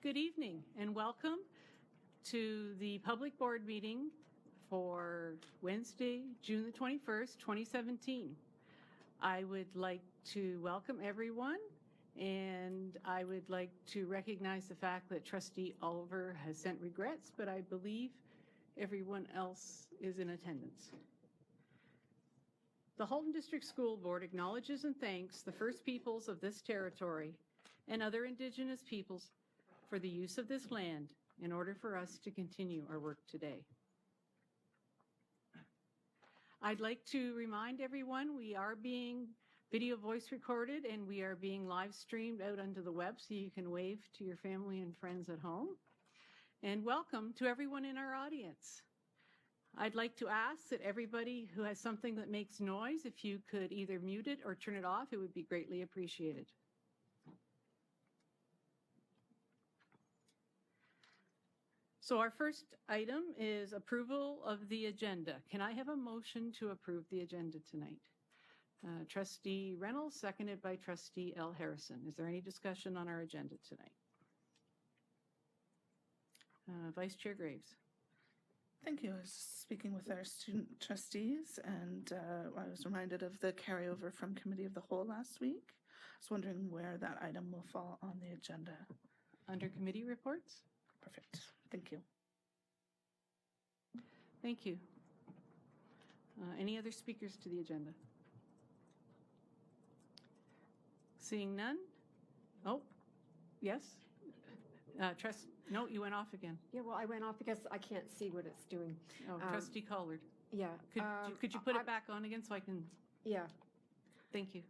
Good evening and welcome to the public board meeting for Wednesday, June the 21st, 2017. I would like to welcome everyone, and I would like to recognize the fact that Trustee Oliver has sent regrets, but I believe everyone else is in attendance. The Halton District School Board acknowledges and thanks the First Peoples of this territory and other Indigenous peoples for the use of this land in order for us to continue our work today. I'd like to remind everyone we are being video voice recorded and we are being live streamed out onto the web so you can wave to your family and friends at home. And welcome to everyone in our audience. I'd like to ask that everybody who has something that makes noise, if you could either mute it or turn it off, it would be greatly appreciated. So our first item is approval of the agenda. Can I have a motion to approve the agenda tonight? Trustee Reynolds, seconded by Trustee L. Harrison. Is there any discussion on our agenda tonight? Vice Chair Graves. Thank you. I was speaking with our student trustees, and I was reminded of the carryover from Committee of the Whole last week. I was wondering where that item will fall on the agenda. Under committee reports? Perfect. Thank you. Thank you. Any other speakers to the agenda? Seeing none? Oh, yes? No, you went off again. Yeah, well, I went off because I can't see what it's doing. Oh, Trustee Collard. Yeah. Could you put it back on again so I can? Yeah. Thank you.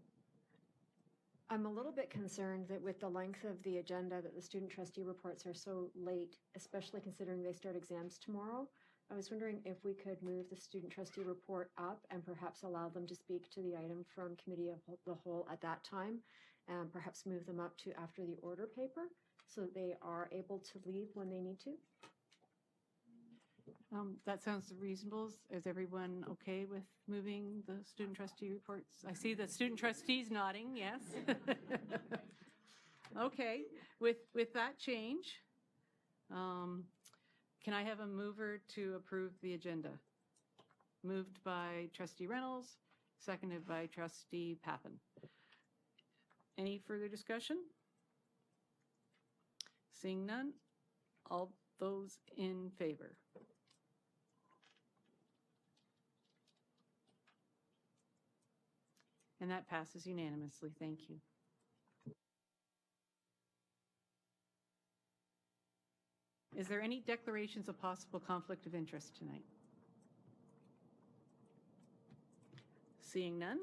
I'm a little bit concerned that with the length of the agenda that the student trustee reports are so late, especially considering they start exams tomorrow. I was wondering if we could move the student trustee report up and perhaps allow them to speak to the item from Committee of the Whole at that time, and perhaps move them up to after the order paper so that they are able to leave when they need to. That sounds reasonable. Is everyone okay with moving the student trustee reports? I see the student trustees nodding, yes. Okay, with that change, can I have a mover to approve the agenda? Moved by Trustee Reynolds, seconded by Trustee Pappen. Any further discussion? Seeing none, all those in favor? And that passes unanimously. Thank you. Is there any declarations of possible conflict of interest tonight? Seeing none.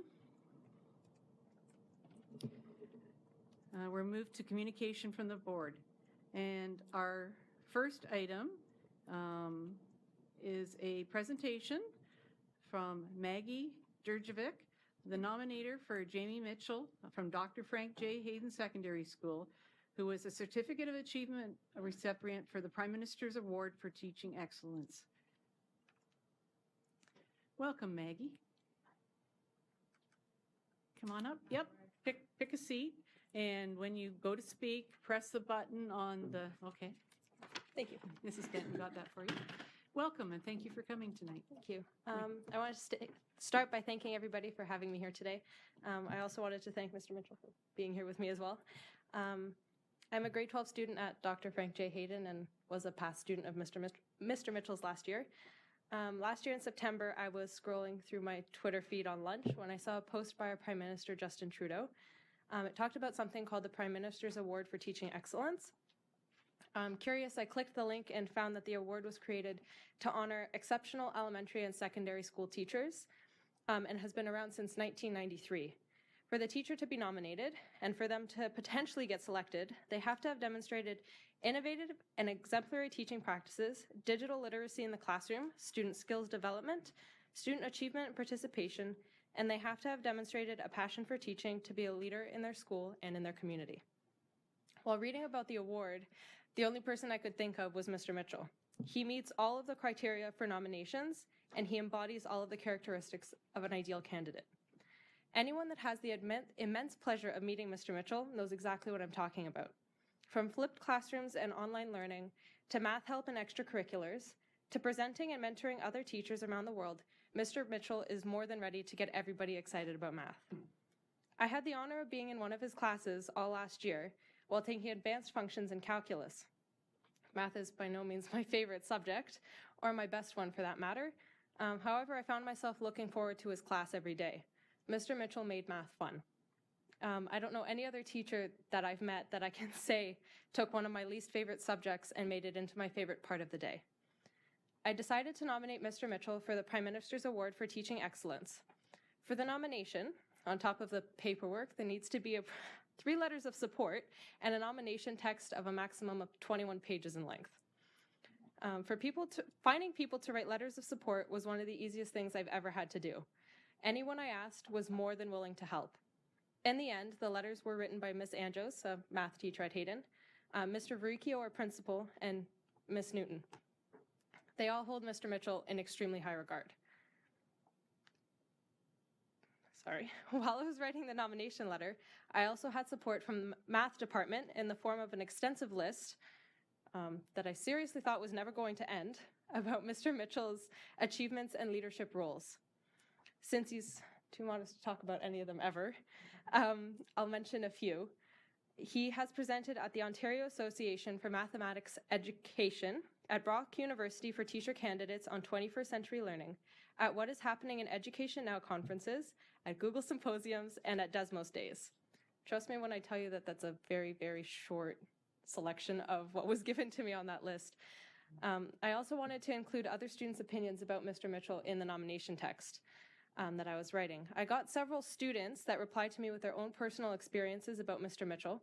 We're moved to communication from the board. And our first item is a presentation from Maggie Durjevic, the nominator for Jamie Mitchell from Dr. Frank J. Hayden Secondary School, who was a Certificate of Achievement recipient for the Prime Minister's Award for Teaching Excellence. Welcome, Maggie. Come on up. Yep, pick a seat. And when you go to speak, press the button on the, okay. Thank you. Mrs. Denton got that for you. Welcome, and thank you for coming tonight. Thank you. I want to start by thanking everybody for having me here today. I also wanted to thank Mr. Mitchell for being here with me as well. I'm a grade 12 student at Dr. Frank J. Hayden and was a past student of Mr. Mitchell's last year. Last year in September, I was scrolling through my Twitter feed on lunch when I saw a post by our Prime Minister, Justin Trudeau. It talked about something called the Prime Minister's Award for Teaching Excellence. Curious, I clicked the link and found that the award was created to honor exceptional elementary and secondary school teachers and has been around since 1993. For the teacher to be nominated and for them to potentially get selected, they have to have demonstrated innovative and exemplary teaching practices, digital literacy in the classroom, student skills development, student achievement and participation, and they have to have demonstrated a passion for teaching to be a leader in their school and in their community. While reading about the award, the only person I could think of was Mr. Mitchell. He meets all of the criteria for nominations, and he embodies all of the characteristics of an ideal candidate. Anyone that has the immense pleasure of meeting Mr. Mitchell knows exactly what I'm talking about. From flipped classrooms and online learning, to math help and extracurriculars, to presenting and mentoring other teachers around the world, Mr. Mitchell is more than ready to get everybody excited about math. I had the honor of being in one of his classes all last year while taking advanced functions in calculus. Math is by no means my favorite subject, or my best one for that matter. However, I found myself looking forward to his class every day. Mr. Mitchell made math fun. I don't know any other teacher that I've met that I can say took one of my least favorite subjects and made it into my favorite part of the day. I decided to nominate Mr. Mitchell for the Prime Minister's Award for Teaching Excellence. For the nomination, on top of the paperwork, there needs to be 3 letters of support and a nomination text of a maximum of 21 pages in length. Finding people to write letters of support was one of the easiest things I've ever had to do. Anyone I asked was more than willing to help. In the end, the letters were written by Miss Anjos, a math teacher at Hayden, Mr. Vericchio, our principal, and Miss Newton. They all hold Mr. Mitchell in extremely high regard. While I was writing the nomination letter, I also had support from the math department in the form of an extensive list that I seriously thought was never going to end about Mr. Mitchell's achievements and leadership roles. Since he's too modest to talk about any of them ever, I'll mention a few. He has presented at the Ontario Association for Mathematics Education, at Brock University for teacher candidates on 21st century learning, at What is Happening in Education Now conferences, at Google Symposiums, and at Desmos Days. Trust me when I tell you that that's a very, very short selection of what was given to me on that list. I also wanted to include other students' opinions about Mr. Mitchell in the nomination text that I was writing. I got several students that replied to me with their own personal experiences about Mr. Mitchell.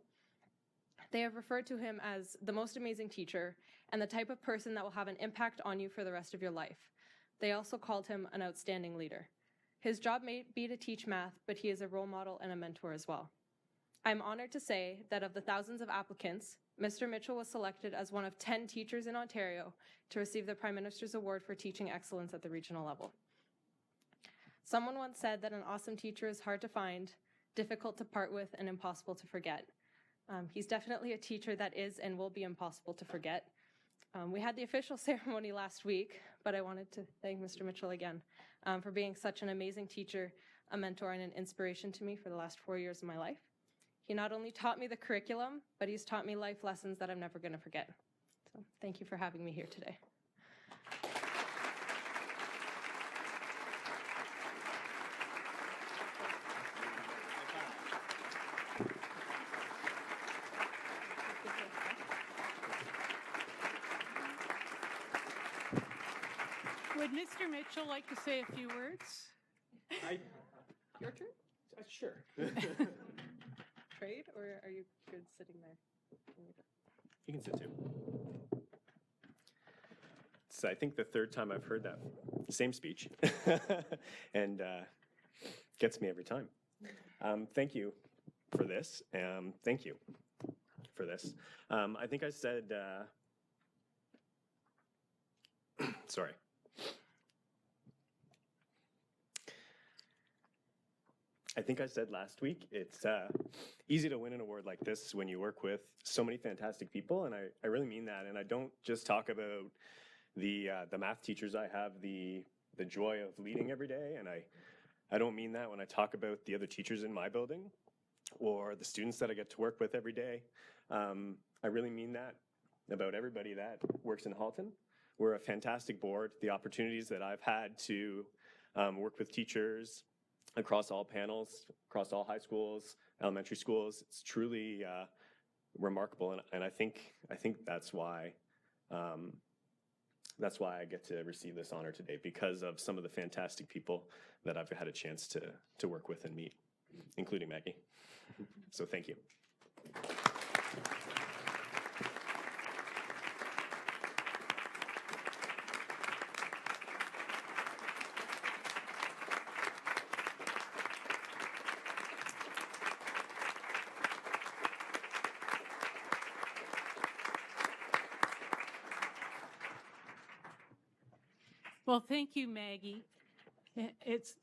They have referred to him as the most amazing teacher and the type of person that will have an impact on you for the rest of your life. They also called him an outstanding leader. His job may be to teach math, but he is a role model and a mentor as well. I'm honored to say that of the thousands of applicants, Mr. Mitchell was selected as one of 10 teachers in Ontario to receive the Prime Minister's Award for Teaching Excellence at the regional level. Someone once said that an awesome teacher is hard to find, difficult to part with, and impossible to forget. He's definitely a teacher that is and will be impossible to forget. We had the official ceremony last week, but I wanted to thank Mr. Mitchell again for being such an amazing teacher, a mentor, and an inspiration to me for the last 4 years of my life. He not only taught me the curriculum, but he's taught me life lessons that I'm never going to forget. So thank you for having me here today. Would Mr. Mitchell like to say a few words? Your turn? Sure. Trade, or are you good sitting there? You can sit too. It's, I think, the 3rd time I've heard that same speech, and gets me every time. Thank you for this. Thank you for this. I think I said, sorry. I think I said last week, it's easy to win an award like this when you work with so many fantastic people, and I really mean that. And I don't just talk about the math teachers I have the joy of leading every day, and I don't mean that when I talk about the other teachers in my building or the students that I get to work with every day. I really mean that about everybody that works in Halton. We're a fantastic board. The opportunities that I've had to work with teachers across all panels, across all high schools, elementary schools, it's truly remarkable, and I think that's why I get to receive this honor today, because of some of the fantastic people that I've had a chance to work with and meet, including Maggie. So thank you. Well, thank you, Maggie. It's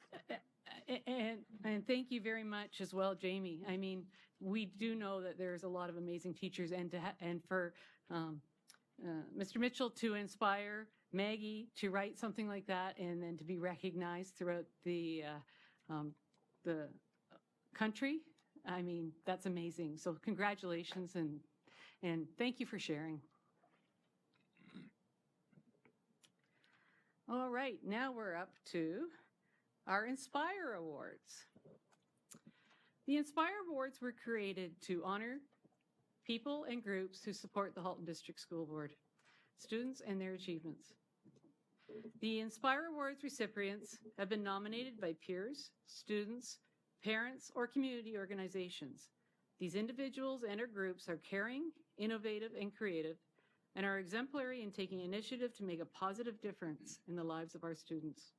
And thank you very much as well, Jamie. I mean, we do know that there's a lot of amazing teachers, and for Mr. Mitchell to inspire Maggie to write something like that, and then to be recognized throughout the country. I mean, that's amazing. So congratulations, and thank you for sharing. All right, now we're up to our Inspire Awards. The Inspire Awards were created to honor people and groups who support the Halton District School Board, students and their achievements. The Inspire Awards recipients have been nominated by peers, students, parents, or community organizations. These individuals and or groups are caring, innovative, and creative, and are exemplary in taking initiative to make a positive difference in the lives of our students.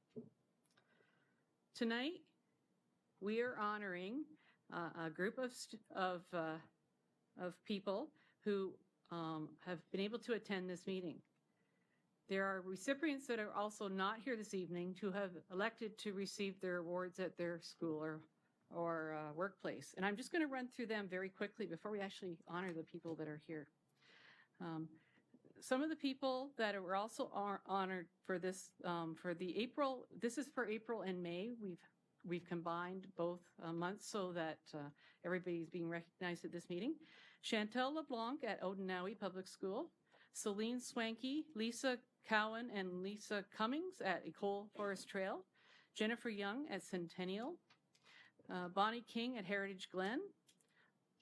Tonight, we are honoring a group of people who have been able to attend this meeting. There are recipients that are also not here this evening who have elected to receive their awards at their school or workplace. And I'm just going to run through them very quickly before we actually honor the people that are here. Some of the people that were also honored for this, this is for April and May. We've combined both months so that everybody's being recognized at this meeting. Chantel LeBlanc at Odenawi Public School, Celine Swanky, Lisa Cowan and Lisa Cummings at Ecole Forest Trail, Jennifer Young at Centennial, Bonnie King at Heritage Glen,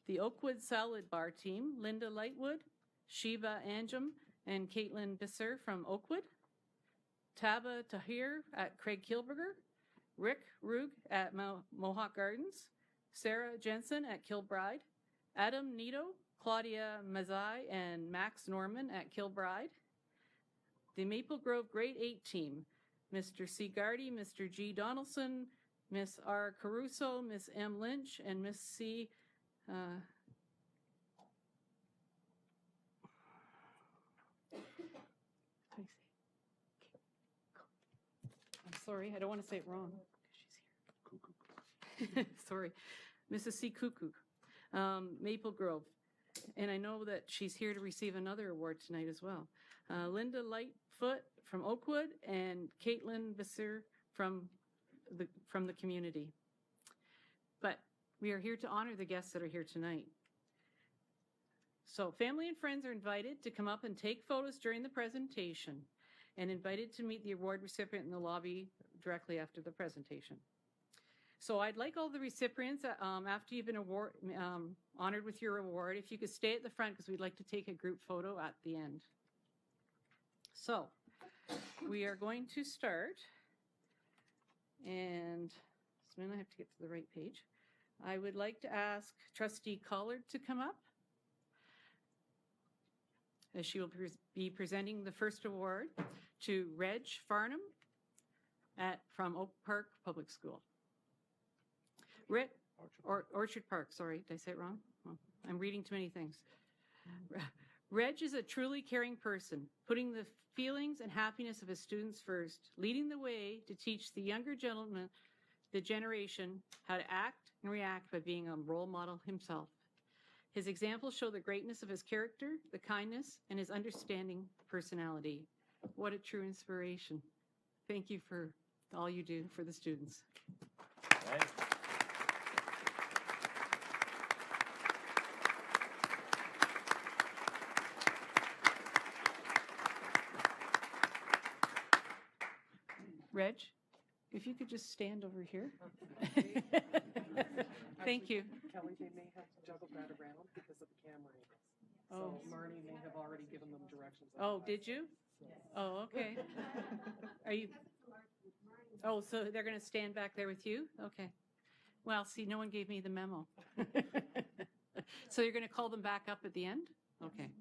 the Oakwood Salad Bar team, Linda Lightwood, Sheba Anjum and Caitlin Bisser from Oakwood, Taba Tahir at Craig Kilberger, Rick Rug at Mohawk Gardens, Sarah Jensen at Kilbride, Adam Nito, Claudia Mazai, and Max Norman at Kilbride. The Maple Grove Grade 8 team, Mr. C. Gardy, Mr. G. Donaldson, Miss R. Caruso, Miss M. Lynch, and Miss C. I'm sorry, I don't want to say it wrong. She's here. Sorry. Mrs. C. Cuckoo, Maple Grove. And I know that she's here to receive another award tonight as well. Linda Lightfoot from Oakwood and Caitlin Visser from the community. But we are here to honor the guests that are here tonight. So family and friends are invited to come up and take photos during the presentation, and invited to meet the award recipient in the lobby directly after the presentation. So I'd like all the recipients, after you've been honored with your award, if you could stay at the front, because we'd like to take a group photo at the end. So we are going to start, and so then I have to get to the right page. I would like to ask Trustee Collard to come up, as she will be presenting the first award to Reg Farnham from Oak Park Public School. Orchard Park, sorry, did I say it wrong? Well, I'm reading too many things. Reg is a truly caring person, putting the feelings and happiness of his students first, leading the way to teach the younger generation how to act and react by being a role model himself. His examples show the greatness of his character, the kindness, and his understanding personality. What a true inspiration. Thank you for all you do for the students. Right. Reg, if you could just stand over here. Thank you. Kelly, they may have juggled that around because of the camera angles. Oh. So Marnie may have already given them directions. Oh, did you? Oh, okay. Are you? Oh, so they're going to stand back there with you? Okay. Well, see, no one gave me the memo. So you're going to call them back up at the end? Okay.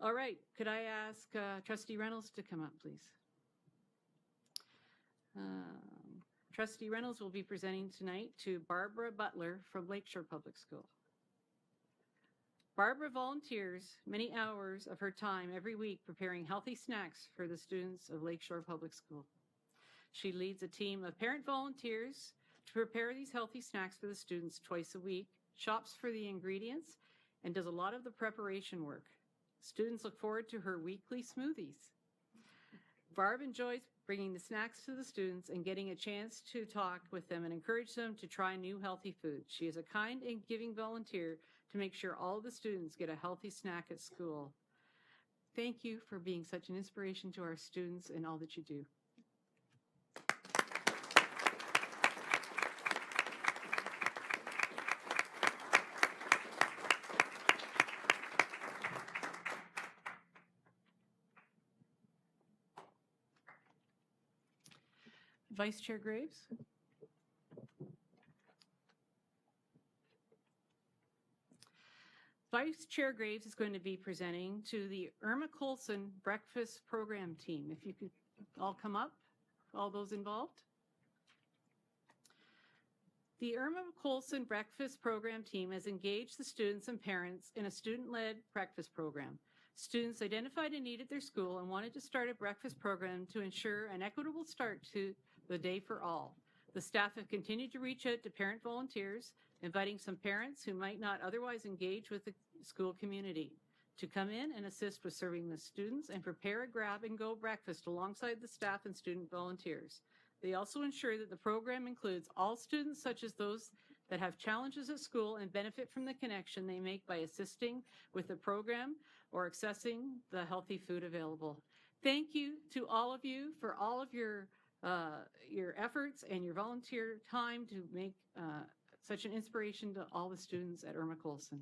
All right. Could I ask Trustee Reynolds to come up, please? Trustee Reynolds will be presenting tonight to Barbara Butler from Lakeshore Public School. Barbara volunteers many hours of her time every week preparing healthy snacks for the students of Lakeshore Public School. She leads a team of parent volunteers to prepare these healthy snacks for the students twice a week, shops for the ingredients, and does a lot of the preparation work. Students look forward to her weekly smoothies. Barb enjoys bringing the snacks to the students and getting a chance to talk with them and encourage them to try new healthy food. She is a kind and giving volunteer to make sure all the students get a healthy snack at school. Thank you for being such an inspiration to our students and all that you do. Vice Chair Graves. Vice Chair Graves is going to be presenting to the Irma Colson Breakfast Program Team. If you could all come up, all those involved. The Irma Colson Breakfast Program Team has engaged the students and parents in a student-led breakfast program. Students identified a need at their school and wanted to start a breakfast program to ensure an equitable start to the day for all. The staff have continued to reach out to parent volunteers, inviting some parents who might not otherwise engage with the school community to come in and assist with serving the students and prepare a grab-and-go breakfast alongside the staff and student volunteers. They also ensure that the program includes all students, such as those that have challenges at school and benefit from the connection they make by assisting with the program or accessing the healthy food available. Thank you to all of you for all of your efforts and your volunteer time to make such an inspiration to all the students at Irma Colson.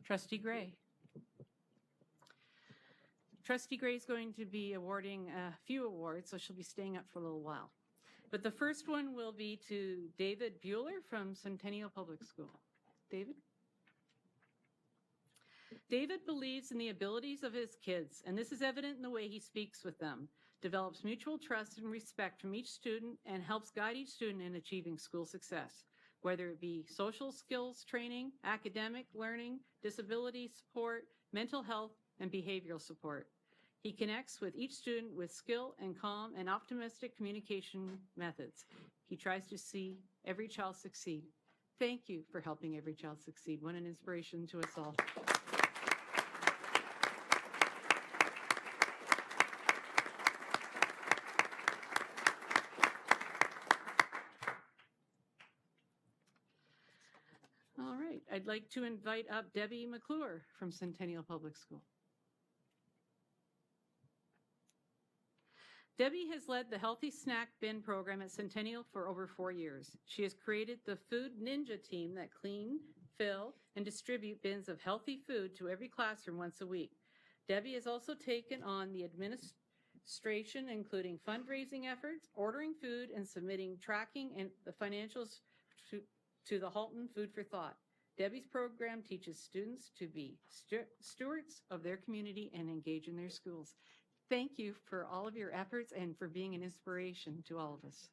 Trustee Gray. Trustee Gray is going to be awarding a few awards, so she'll be staying up for a little while. But the first one will be to David Bueller from Centennial Public School. David? David believes in the abilities of his kids, and this is evident in the way he speaks with them, develops mutual trust and respect from each student, and helps guide each student in achieving school success, whether it be social skills training, academic learning, disability support, mental health, and behavioral support. He connects with each student with skill and calm and optimistic communication methods. He tries to see every child succeed. Thank you for helping every child succeed. What an inspiration to us all. All right, I'd like to invite up Debbie McClure from Centennial Public School. Debbie has led the Healthy Snack Bin program at Centennial for over 4 years. She has created the Food Ninja team that clean, fill, and distribute bins of healthy food to every classroom once a week. Debbie has also taken on the administration, including fundraising efforts, ordering food, and submitting tracking and the financials to the Halton Food for Thought. Debbie's program teaches students to be stewards of their community and engage in their schools. Thank you for all of your efforts and for being an inspiration to all of us.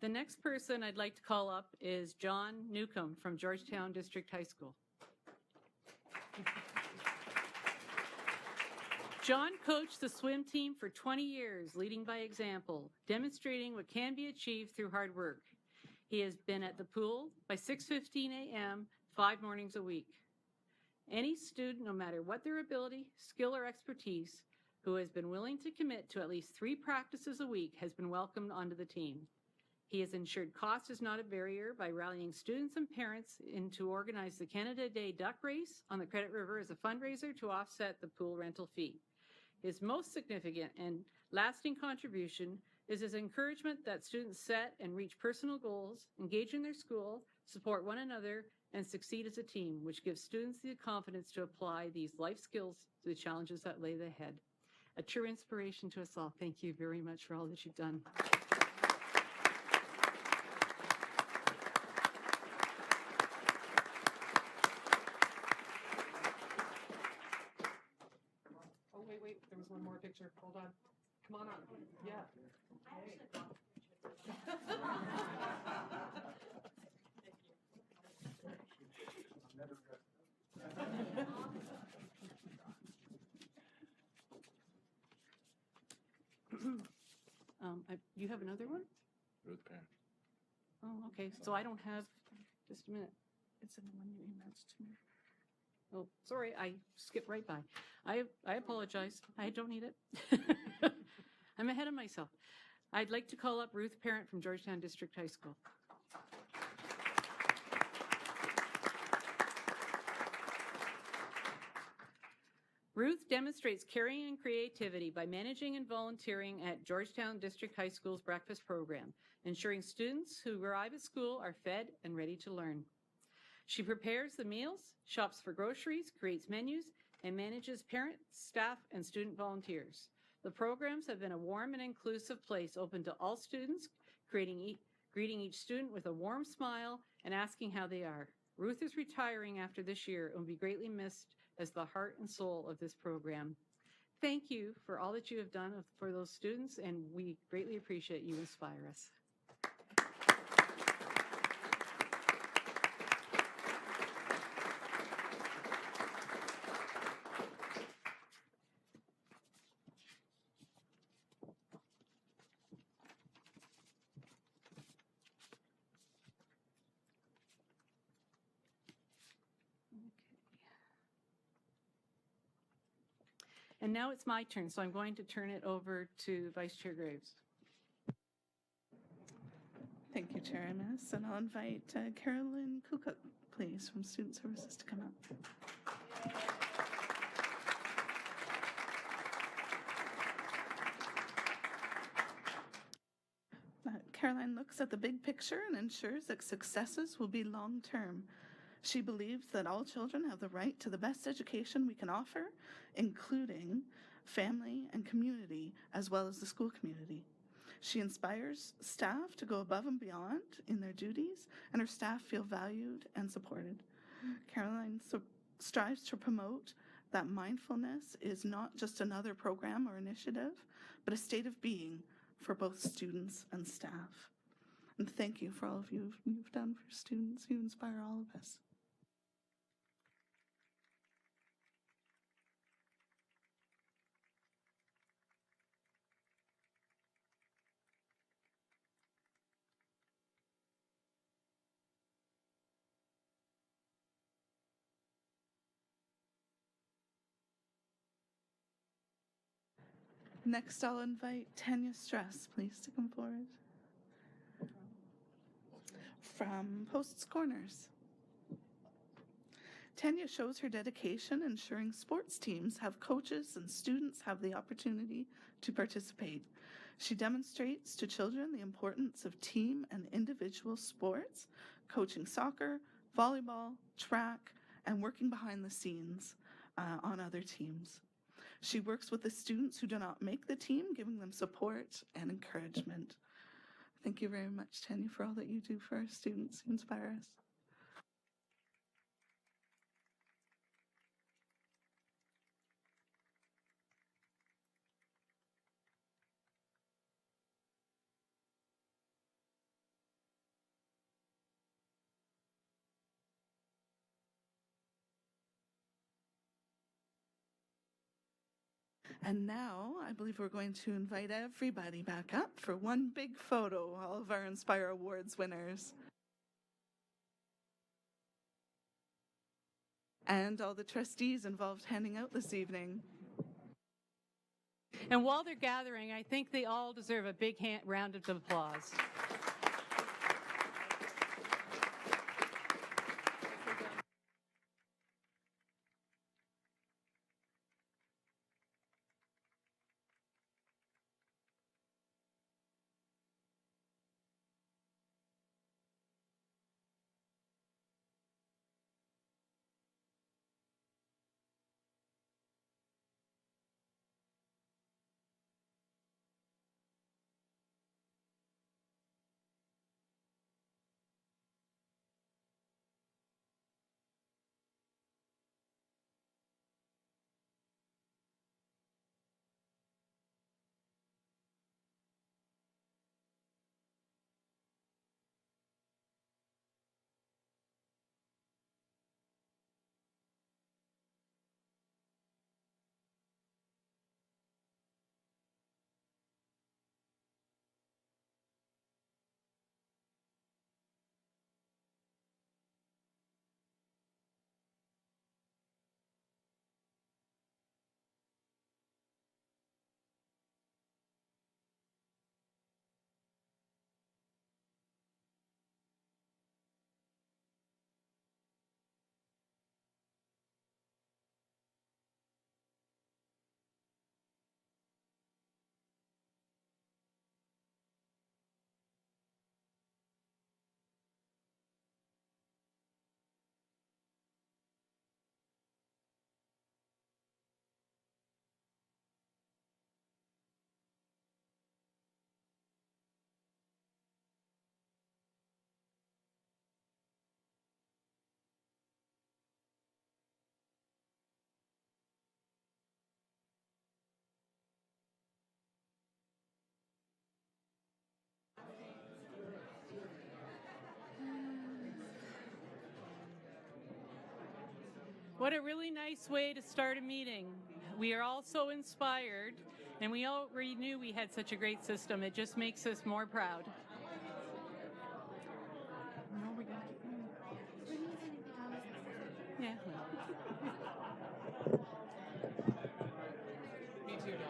The next person I'd like to call up is John Newcomb from Georgetown District High School. John coached the swim team for 20 years, leading by example, demonstrating what can be achieved through hard work. He has been at the pool by 6:15 a.m. 5 mornings a week. Any student, no matter what their ability, skill, or expertise, who has been willing to commit to at least 3 practices a week has been welcomed onto the team. He has ensured cost is not a barrier by rallying students and parents to organize the Canada Day Duck Race on the Credit River as a fundraiser to offset the pool rental fee. His most significant and lasting contribution is his encouragement that students set and reach personal goals, engage in their school, support one another, and succeed as a team, which gives students the confidence to apply these life skills to the challenges that lay ahead. a true inspiration to us all. Thank you very much for all that you've done. Oh, wait, there was one more picture. Hold on. Come on up. Yeah. You have another one? Ruth Parent. Oh, okay. So I don't have, just a minute. It's in the one you emailed to me. Oh, sorry, I skipped right by. I apologize. I don't need it. I'm ahead of myself. I'd like to call up Ruth Parent from Georgetown District High School. Ruth demonstrates caring and creativity by managing and volunteering at Georgetown District High School's breakfast program, ensuring students who arrive at school are fed and ready to learn. She prepares the meals, shops for groceries, creates menus, and manages parents, staff, and student volunteers. The programs have been a warm and inclusive place open to all students, greeting each student with a warm smile and asking how they are. Ruth is retiring after this year and will be greatly missed as the heart and soul of this program. Thank you for all that you have done for those students, and we greatly appreciate you inspire us. And now it's my turn, so I'm going to turn it over to Vice Chair Graves. Thank you, Chair Amos. And I'll invite Carolyn Kukuk, please, from Student Services to come up. Caroline looks at the big picture and ensures that successes will be long-term. She believes that all children have the right to the best education we can offer, including family and community, as well as the school community. She inspires staff to go above and beyond in their duties, and her staff feel valued and supported. Caroline strives to promote that mindfulness is not just another program or initiative, but a state of being for both students and staff. And thank you for all of you've done for students. You inspire all of us. Next, I'll invite Tanya Stress, please, to come forward. From Posts Corners. Tanya shows her dedication ensuring sports teams have coaches and students have the opportunity to participate. She demonstrates to children the importance of team and individual sports, coaching soccer, volleyball, track, and working behind the scenes on other teams. She works with the students who do not make the team, giving them support and encouragement. Thank you very much, Tanya, for all that you do for our students. You inspire us. And now I believe we're going to invite everybody back up for one big photo, all of our Inspire Awards winners. And all the trustees involved handing out this evening. And while they're gathering, I think they all deserve a big round of applause. What a really nice way to start a meeting. We are all so inspired, and we already knew we had such a great system. It just makes us more proud. Yeah. Me too, Donna.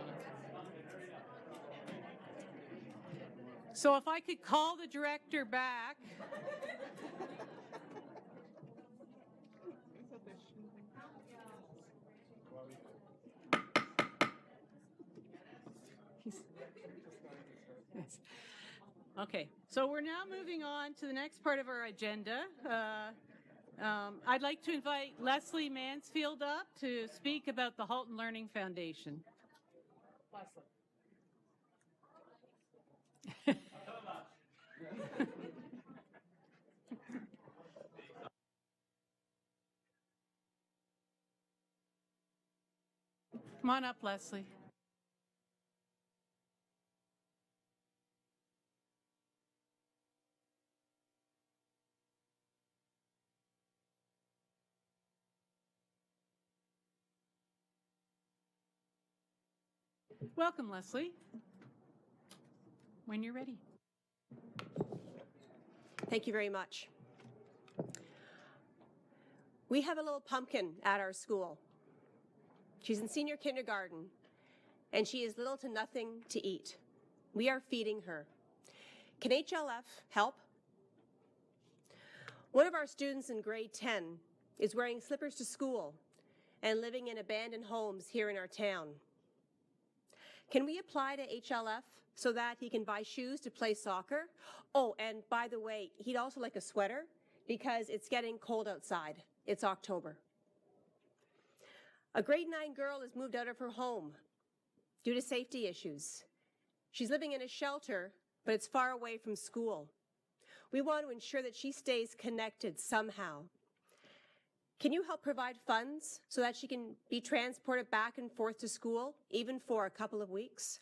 So if I could call the director back. Yes. Okay, so we're now moving on to the next part of our agenda. I'd like to invite Leslie Mansfield up to speak about the Halton Learning Foundation. Leslie. Come on up, Leslie. Welcome, Leslie. When you're ready. Thank you very much. We have a little pumpkin at our school. She's in senior kindergarten, and she has little to nothing to eat. We are feeding her. Can HLF help? One of our students in grade 10 is wearing slippers to school and living in abandoned homes here in our town. Can we apply to HLF so that he can buy shoes to play soccer? Oh, and by the way, he'd also like a sweater because it's getting cold outside. It's October. A grade 9 girl has moved out of her home due to safety issues. She's living in a shelter, but it's far away from school. We want to ensure that she stays connected somehow. Can you help provide funds so that she can be transported back and forth to school, even for a couple of weeks?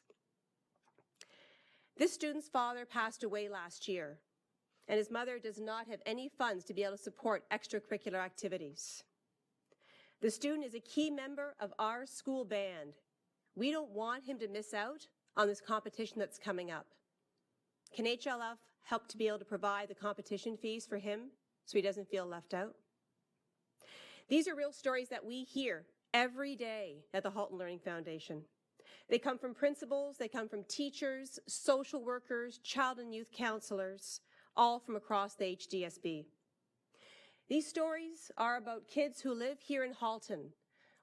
This student's father passed away last year, and his mother does not have any funds to be able to support extracurricular activities. The student is a key member of our school band. We don't want him to miss out on this competition that's coming up. Can HLF help to be able to provide the competition fees for him so he doesn't feel left out? These are real stories that we hear every day at the Halton Learning Foundation. They come from principals, they come from teachers, social workers, child and youth counselors, all from across the HDSB. These stories are about kids who live here in Halton,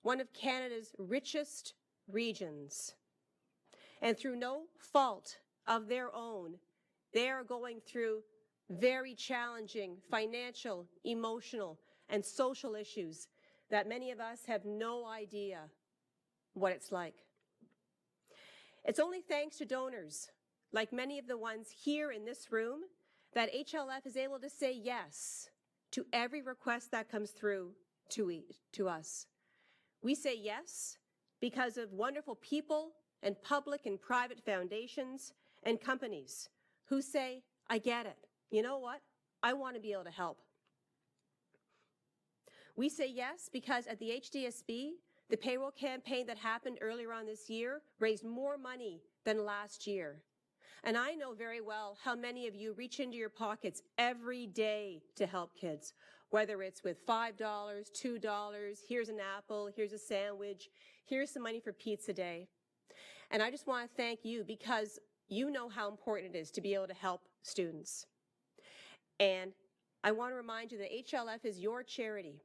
one of Canada's richest regions. And through no fault of their own, they are going through very challenging financial, emotional, and social issues that many of us have no idea what it's like. It's only thanks to donors, like many of the ones here in this room, that HLF is able to say yes to every request that comes through to us. We say yes because of wonderful people and public and private foundations and companies who say, I get it. You know what? I want to be able to help. We say yes because at the HDSB, the payroll campaign that happened earlier on this year raised more money than last year. And I know very well how many of you reach into your pockets every day to help kids, whether it's with $5, $2, here's an apple, here's a sandwich, here's some money for pizza day. And I just want to thank you because you know how important it is to be able to help students. And I want to remind you that HLF is your charity.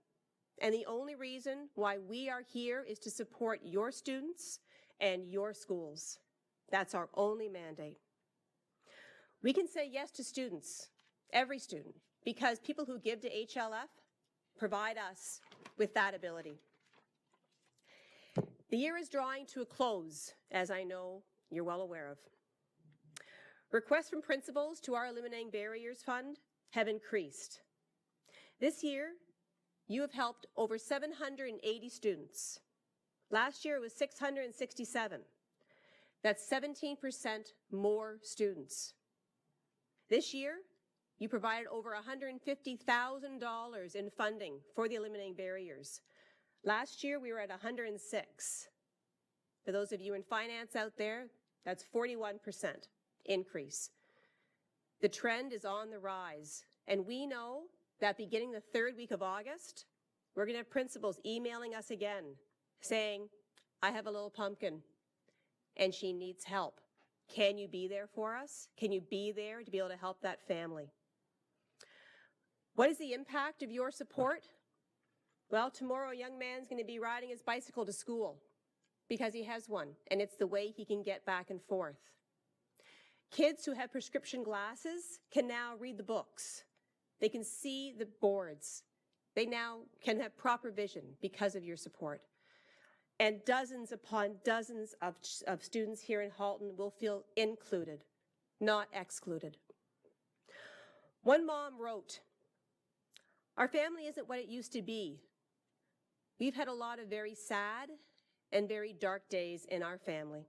And the only reason why we are here is to support your students and your schools. That's our only mandate. We can say yes to students, every student, because people who give to HLF provide us with that ability. The year is drawing to a close, as I know you're well aware of. Requests from principals to our Eliminating Barriers Fund have increased. This year, you have helped over 780 students. Last year, it was 667. That's 17% more students. This year, you provided over $150,000 in funding for the Eliminating Barriers, Last year, we were at 106. For those of you in finance out there, that's 41% increase. The trend is on the rise, and we know that beginning the third week of August, we're going to have principals emailing us again saying, I have a little pumpkin and she needs help. Can you be there for us? Can you be there to be able to help that family? What is the impact of your support? Well, tomorrow a young man's going to be riding his bicycle to school because he has one, and it's the way he can get back and forth. Kids who have prescription glasses can now read the books. They can see the boards. They now can have proper vision because of your support. And dozens upon dozens of students here in Halton will feel included, not excluded. One mom wrote, our family isn't what it used to be. We've had a lot of very sad and very dark days in our family.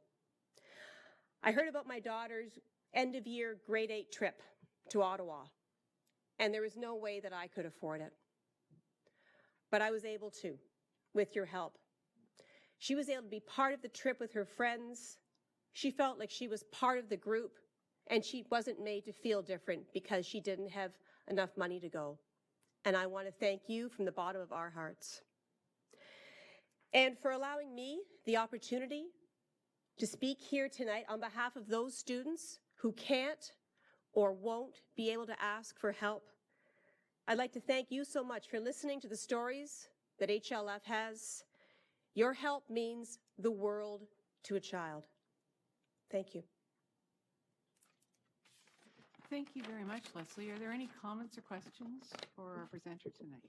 I heard about my daughter's end-of-year grade 8 trip to Ottawa, and there was no way that I could afford it. But I was able to, with your help. She was able to be part of the trip with her friends. She felt like she was part of the group, and she wasn't made to feel different because she didn't have enough money to go. And I want to thank you from the bottom of our hearts. And for allowing me the opportunity to speak here tonight on behalf of those students who can't or won't be able to ask for help. I'd like to thank you so much for listening to the stories that HLF has. Your help means the world to a child. Thank you. Thank you very much, Leslie. Are there any comments or questions for our presenter tonight?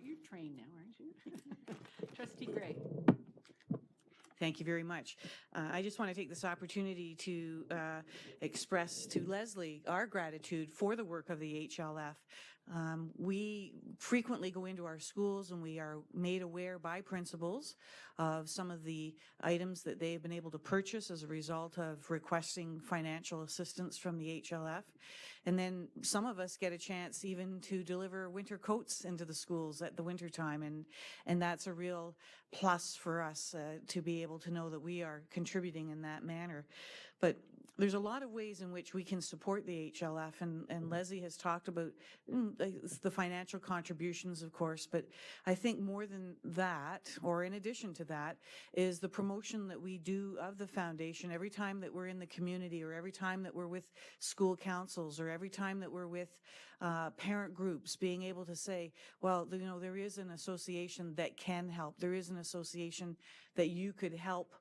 You're trained now, aren't you? Trustee Gray. Thank you very much. I just want to take this opportunity to express to Leslie our gratitude for the work of the HLF. We frequently go into our schools and we are made aware by principals of some of the items that they've been able to purchase as a result of requesting financial assistance from the HLF. And then some of us get a chance even to deliver winter coats into the schools at the winter time. And that's a real plus for us to be able to know that we are contributing in that manner. But there's a lot of ways in which we can support the HLF, and Leslie has talked about the financial contributions, of course, but I think more than that, or in addition to that, is the promotion that we do of the foundation every time that we're in the community, or every time that we're with school councils, or every time that we're with parent groups, being able to say, well, you know, there is an association that can help. There is an association that you could help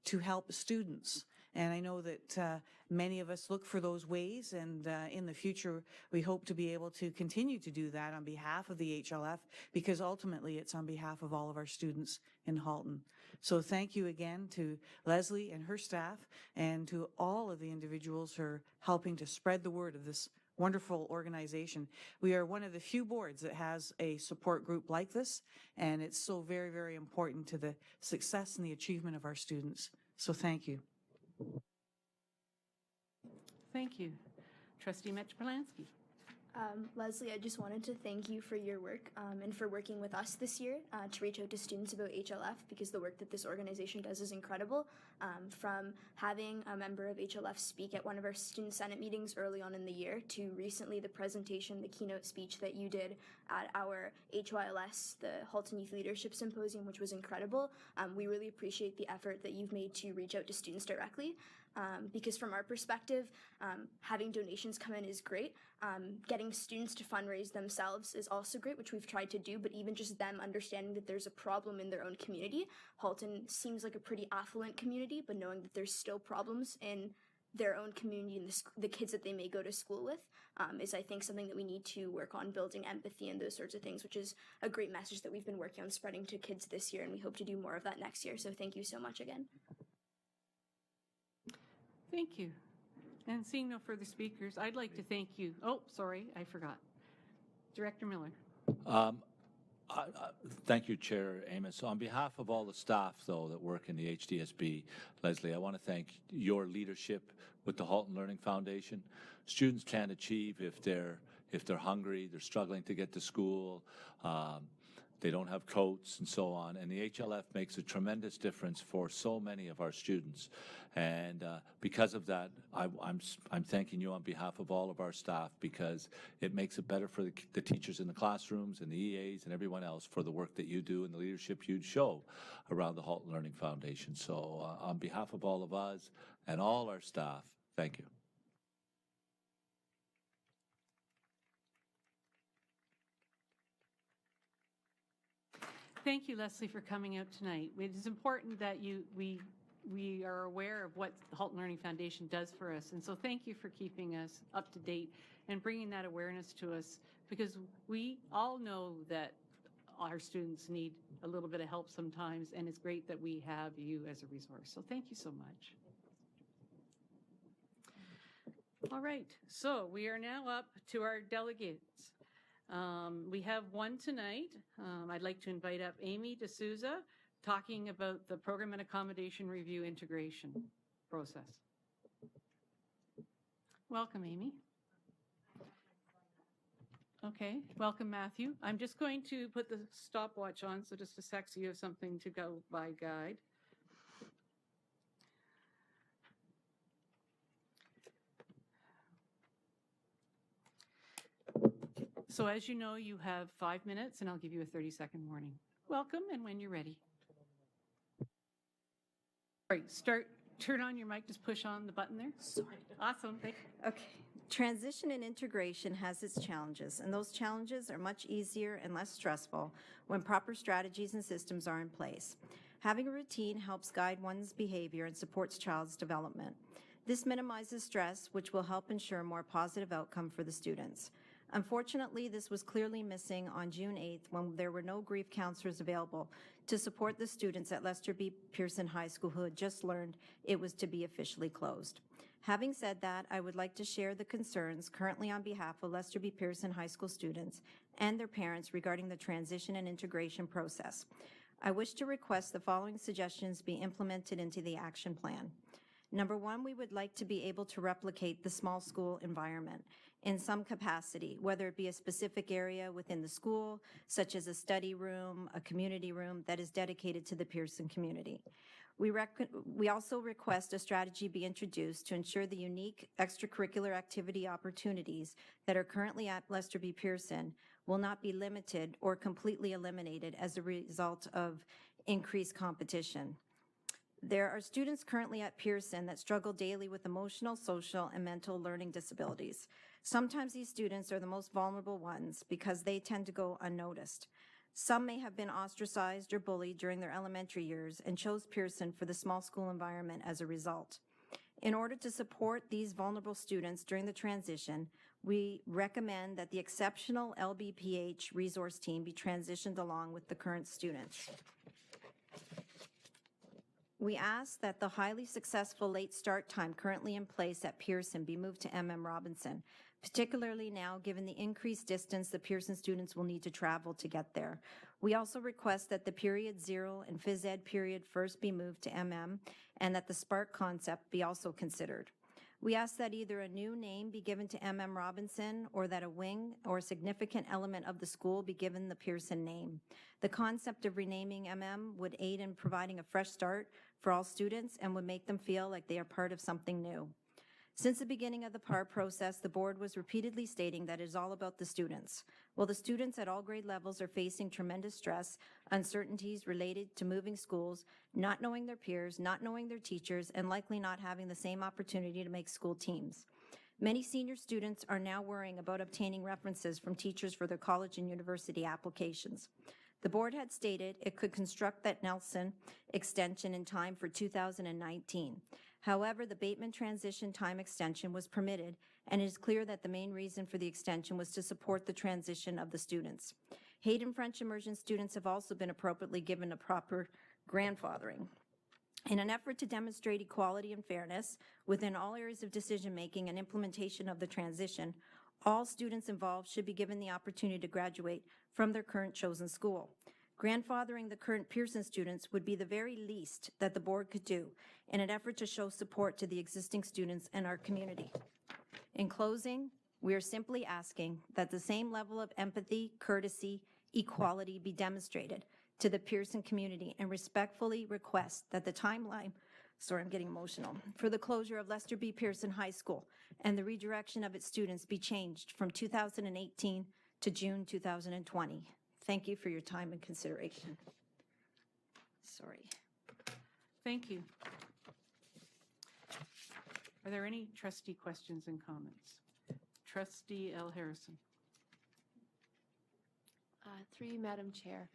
to help students. And I know that many of us look for those ways, and in the future, we hope to be able to continue to do that on behalf of the HLF, because ultimately it's on behalf of all of our students in Halton. So thank you again to Leslie and her staff, and to all of the individuals who are helping to spread the word of this wonderful organization. We are one of the few boards that has a support group like this, and it's so very, very important to the success and the achievement of our students. So thank you. Thank you. Trustee Metch-Polansky. Leslie, I just wanted to thank you for your work and for working with us this year to reach out to students about HLF, because the work that this organization does is incredible. From having a member of HLF speak at one of our student senate meetings early on in the year, to recently the presentation, the keynote speech that you did at our HYLS, the Halton Youth Leadership Symposium, which was incredible. We really appreciate the effort that you've made to reach out to students directly. Because from our perspective, having donations come in is great. Getting students to fundraise themselves is also great, which we've tried to do, but even just them understanding that there's a problem in their own community. Halton seems like a pretty affluent community, but knowing that there's still problems in their own community and the kids that they may go to school with is, I think, something that we need to work on, building empathy and those sorts of things, which is a great message that we've been working on spreading to kids this year, and we hope to do more of that next year. So thank you so much again. Thank you. And seeing no further speakers, I'd like to thank you. Oh, sorry, I forgot. Director Miller. Thank you, Chair Amos. On behalf of all the staff, though, that work in the HDSB, Leslie, I want to thank your leadership with the Halton Learning Foundation. Students can't achieve if they're hungry, they're struggling to get to school, they don't have coats and so on. And the HLF makes a tremendous difference for so many of our students. And because of that, I'm thanking you on behalf of all of our staff, because it makes it better for the teachers in the classrooms and the EAs and everyone else for the work that you do and the leadership you show around the Halton Learning Foundation. So on behalf of all of us and all our staff, thank you. Thank you, Leslie, for coming out tonight. It is important that we are aware of what the Halton Learning Foundation does for us. And so thank you for keeping us up to date and bringing that awareness to us, because we all know that our students need a little bit of help sometimes, and it's great that we have you as a resource. So thank you so much. All right, so we are now up to our delegates. We have one tonight. I'd like to invite up Amy D'Souza, talking about the Program and Accommodation Review Integration process. Welcome, Amy. Okay, welcome, Matthew. I'm just going to put the stopwatch on, so just a sec so you have something to go by guide. So as you know, you have 5 minutes, and I'll give you a 30-second warning. Welcome, and when you're ready. All right, turn on your mic, just push on the button there. Sorry. Awesome, thank you. Okay. Transition and integration has its challenges, and those challenges are much easier and less stressful when proper strategies and systems are in place. Having a routine helps guide one's behavior and supports child's development. This minimizes stress, which will help ensure a more positive outcome for the students. Unfortunately, this was clearly missing on June 8th when there were no grief counselors available to support the students at Lester B. Pearson High School who had just learned it was to be officially closed. Having said that, I would like to share the concerns currently on behalf of Lester B. Pearson High School students and their parents regarding the transition and integration process. I wish to request the following suggestions be implemented into the action plan. Number one, we would like to be able to replicate the small school environment in some capacity, whether it be a specific area within the school, such as a study room, a community room that is dedicated to the Pearson community. We also request a strategy be introduced to ensure the unique extracurricular activity opportunities that are currently at Lester B. Pearson will not be limited or completely eliminated as a result of increased competition. There are students currently at Pearson that struggle daily with emotional, social, and mental learning disabilities. Sometimes these students are the most vulnerable ones because they tend to go unnoticed. Some may have been ostracized or bullied during their elementary years and chose Pearson for the small school environment as a result. In order to support these vulnerable students during the transition, we recommend that the exceptional LBPH resource team be transitioned along with the current students. We ask that the highly successful late start time currently in place at Pearson be moved to MM Robinson, particularly now given the increased distance the Pearson students will need to travel to get there. We also request that the period 0 and phys ed period first be moved to MM and that the Spark concept be also considered. We ask that either a new name be given to MM Robinson or that a wing or a significant element of the school be given the Pearson name. The concept of renaming MM would aid in providing a fresh start for all students and would make them feel like they are part of something new. Since the beginning of the PAR process, the board was repeatedly stating that it is all about the students. While the students at all grade levels are facing tremendous stress, uncertainties related to moving schools, not knowing their peers, not knowing their teachers, and likely not having the same opportunity to make school teams. Many senior students are now worrying about obtaining references from teachers for their college and university applications. The board had stated it could construct that Nelson extension in time for 2019. However, the Bateman transition time extension was permitted, and it is clear that the main reason for the extension was to support the transition of the students. Hayden French immersion students have also been appropriately given a proper grandfathering. In an effort to demonstrate equality and fairness within all areas of decision-making and implementation of the transition, All students involved should be given the opportunity to graduate from their current chosen school. Grandfathering the current Pearson students would be the very least that the board could do in an effort to show support to the existing students and our community. In closing, we are simply asking that the same level of empathy, courtesy, equality be demonstrated to the Pearson community and respectfully request that the timeline, I'm getting emotional, for the closure of Lester B. Pearson High School and the redirection of its students be changed from 2018 to June 2020. Thank you for your time and consideration. Sorry. Thank you. Are there any trustee questions and comments? Trustee L. Harrison. Through you, Madam Chair.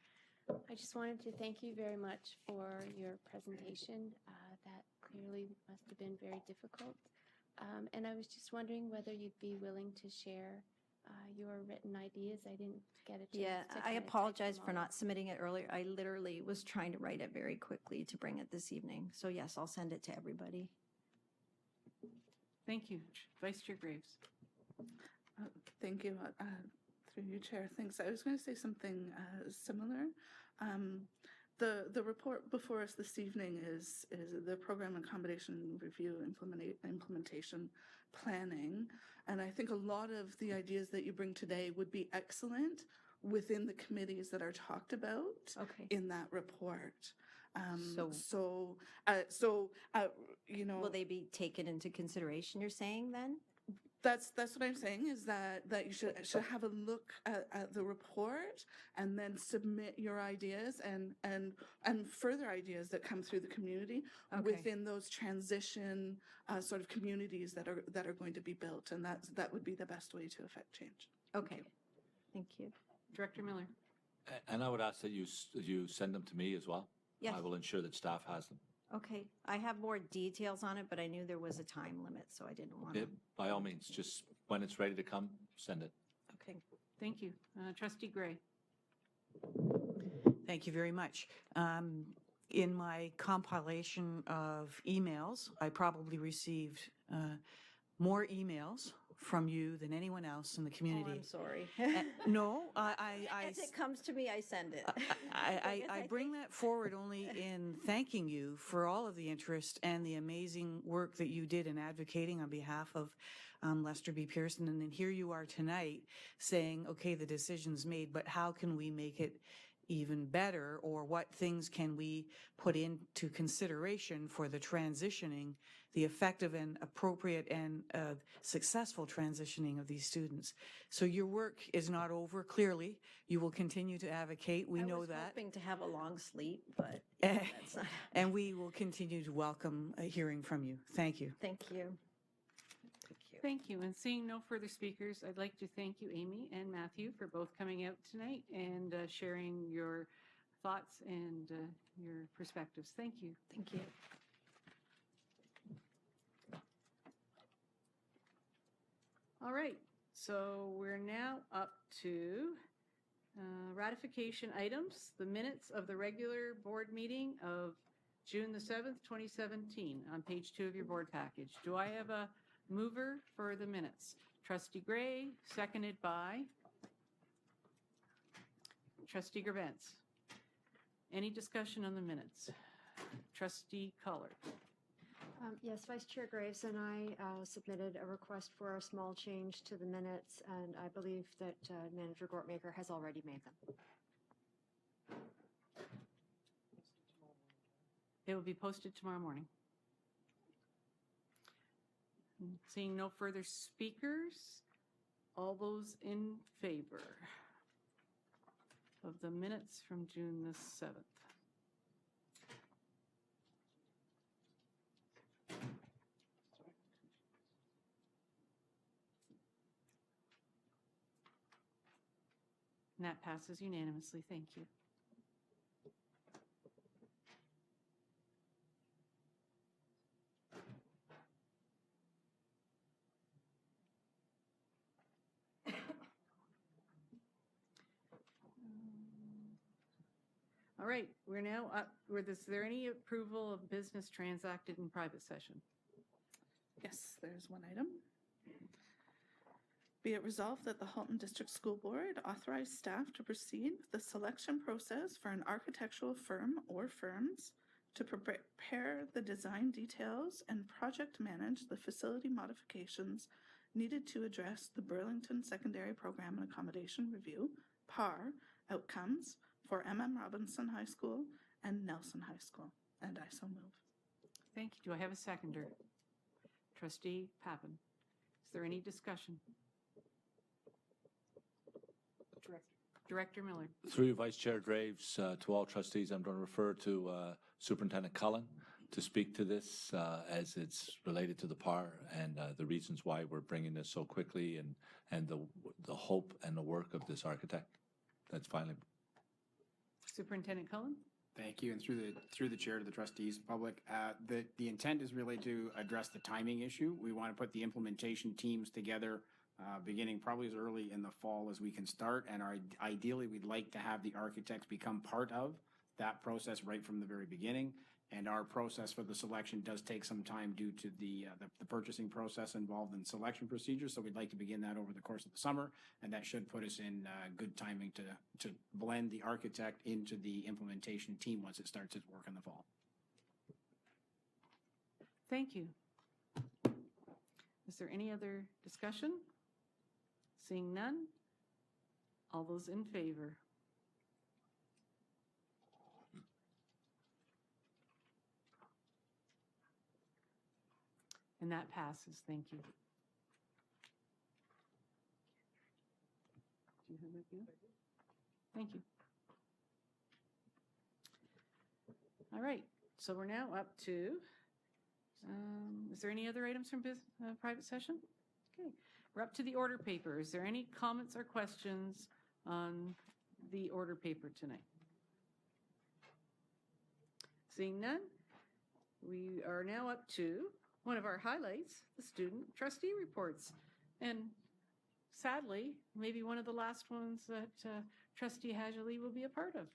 I just wanted to thank you very much for your presentation. That clearly must have been very difficult. And I was just wondering whether you'd be willing to share your written ideas. I didn't get a chance Yeah, to I kind of type apologize them for all not up. submitting it earlier. I literally was trying to write it very quickly to bring it this evening. So yes, I'll send it to everybody. Thank you. Vice Chair Graves. Thank you. Through you, Chair. Thanks. I was going to say something similar. The report before us this evening is the Program Accommodation Review Implementation Planning. And I think a lot of the ideas that you bring today would be excellent within the committees that are talked about in that report. You know, Will they be taken into consideration, you're saying then? That's what I'm saying, is that you should have a look at the report and then submit your ideas and further ideas that come through the community within those transition sort of communities that are going to be built, and that would be the best way to affect change. Okay. Thank you. Director Miller. And I would ask that you send them to me as well. Yes. I will ensure that staff has them. Okay. I have more details on it, but I knew there was a time limit, so I didn't want to. By all means, just when it's ready to come, send it. Okay. Thank you. Trustee Gray. Thank you very much. In my compilation of emails, I probably received more emails from you than anyone else in the community. Oh, I'm sorry. No, As it comes to me, I send it. I bring that forward only in thanking you for all of the interest and the amazing work that you did in advocating on behalf of Lester B. Pearson. And then here you are tonight saying, okay, the decision's made, but how can we make it even better, or what things can we put into consideration for the transitioning, the effective and appropriate and successful transitioning of these students. So your work is not over, clearly. You will continue to advocate. We know that. I was hoping to have a long sleep, but that's not. And we will continue to welcome hearing from you. Thank you. Thank you. Thank you. And seeing no further speakers, I'd like to thank you, Amy and Matthew, for both coming out tonight and sharing your thoughts and your perspectives. Thank you. Thank you. All right. So we're now up to ratification items, the minutes of the regular board meeting of June the 7th, 2017, on page 2 of your board package. Do I have a mover for the minutes? Trustee Gray, seconded by Trustee Gerbentz. Any discussion on the minutes? Trustee Collard. Yes, Vice Chair Graves and I submitted a request for a small change to the minutes, and I believe that Manager Gortmaker has already made them. They will be posted tomorrow morning. Seeing no further speakers, all those in favor of the minutes from June the 7th? And that passes unanimously. Thank you. All right, we're now up. Is there any approval of business transacted in private session? Yes, there's one item. Be it resolved that the Halton District School Board authorize staff to proceed with the selection process for an architectural firm or firms to prepare the design details and project manage the facility modifications needed to address the Burlington Secondary Program and Accommodation Review, PAR, outcomes for Robinson High School and Nelson High School. And I so move. Thank you. Do I have a seconder? Trustee Pappen. Is there any discussion? Director Miller. Through you, Vice Chair Graves, to all trustees, I'm going to refer to Superintendent Cullen to speak to this as it's related to the PAR and the reasons why we're bringing this so quickly and the hope and the work of this architect. That's finally. Superintendent Cullen. Thank you, and through the chair to the trustees, public. The intent is really to address the timing issue. We want to put the implementation teams together beginning probably as early in the fall as we can start, and ideally we'd like to have the architects become part of that process right from the very beginning. And our process for the selection does take some time due to the purchasing process involved in selection procedures. So we'd like to begin that over the course of the summer, and that should put us in good timing to blend the architect into the implementation team once it starts its work in the fall. Thank you. Is there any other discussion? Seeing none, all those in favor? And that passes. Thank you. Do you have it good? Thank you. All right. So we're now up to, is there any other items from private session? Okay. We're up to the order paper. Is there any comments or questions on the order paper tonight? Seeing none, we are now up to one of our highlights, the student trustee reports. And sadly, maybe one of the last ones that Trustee Hajali will be a part of.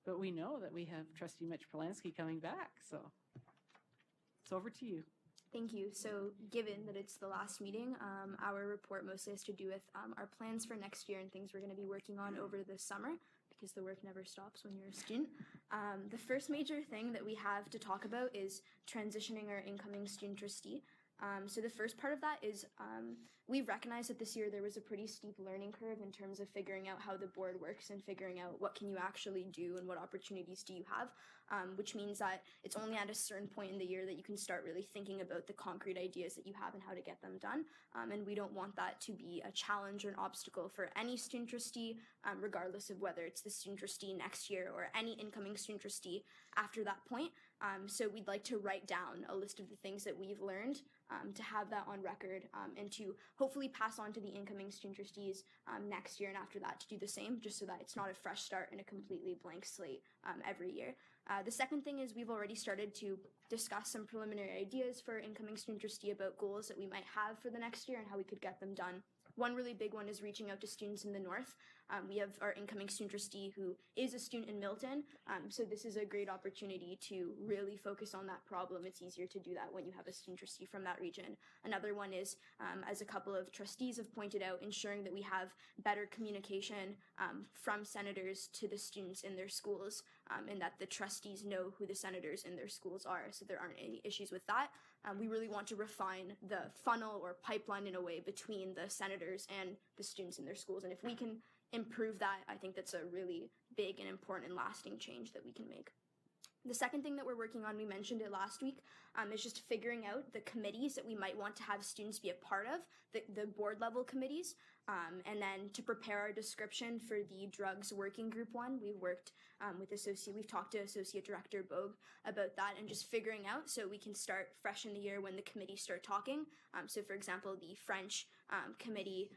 But we know that we have Trustee Mitch Polanski coming back, so it's over to you. Thank you. So given that it's the last meeting, our report mostly has to do with our plans for next year and things we're going to be working on over the summer, because the work never stops when you're a student. The first major thing that we have to talk about is transitioning our incoming student trustee. So the first part of that is we recognize that this year there was a pretty steep learning curve in terms of figuring out how the board works and figuring out what can you actually do and what opportunities do you have, which means that it's only at a certain point in the year that you can start really thinking about the concrete ideas that you have and how to get them done. And we don't want that to be a challenge or an obstacle for any student trustee, regardless of whether it's the student trustee next year or any incoming student trustee after that point. So we'd like to write down a list of the things that we've learned, to have that on record, and to hopefully pass on to the incoming student trustees next year and after that to do the same, just so that it's not a fresh start and a completely blank slate every year. The second thing is we've already started to discuss some preliminary ideas for incoming student trustee about goals that we might have for the next year and how we could get them done. One really big one is reaching out to students in the north. We have our incoming student trustee who is a student in Milton, so this is a great opportunity to really focus on that problem. It's easier to do that when you have a student trustee from that region. Another one is, as a couple of trustees have pointed out, ensuring that we have better communication from senators to the students in their schools, and that the trustees know who the senators in their schools are, so there aren't any issues with that. We really want to refine the funnel or pipeline in a way between the senators and the students in their schools, and if we can improve that, I think that's a really big and important and lasting change that we can make. The second thing that we're working on, we mentioned it last week, is just figuring out the committees that we might want to have students be a part of, the board level committees, and then to prepare our description for the drugs working group one. We've talked to Associate Director Bogue about that and just figuring out so we can start fresh in the year when the committees start talking. So for example, the French committee,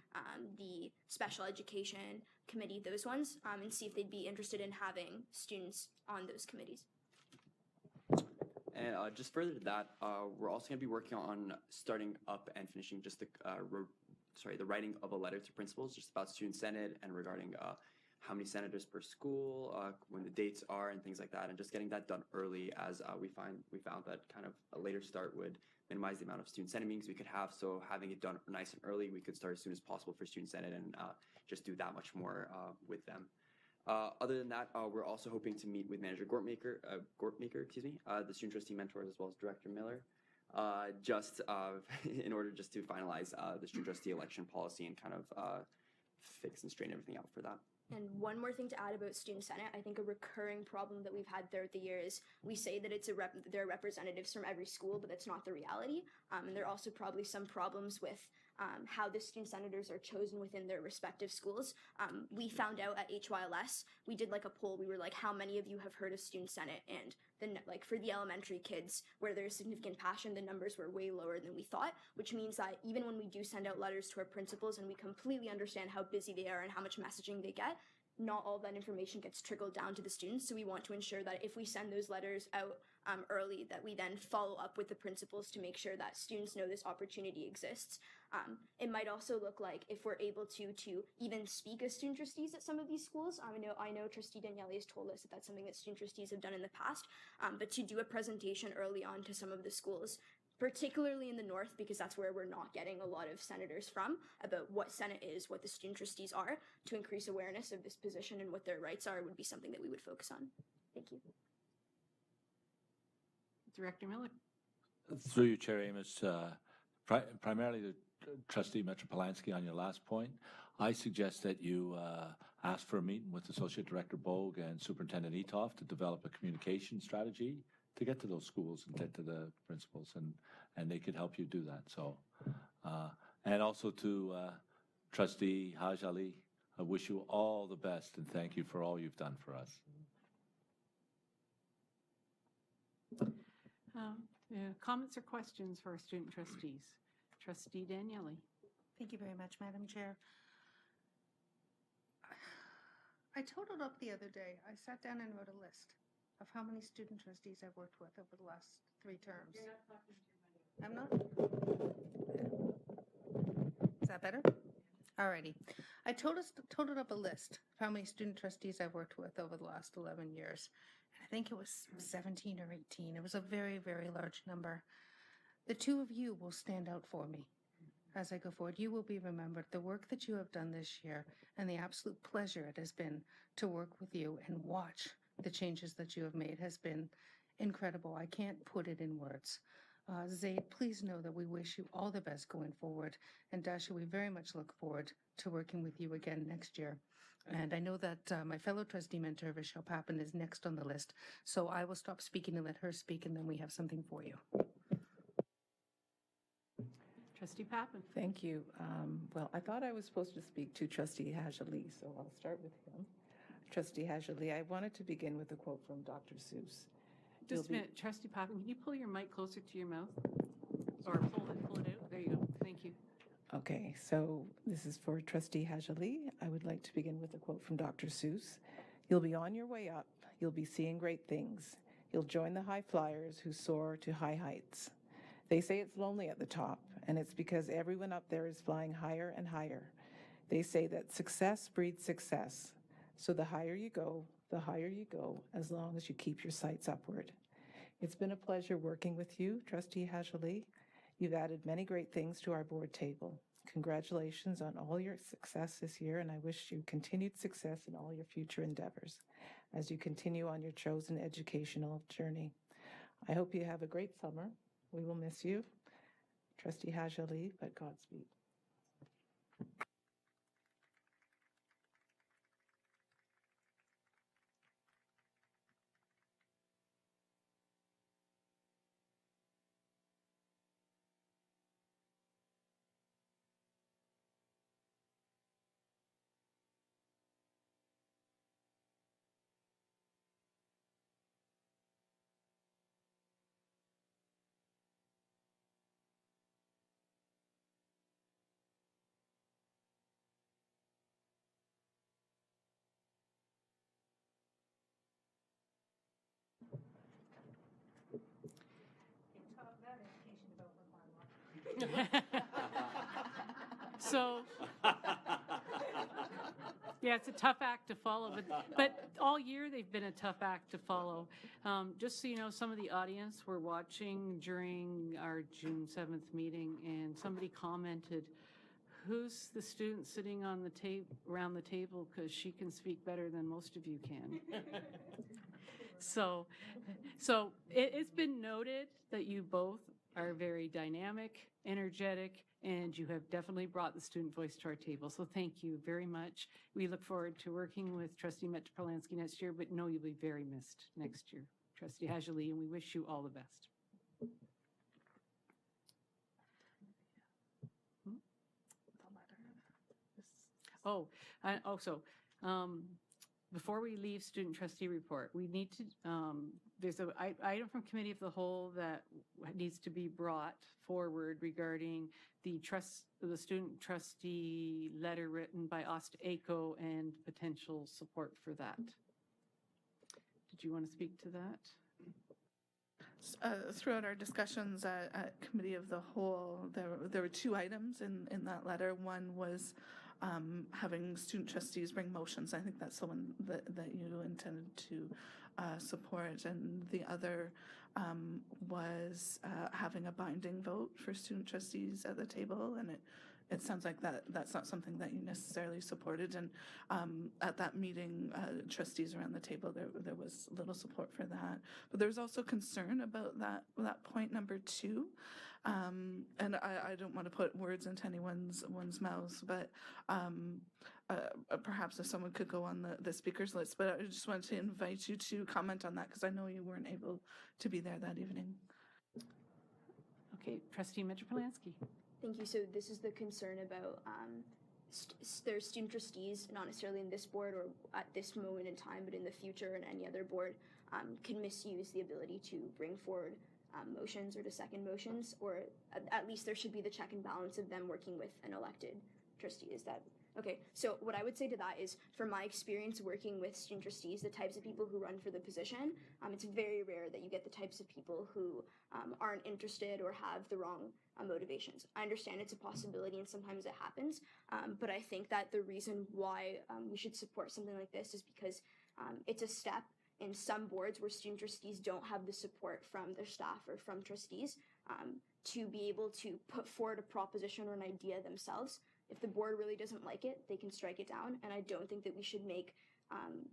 the special education committee, those ones, and see if they'd be interested in having students on those committees. And just further to that, we're also going to be working on starting up and finishing just the writing of a letter to principals just about Student Senate and regarding how many senators per school, when the dates are, and things like that, and just getting that done early, as we found that kind of a later start would minimize the amount of student senate meetings we could have. So having it done nice and early, we could start as soon as possible for student senate and just do that much more with them. Other than that, we're also hoping to meet with Manager Gortmaker, the student trustee mentors, as well as Director Miller, just in order just to finalize the student trustee election policy and kind of fix and straighten everything out for that. And one more thing to add about Student Senate, I think a recurring problem that we've had throughout the year is we say that there are representatives from every school, but that's not the reality. And there are also probably some problems with how the student senators are chosen within their respective schools. We found out at HYLS, we did like a poll. We were like, how many of you have heard of Student Senate? And then like for the elementary kids where there's significant passion, the numbers were way lower than we thought, which means that even when we do send out letters to our principals and we completely understand how busy they are and how much messaging they get, not all that information gets trickled down to the students. So we want to ensure that if we send those letters out early, that we then follow up with the principals to make sure that students know this opportunity exists. It might also look like if we're able to even speak as student trustees at some of these schools. I know Trustee Daniele has told us that that's something that student trustees have done in the past, but to do a presentation early on to some of the schools, particularly in the north, because that's where we're not getting a lot of senators from, about what Senate is, what the student trustees are, to increase awareness of this position and what their rights are, would be something that we would focus on. Thank you. Director Miller. Through you, Chair Amos, primarily to Trustee Metropolansky on your last point, I suggest that you ask for a meeting with Associate Director Bogue and Superintendent Etoff to develop a communication strategy to get to those schools and get to the principals, and they could help you do that. So, and also to Trustee Haj Ali, I wish you all the best and thank you for all you've done for us. Comments or questions for our student trustees? Trustee Daniele. Thank you very much, Madam Chair. I totaled up the other day. I sat down and wrote a list of how many student trustees I've worked with over the last 3 terms. You're not talking to your I'm not? Is that better? Alrighty. I totaled up a list of how many student trustees I've worked with over the last 11 years. And I think it was 17 or 18. It was a very, very large number. The 2 of you will stand out for me as I go forward. You will be remembered. The work that you have done this year and the absolute pleasure it has been to work with you and watch the changes that you have made has been incredible. I can't put it in words. Zaid, please know that we wish you all the best going forward. And Dasha, we very much look forward to working with you again next year. And I know that my fellow trustee mentor, Vishal Papan, is next on the list. So I will stop speaking and let her speak, and then we have something for you. Trustee Papan. Thank you. Well, I thought I was supposed to speak to Trustee Haj Ali, so I'll start with him. Trustee Haj Ali, I wanted to begin with a quote from Dr. Seuss. Just a minute, Trustee Papan, can you pull your mic closer to your mouth? Or pull it out? There you go. Thank you. Okay, so this is for Trustee Haj Ali. I would like to begin with a quote from Dr. Seuss. You'll be on your way up. You'll be seeing great things. You'll join the high flyers who soar to high heights. They say it's lonely at the top, and it's because everyone up there is flying higher and higher. They say that success breeds success. So the higher you go, as long as you keep your sights upward. It's been a pleasure working with you, Trustee Haj Ali. You've added many great things to our board table. Congratulations on all your success this year, and I wish you continued success in all your future endeavors as you continue on your chosen educational journey. I hope you have a great summer. We will miss you. Trustee Haj Ali, but Godspeed. So, Yeah, it's a tough act to follow, but all year they've been a tough act to follow. Just so you know, some of the audience were watching during our June 7th meeting, and somebody commented, "Who's the student sitting on the around the table? Because she can speak better than most of you can." So it's been noted that you both are very dynamic, energetic, and you have definitely brought the student voice to our table. So thank you very much. We look forward to working with Trustee Metropolitansky next year, but know you'll be very missed next year, Trustee Hajali, and we wish you all the best. Oh, also, before we leave student trustee report, we need to, there's an item from committee of the whole that needs to be brought forward regarding the student trustee letter written by OST-ACO and potential support for that. Did you want to speak to that? Throughout our discussions at committee of the whole, there were two items in that letter. One was having student trustees bring motions. I think that's the one that you intended to support. And the other was having a binding vote for student trustees at the table. And it sounds like that's not something that you necessarily supported. And at that meeting, trustees around the table, there was little support for that. But there was also concern about that point number 2. And I don't want to put words into anyone's mouths, but perhaps if someone could go on the speakers list. But I just wanted to invite you to comment on that because I know you weren't able to be there that evening. Okay, Trustee Metropolitansky. Thank you. So this is the concern about there's student trustees, not necessarily in this board or at this moment in time, but in the future and any other board, can misuse the ability to bring forward motions or to second motions, or at least there should be the check and balance of them working with an elected trustee. Is that okay? So what I would say to that is, from my experience working with student trustees, the types of people who run for the position, it's very rare that you get the types of people who aren't interested or have the wrong motivations. I understand it's a possibility and sometimes it happens, but I think that the reason why we should support something like this is because it's a step in some boards where student trustees don't have the support from their staff or from trustees to be able to put forward a proposition or an idea themselves. If the board really doesn't like it, they can strike it down, and I don't think that we should make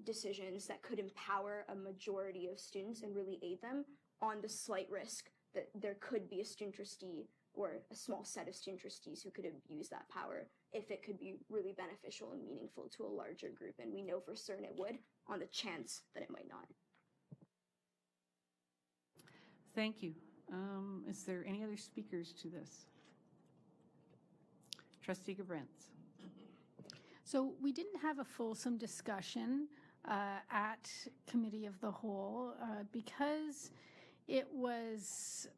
decisions that could empower a majority of students and really aid them on the slight risk that there could be a student trustee or a small set of student trustees who could abuse that power if it could be really beneficial and meaningful to a larger group. And we know for certain it would, on the chance that it might not. Thank you. Is there any other speakers to this? Trustee Gabrantz. So we didn't have a fulsome discussion at Committee of the Whole because it was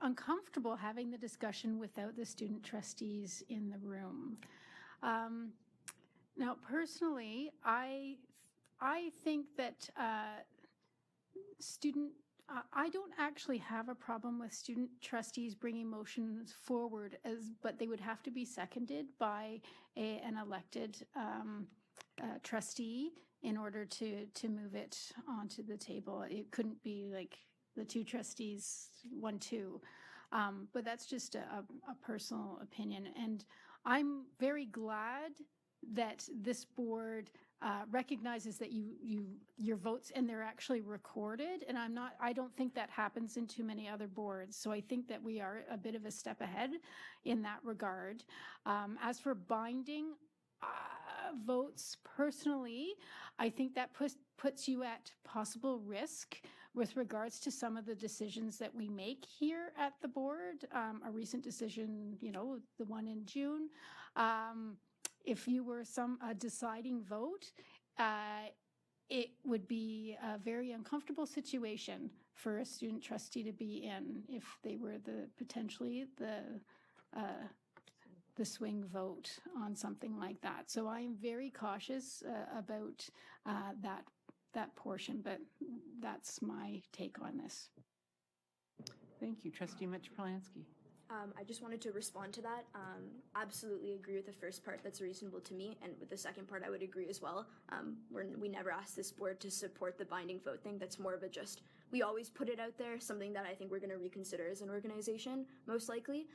uncomfortable having the discussion without the student trustees in the room. Now, personally, I think that I don't actually have a problem with student trustees bringing motions forward, but they would have to be seconded by an elected trustee in order to move it onto the table. It couldn't be like the two trustees, 1-2. But that's just a personal opinion. And I'm very glad that this board recognizes that your votes and they're actually recorded. And I don't think that happens in too many other boards. So I think that we are a bit of a step ahead in that regard. As for binding votes, personally, I think that puts you at possible risk with regards to some of the decisions that we make here at the board. A recent decision, the one in June, if you were a deciding vote, it would be a very uncomfortable situation for a student trustee to be in if they were potentially the swing vote on something like that. So I am very cautious about that portion, but that's my take on this. Thank you. Trustee Metropolitansky. I just wanted to respond to that. Absolutely agree with the first part. That's reasonable to me. And with the second part, I would agree as well. We never asked this board to support the binding vote thing. That's more of a just, we always put it out there, something that I think we're going to reconsider as an organization, most likely.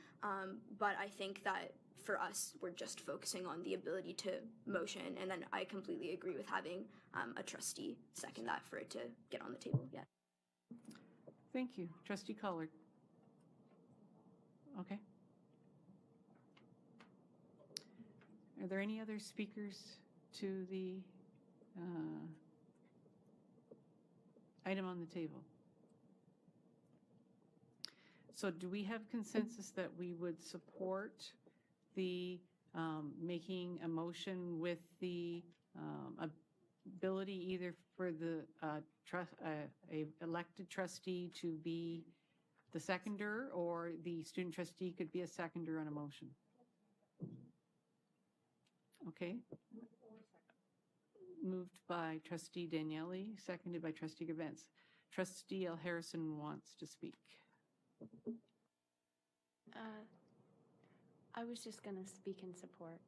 But I think that for us, we're just focusing on the ability to motion. And then I completely agree with having a trustee second that for it to get on the table. Yeah. Thank you. Trustee Collard. Okay. Are there any other speakers to the item on the table? So do we have consensus that we would support the making a motion with the ability either for the elected trustee to be the seconder, or the student trustee could be a seconder on a motion? Okay. Moved by trustee Daniele, seconded by trustee Gerbens. Trustee L. Harrison wants to speak. I was just going to speak in support.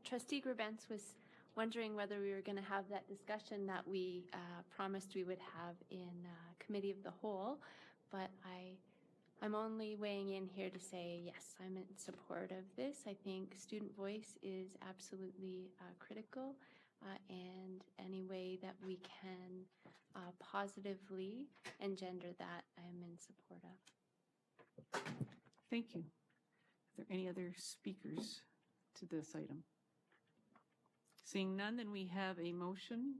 Trustee Gerbens was wondering whether we were going to have that discussion that we promised we would have in committee of the whole, but I'm only weighing in here to say, yes, I'm in support of this. I think student voice is absolutely critical, and any way that we can positively engender that, I'm in support of. Thank you. Are there any other speakers to this item? Seeing none, then we have a motion.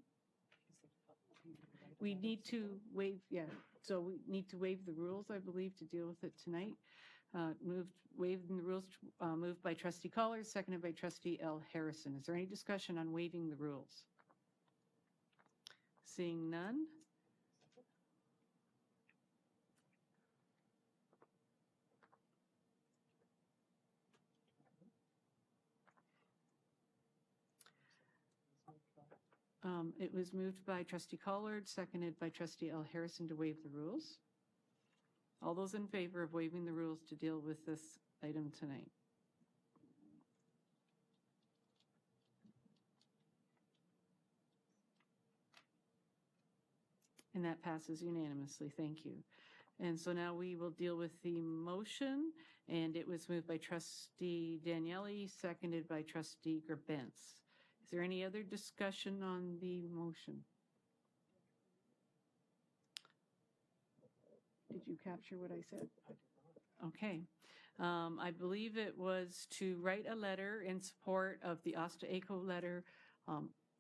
We need to waive, so we need to waive the rules, I believe, to deal with it tonight. Waiving the rules, moved by trustee Collard, seconded by trustee L. Harrison. Is there any discussion on waiving the rules? Seeing none. It was moved by trustee Collard, seconded by trustee L. Harrison to waive the rules. All those in favor of waiving the rules to deal with this item tonight? And that passes unanimously. Thank you. And so now we will deal with the motion, and it was moved by trustee Daniele, seconded by trustee Gerbens. Is there any other discussion on the motion? Did you capture what I said? Okay. I believe it was to write a letter in support of the Osta-ACO letter,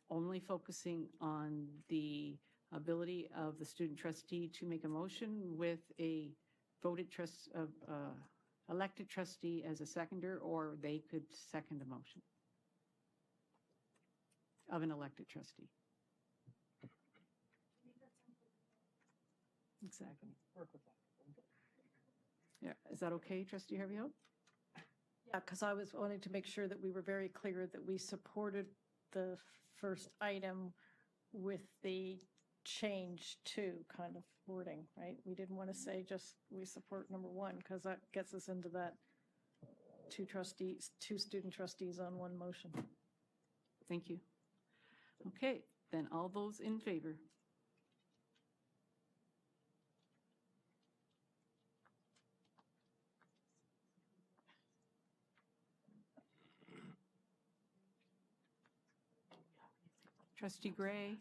only focusing on the ability of the student trustee to make a motion with a voted elected trustee as a seconder, or they could second a motion of an elected trustee. Exactly. Yeah, is that okay, trustee Harvey-Hope? Yeah, because I was wanting to make sure that we were very clear that we supported the first item with the change to kind of wording, right? We didn't want to say just we support number one, because that gets us into that two student trustees on one motion. Thank you. Okay, then all those in favor? Trustee Gray?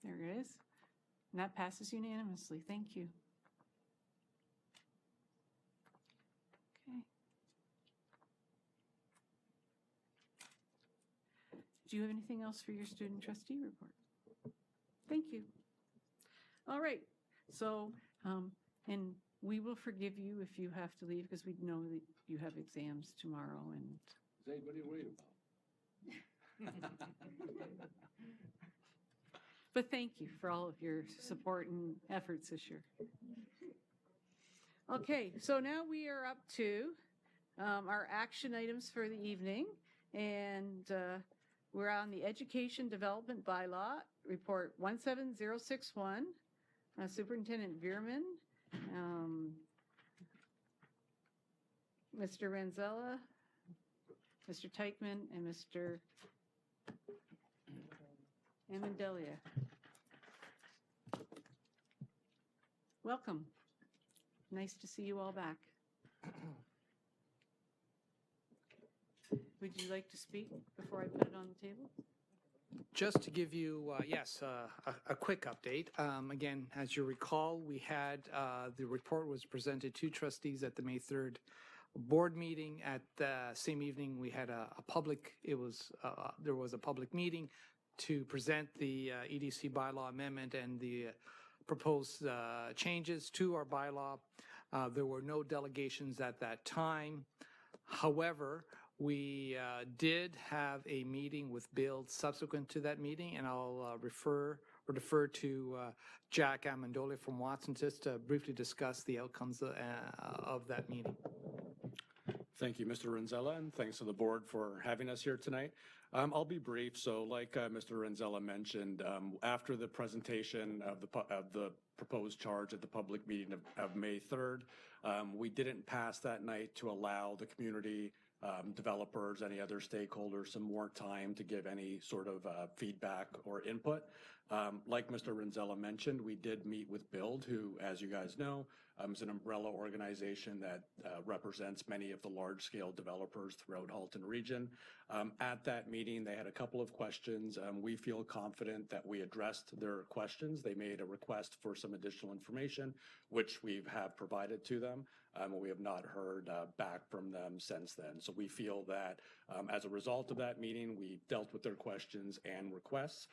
There it is. And that passes unanimously. Thank you. Okay. Do you have anything else for your student trustee report? Thank you. All right. So, and we will forgive you if you have to leave, because we know that you have exams tomorrow. And Zane, what are you worried about? But thank you for all of your support and efforts this year. Okay, so now we are up to our action items for the evening, and we're on the Education Development Bylaw, Report 17061, Superintendent Veerman, Mr. Renzella, Mr. Teichman, and Mr. Amendelia. Welcome. Nice to see you all back. Would you like to speak before I put it on the table? Just to give you, a quick update. Again, as you recall, we had the report was presented to trustees at the May 3rd board meeting. At the same evening, we had a public. There was a public meeting to present the EDC bylaw amendment and the proposed changes to our bylaw. There were no delegations at that time. However, we did have a meeting with Bill subsequent to that meeting, and I'll defer to Jack Amendolia from Watson just to briefly discuss the outcomes of that meeting. Thank you, Mr. Renzella, and thanks to the board for having us here tonight. I'll be brief. So like Mr. Renzella mentioned, after the presentation of the proposed charge at the public meeting of May 3rd, we didn't pass that night to allow the community, developers, any other stakeholders some more time to give any sort of feedback or input. Like Mr. Renzella mentioned, we did meet with Build, who, as you guys know, is an umbrella organization that represents many of the large-scale developers throughout Halton region. At that meeting, they had a couple of questions. We feel confident that we addressed their questions. They made a request for some additional information, which we have provided to them. We have not heard back from them since then. So we feel that as a result of that meeting, we dealt with their questions and requests.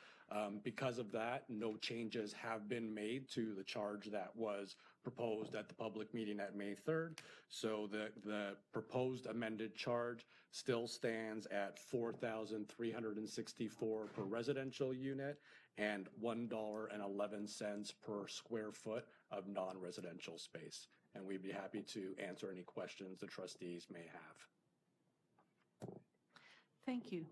Because of that, no changes have been made to the charge that was proposed at the public meeting at May 3rd. So the proposed amended charge still stands at $4,364 per residential unit and $1.11 per square foot of non-residential space. And we'd be happy to answer any questions the trustees may have. Thank you.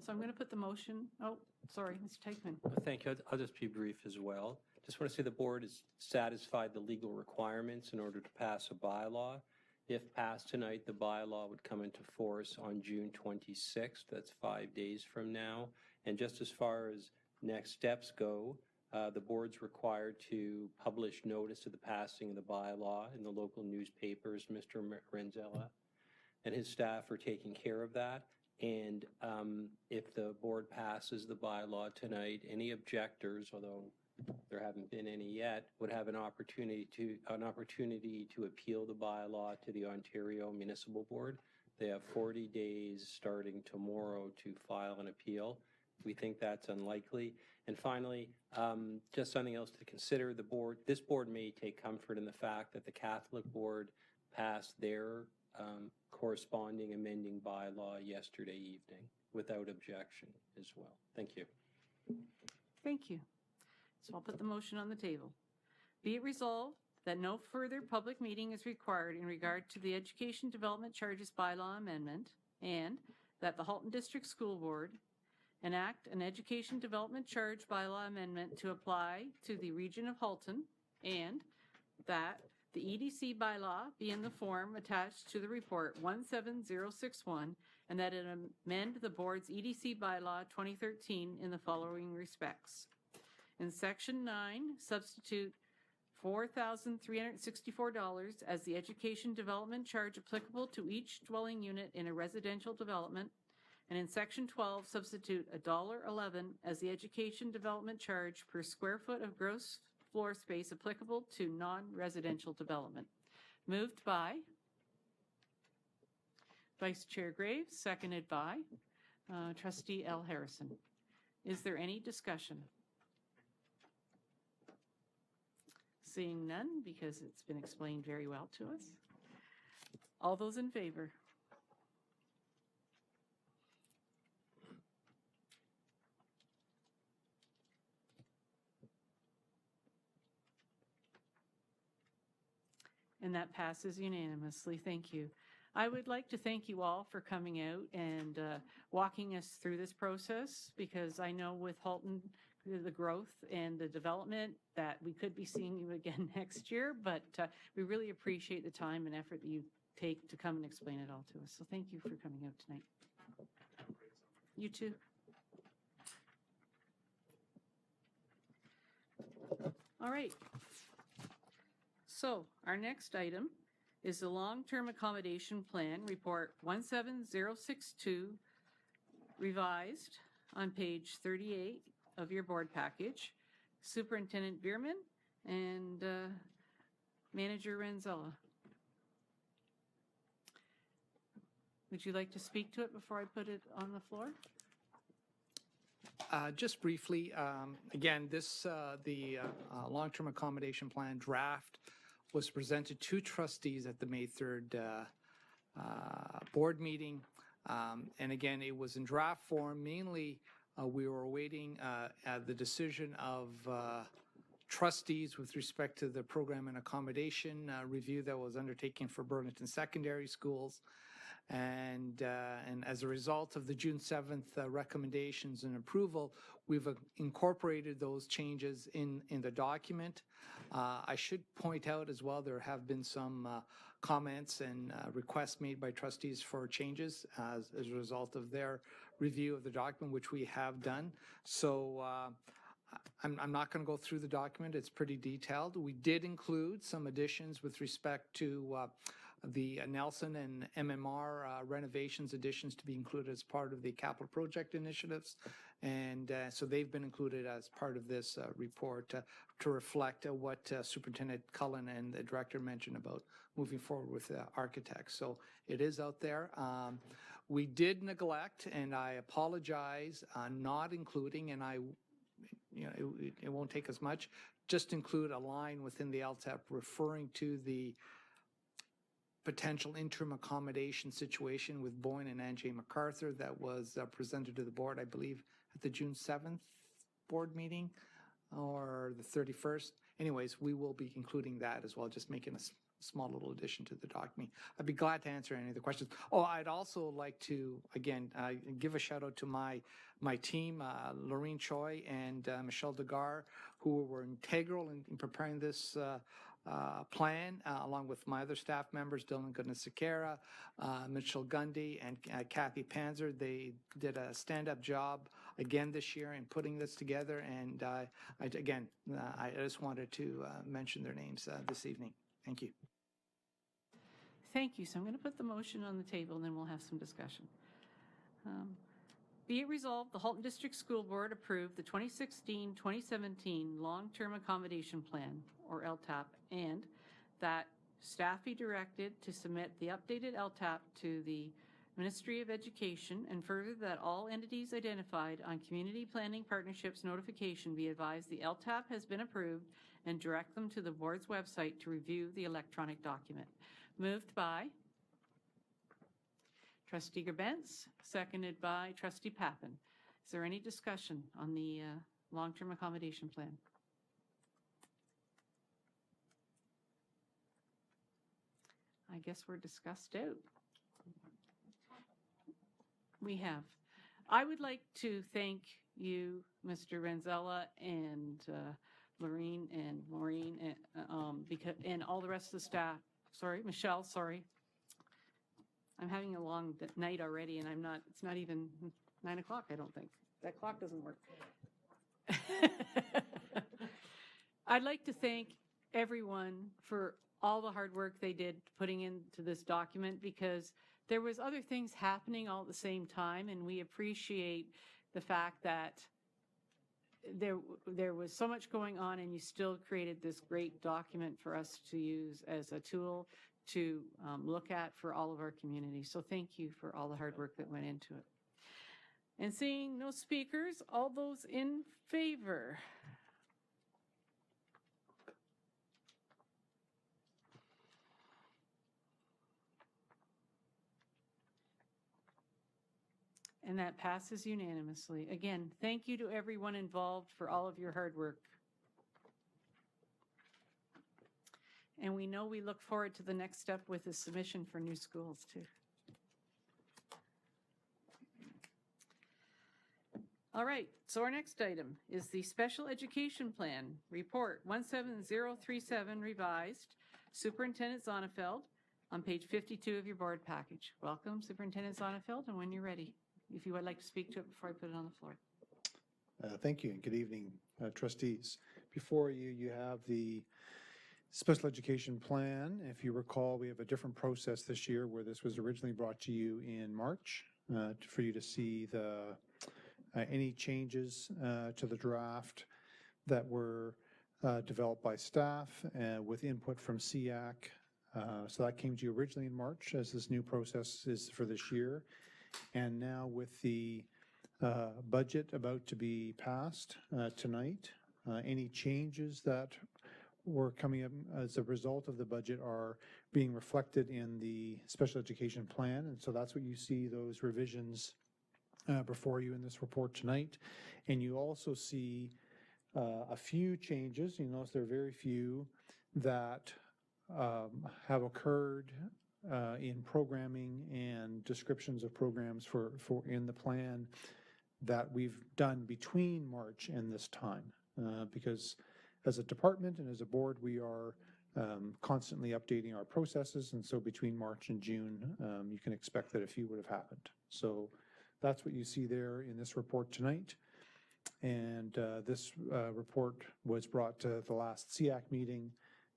So I'm going to put the motion. Oh, sorry, Mr. Teichman. Thank you. I'll just be brief as well. Just want to say the board has satisfied the legal requirements in order to pass a bylaw. If passed tonight, the bylaw would come into force on June 26th. That's 5 days from now. And just as far as next steps go, the board's required to publish notice of the passing of the bylaw in the local newspapers. Mr. Renzella and his staff are taking care of that. And if the board passes the bylaw tonight, any objectors, although there haven't been any yet, would have an opportunity to appeal the bylaw to the Ontario Municipal Board. They have 40 days starting tomorrow to file an appeal. We think that's unlikely. And finally, just something else to consider, this board may take comfort in the fact that the Catholic Board passed their corresponding amending bylaw yesterday evening without objection as well. Thank you. Thank you. So I'll put the motion on the table. Be it resolved that no further public meeting is required in regard to the Education Development Charges Bylaw Amendment, and that the Halton District School Board enact an Education Development Charge Bylaw Amendment to apply to the region of Halton, and that the EDC bylaw be in the form attached to the report 17061, and that it amend the board's EDC bylaw 2013 in the following respects. In Section 9, substitute $4,364 as the education development charge applicable to each dwelling unit in a residential development. And in Section 12, substitute $1.11 as the education development charge per square foot of gross floor space applicable to non-residential development. Moved by Vice Chair Graves, seconded by Trustee L. Harrison. Is there any discussion? Seeing none, because it's been explained very well to us. All those in favor? And that passes unanimously. Thank you. I would like to thank you all for coming out and walking us through this process, because I know with Halton, the growth and the development, that we could be seeing you again next year, but we really appreciate the time and effort that you take to come and explain it all to us. So thank you for coming out tonight. You too. All right. So our next item is the Long-Term Accommodation Plan, Report 17062, revised on page 38 of your board package. Superintendent Bierman and Manager Renzella. Would you like to speak to it before I put it on the floor? Just briefly, again, the long-term accommodation plan draft was presented to trustees at the May 3rd board meeting. And again, it was in draft form. Mainly, we were awaiting the decision of trustees with respect to the program and accommodation review that was undertaken for Burlington Secondary Schools. And as a result of the June 7th recommendations and approval, we've incorporated those changes in the document. I should point out as well, there have been some comments and requests made by trustees for changes as a result of their review of the document, which we have done. So I'm not going to go through the document. It's pretty detailed. We did include some additions with respect to the Nelson and MMR renovations additions to be included as part of the capital project initiatives. And so they've been included as part of this report to reflect what Superintendent Cullen and the director mentioned about moving forward with architects. So it is out there. We did neglect, and I apologize, not including, and it won't take as much, just include a line within the LTAP referring to the potential interim accommodation situation with Boyne and Anjay MacArthur that was presented to the board, I believe, at the June 7th board meeting or the 31st. Anyways, we will be including that as well, just making a small little addition to the document. I'd be glad to answer any of the questions. Oh, I'd also like to, again, give a shout out to my team, Lorene Choi and Michelle Degar, who were integral in preparing this plan, along with my other staff members, Dylan Goodness-Sakara, Mitchell Gundy, and Kathy Panzer. They did a stand-up job again this year in putting this together, and I just wanted to mention their names this evening. Thank you. Thank you. So I'm going to put the motion on the table, and then we'll have some discussion. Be it resolved, the Halton District School Board approved the 2016-2017 Long-Term Accommodation Plan, or LTAP, and that staff be directed to submit the updated LTAP to the Ministry of Education, and further that all entities identified on Community Planning Partnerships notification be advised the LTAP has been approved, and direct them to the board's website to review the electronic document. Moved by Trustee Gerbentz, seconded by Trustee Pappen. Is there any discussion on the long-term accommodation plan? I guess we're discussed out. We have. I would like to thank you, Mr. Renzella, and Lorene and Maureen, and all the rest of the staff. Sorry, Michelle, sorry. I'm having a long night already, and it's not even 9 o'clock, I don't think. That clock doesn't work. I'd like to thank everyone for all the hard work they did putting into this document, because there was other things happening all at the same time, and we appreciate the fact that there was so much going on, and you still created this great document for us to use as a tool to look at for all of our community. So thank you for all the hard work that went into it. And seeing no speakers, all those in favor? And that passes unanimously. Again, thank you to everyone involved for all of your hard work. And we know we look forward to the next step with the submission for new schools too. All right, so our next item is the Special Education Plan, Report 17037 revised, Superintendent Zonnefeld, on page 52 of your board package. Welcome, Superintendent Zonnefeld, and when you're ready, if you would like to speak to it before I put it on the floor. Thank you, and good evening, trustees. Before you, you have the Special Education Plan. If you recall, we have a different process this year where this was originally brought to you in March for you to see the any changes to the draft that were developed by staff with input from SEAC. So that came to you originally in March, as this new process is for this year. And now with the budget about to be passed tonight, any changes that were coming up as a result of the budget are being reflected in the Special Education Plan. And so that's what you see, those revisions before you in this report tonight. And you also see a few changes. You notice there are very few that have occurred in programming and descriptions of programs for in the plan that we've done between March and this time. Because as a department and as a board, we are constantly updating our processes. And so between March and June, you can expect that a few would have happened. So that's what you see there in this report tonight. And this report was brought to the last SEAC meeting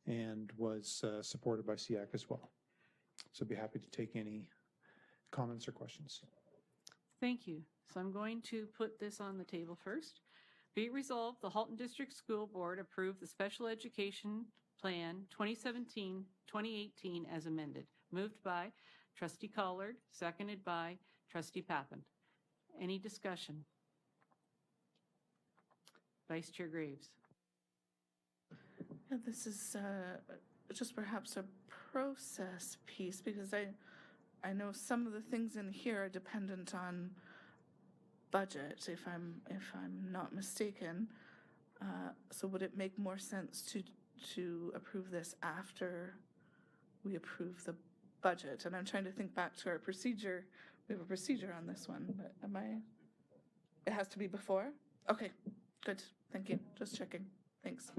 and was supported by SEAC as well. So I'd be happy to take any comments or questions. Thank you. So I'm going to put this on the table first. Be it resolved, the Halton District School Board approved the Special Education Plan 2017-2018 as amended. Moved by Trustee Collard, seconded by Trustee Pappen. Any discussion? Vice Chair Graves. Yeah, this is just perhaps a process piece, because I know some of the things in here are dependent on budget, if I'm not mistaken. So would it make more sense to approve this after we approve the budget? And I'm trying to think back to our procedure. We have a procedure on this one, but it has to be before? Okay, good. Thank you. Just checking. Thanks.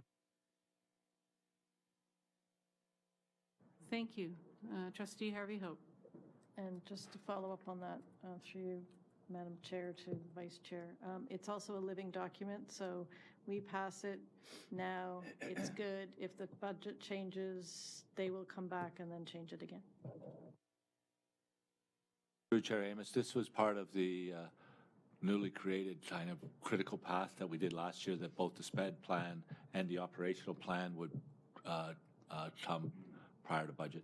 Thank you. Trustee Harvey Hope. And just to follow up on that, through you, Madam Chair, to Vice Chair, it's also a living document, so we pass it now, it's good. If the budget changes, they will come back and then change it again. Through Chair Amos, this was part of the newly created kind of critical path that we did last year, that both the SPED plan and the operational plan would come prior to budget,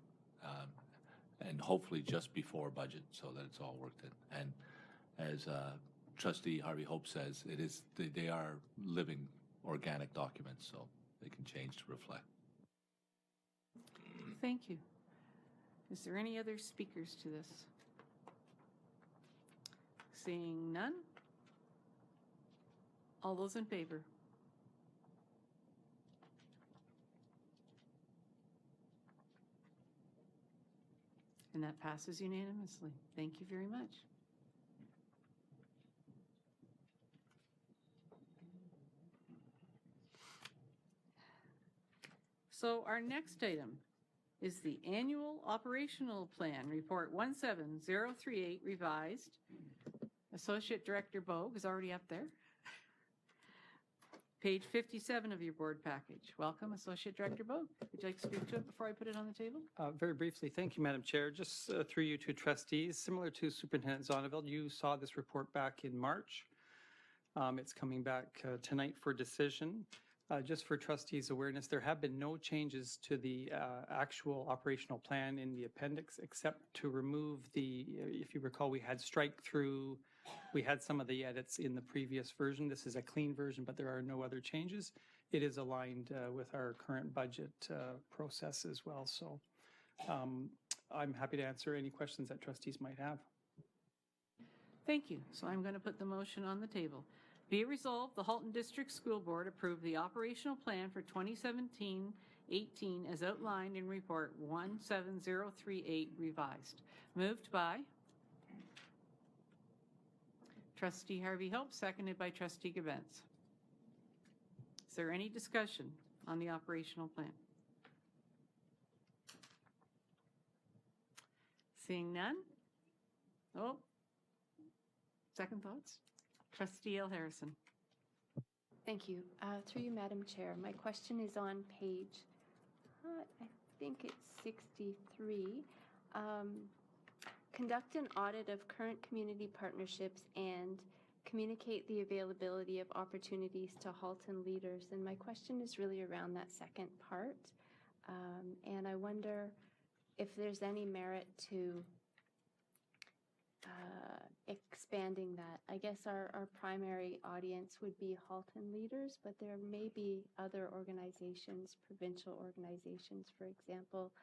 and hopefully just before budget, so that it's all worked in. And as Trustee Harvey Hope says, they are living organic documents, so they can change to reflect. Thank you. Is there any other speakers to this? Seeing none? All those in favor? And that passes unanimously. Thank you very much. So our next item is the Annual Operational Plan, Report 17038 revised. Associate Director Bogue is already up there. Page 57 of your board package. Welcome, Associate Director Bogue. Would you like to speak to it before I put it on the table? Very briefly, thank you, Madam Chair. Just through you to trustees, similar to Superintendent Zonneveld, you saw this report back in March. It's coming back tonight for decision. Just for trustees' awareness, there have been no changes to the actual operational plan in the appendix, except to remove if you recall, we had strike through. We had some of the edits in the previous version. This is a clean version, but there are no other changes. It is aligned with our current budget process as well. So I'm happy to answer any questions that trustees might have. Thank you. So I'm going to put the motion on the table. Be it resolved, the Halton District School Board approved the operational plan for 2017 2018 as outlined in Report 17038 revised. Moved by Trustee Harvey Hope, seconded by Trustee Gibbons. Is there any discussion on the operational plan? Seeing none? Oh, second thoughts? Trustee L. Harrison. Thank you. Through you, Madam Chair, my question is on page, I think it's 63. Conduct an audit of current community partnerships and communicate the availability of opportunities to Halton leaders. And my question is really around that second part. And I wonder if there's any merit to expanding that. I guess our primary audience would be Halton leaders, but there may be other organizations, provincial organizations, for example,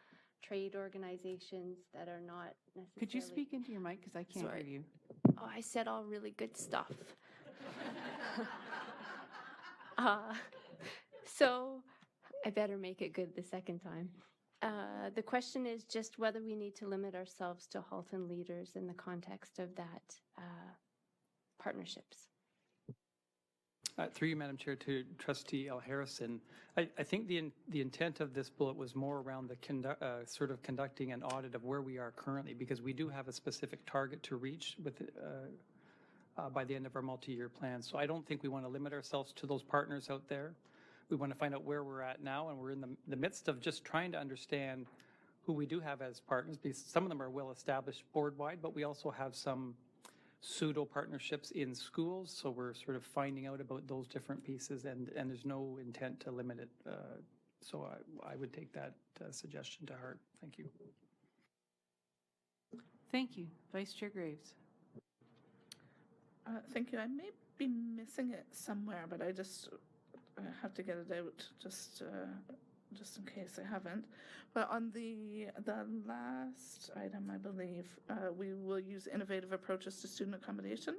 trade organizations that are not necessarily... Could you speak into your mic because I can't hear you? Oh, I said all really good stuff. So I better make it good the second time. The question is just whether we need to limit ourselves to Halton leaders in the context of that partnerships. Through you, Madam Chair, to Trustee L. Harrison, I think the intent of this bullet was more around the sort of conducting an audit of where we are currently, because we do have a specific target to reach with by the end of our multi-year plan. So I don't think we want to limit ourselves to those partners out there. We want to find out where we're at now, and we're in the midst of just trying to understand who we do have as partners, because some of them are well-established board-wide, but we also have some pseudo-partnerships in schools, so we're sort of finding out about those different pieces, and there's no intent to limit it. So I would take that suggestion to heart. Thank you. Thank you. Vice Chair Graves. Thank you. I may be missing it somewhere, but I have to get it out just in case I haven't. But on the last item, I believe, we will use innovative approaches to student accommodation.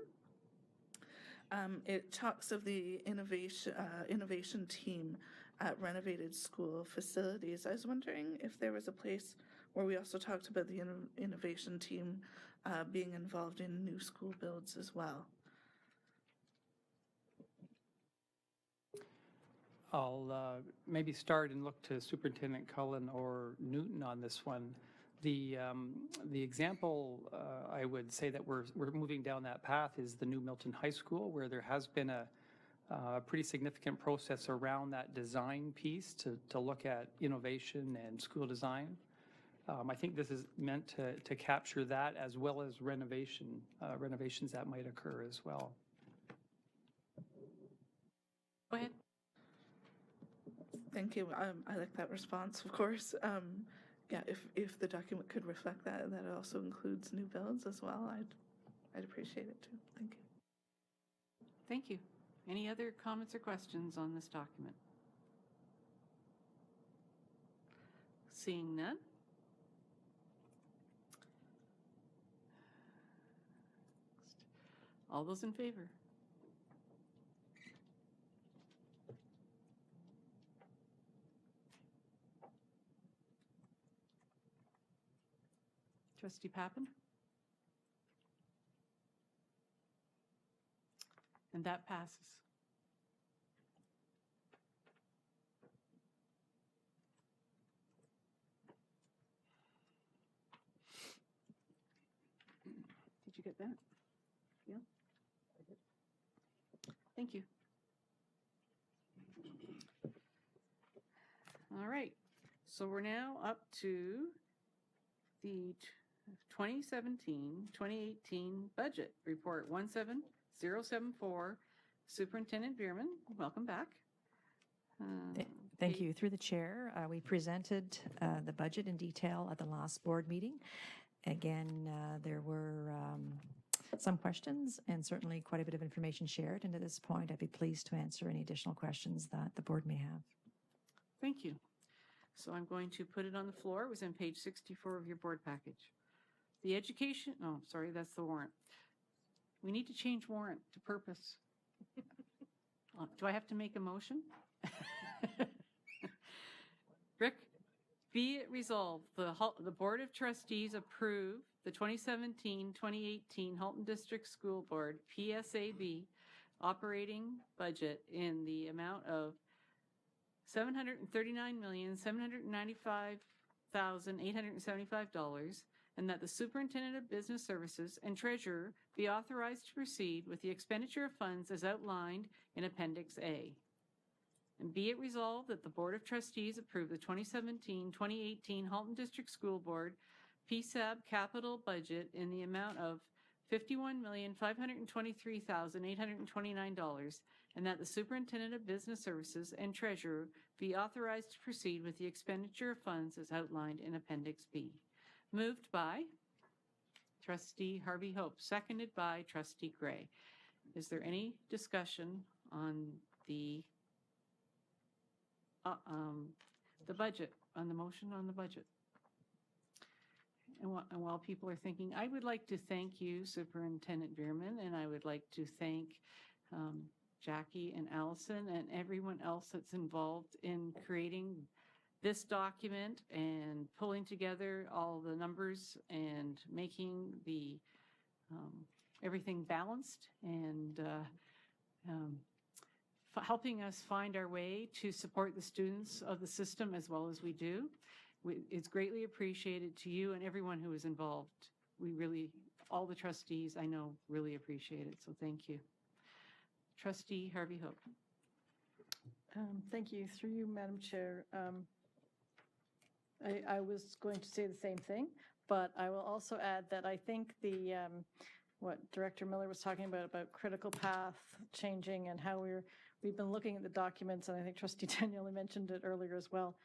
It talks of the innovation team at renovated school facilities. I was wondering if there was a place where we also talked about the innovation team being involved in new school builds as well. I'll maybe start and look to Superintendent Cullen or Newton on this one. The example I would say that we're moving down that path is the new Milton High School, where there has been a pretty significant process around that design piece to look at innovation and school design. I think this is meant to capture that as well as renovations that might occur as well. Go ahead. Thank you. I like that response, of course. Yeah, if the document could reflect that it also includes new builds as well, I'd appreciate it too. Thank you. Thank you. Any other comments or questions on this document? Seeing none. All those in favor? Trustee Pappen? And that passes. Did you get that? Yeah? Thank you. All right. So we're now up to the 2017-2018 budget report 17074. Superintendent Bierman, welcome back. Thank you. Through the chair, we presented the budget in detail at the last board meeting. Again, there were some questions and certainly quite a bit of information shared. And at this point, I'd be pleased to answer any additional questions that the board may have. Thank you. So I'm going to put it on the floor. It was on page 64 of your board package. The education, oh, sorry, that's the warrant. We need to change warrant to purpose. Do I have to make a motion? Rick, be it resolved, the Board of Trustees approve the 2017-2018 Halton District School Board PSAB operating budget in the amount of $739,795,875, and that the Superintendent of Business Services and Treasurer be authorized to proceed with the expenditure of funds as outlined in Appendix A. And be it resolved that the Board of Trustees approve the 2017-2018 Halton District School Board PSAB capital budget in the amount of $51,523,829, and that the Superintendent of Business Services and Treasurer be authorized to proceed with the expenditure of funds as outlined in Appendix B. Moved by Trustee Harvey Hope, seconded by Trustee Gray. Is there any discussion on the budget, on the motion on the budget? And while people are thinking, I would like to thank you, Superintendent Bierman, and I would like to thank Jackie and Allison and everyone else that's involved in creating this document and pulling together all the numbers and making the everything balanced and helping us find our way to support the students of the system as well as we do. It's greatly appreciated to you and everyone who is involved. We really, all the trustees I know really appreciate it, so thank you. Trustee Harvey Hope. Thank you. Through you, Madam Chair. I was going to say the same thing, but I will also add that I think the what Director Miller was talking about critical path changing and how we've been looking at the documents, and I think Trustee Danielle mentioned it earlier as well.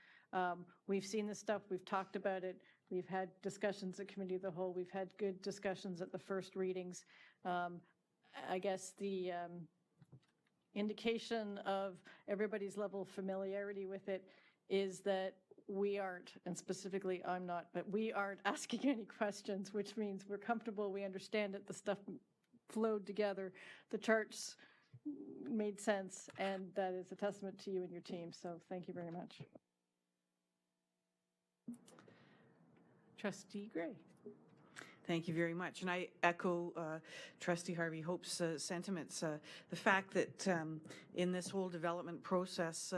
We've seen this stuff, we've talked about it, we've had discussions at Committee of the Whole, we've had good discussions at the first readings. I guess the indication of everybody's level of familiarity with it is that we aren't, and specifically I'm not, but we aren't asking any questions, which means we're comfortable, we understand it, the stuff flowed together, the charts made sense, and that is a testament to you and your team, so thank you very much. Trustee Gray. Thank you very much. And I echo Trustee Harvey Hope's sentiments. The fact that in this whole development process,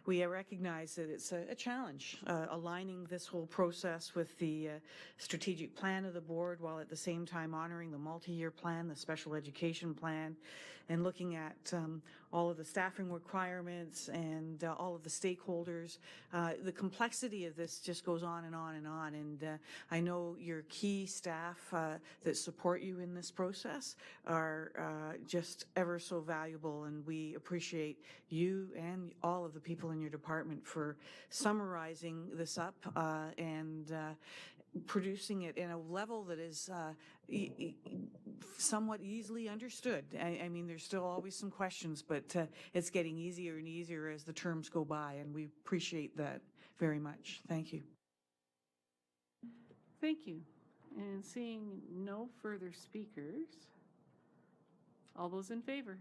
we recognize that it's a challenge, aligning this whole process with the strategic plan of the board while at the same time honoring the multi-year plan, the special education plan, and looking at all of the staffing requirements and all of the stakeholders. The complexity of this just goes on and on and on. And I know your key staff that support you in this process are just ever so valuable, and we appreciate you and all of the people in your department for summarizing this up and producing it in a level that is somewhat easily understood. I mean, there's still always some questions, but it's getting easier and easier as the terms go by, and we appreciate that very much. Thank you. Thank you. And seeing no further speakers, all those in favor?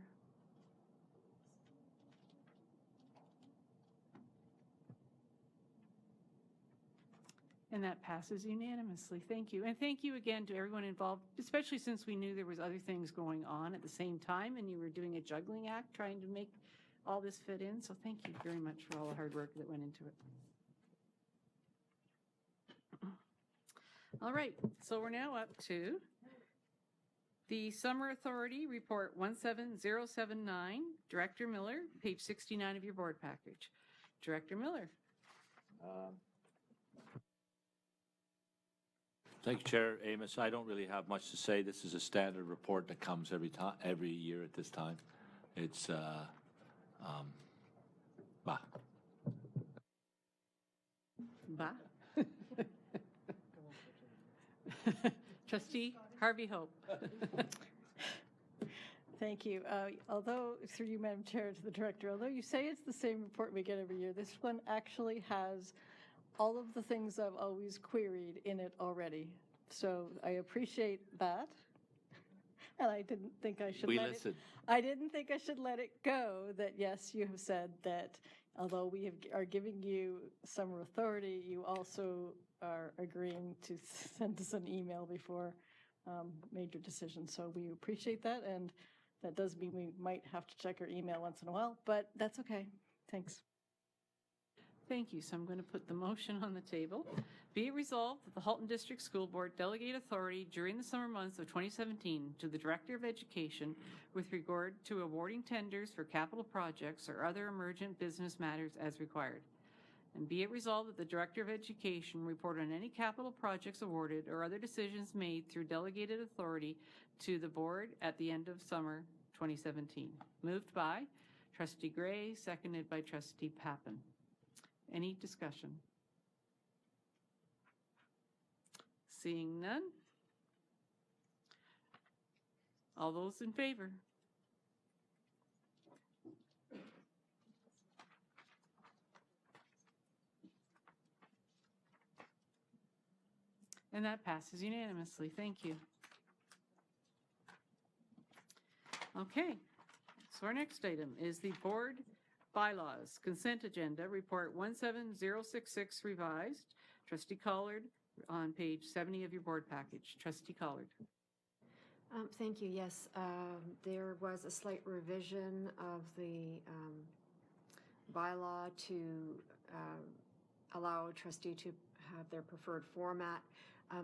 And that passes unanimously. Thank you. And thank you again to everyone involved, especially since we knew there was other things going on at the same time and you were doing a juggling act trying to make all this fit in. So thank you very much for all the hard work that went into it. All right, so we're now up to the Summer Authority Report 17079, Director Miller, page 69 of your board package. Director Miller. Thank you, Chair Amos. I don't really have much to say. This is a standard report that comes every year at this time. It's Bah. Trustee Harvey Hope. Thank you. Although, through you, Madam Chair, to the Director, although you say it's the same report we get every year, this one actually has all of the things I've always queried in it already. So I appreciate that. And I didn't think I should I didn't think I should let it go that, yes, you have said that although we are giving you some authority, you also are agreeing to send us an email before major decisions. So we appreciate that, and that does mean we might have to check our email once in a while, but that's okay. Thanks. Thank you. So I'm going to put the motion on the table. Be it resolved that the Halton District School Board delegate authority during the summer months of 2017 to the Director of Education with regard to awarding tenders for capital projects or other emergent business matters as required. And be it resolved that the Director of Education report on any capital projects awarded or other decisions made through delegated authority to the Board at the end of summer 2017. Moved by Trustee Gray, seconded by Trustee Pappen. Any discussion? Seeing none. All those in favor? And that passes unanimously. Thank you. Okay, so our next item is the board bylaws consent agenda, report 17066 revised. Trustee Collard on page 70 of your board package. Trustee Collard. Thank you. Yes, there was a slight revision of the bylaw to allow a trustee to have their preferred format.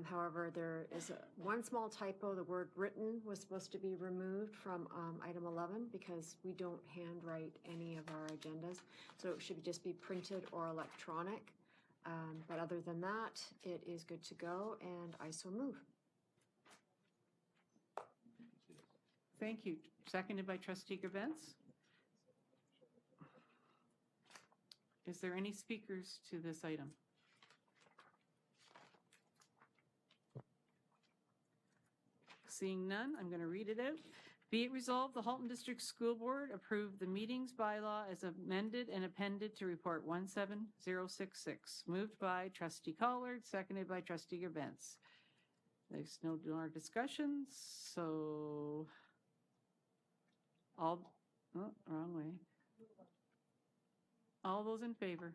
However, there is one small typo. The word written was supposed to be removed from item 11 because we don't handwrite any of our agendas. So it should just be printed or electronic. But other than that, it is good to go, and I so move. Thank you. Seconded by Trustee Gerbents. Is there any speakers to this item? Seeing none, I'm going to read it out. Be it resolved, the Halton District School Board approved the meetings bylaw as amended and appended to report 17066. Moved by Trustee Collard, seconded by Trustee Gerbents. There's no more discussions, so wrong way. All those in favor?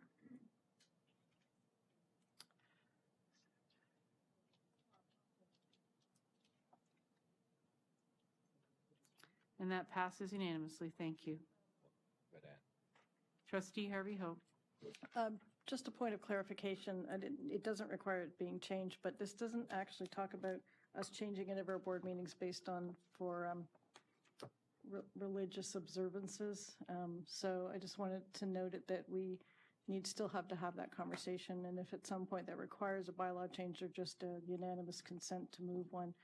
And that passes unanimously. Thank you. Trustee Harvey Hope. Just a point of clarification, it doesn't require it being changed, but this doesn't actually talk about us changing any of our board meetings based on religious observances. So I just wanted to note it that we still have to have that conversation, and if at some point that requires a bylaw change or just a unanimous consent to move one,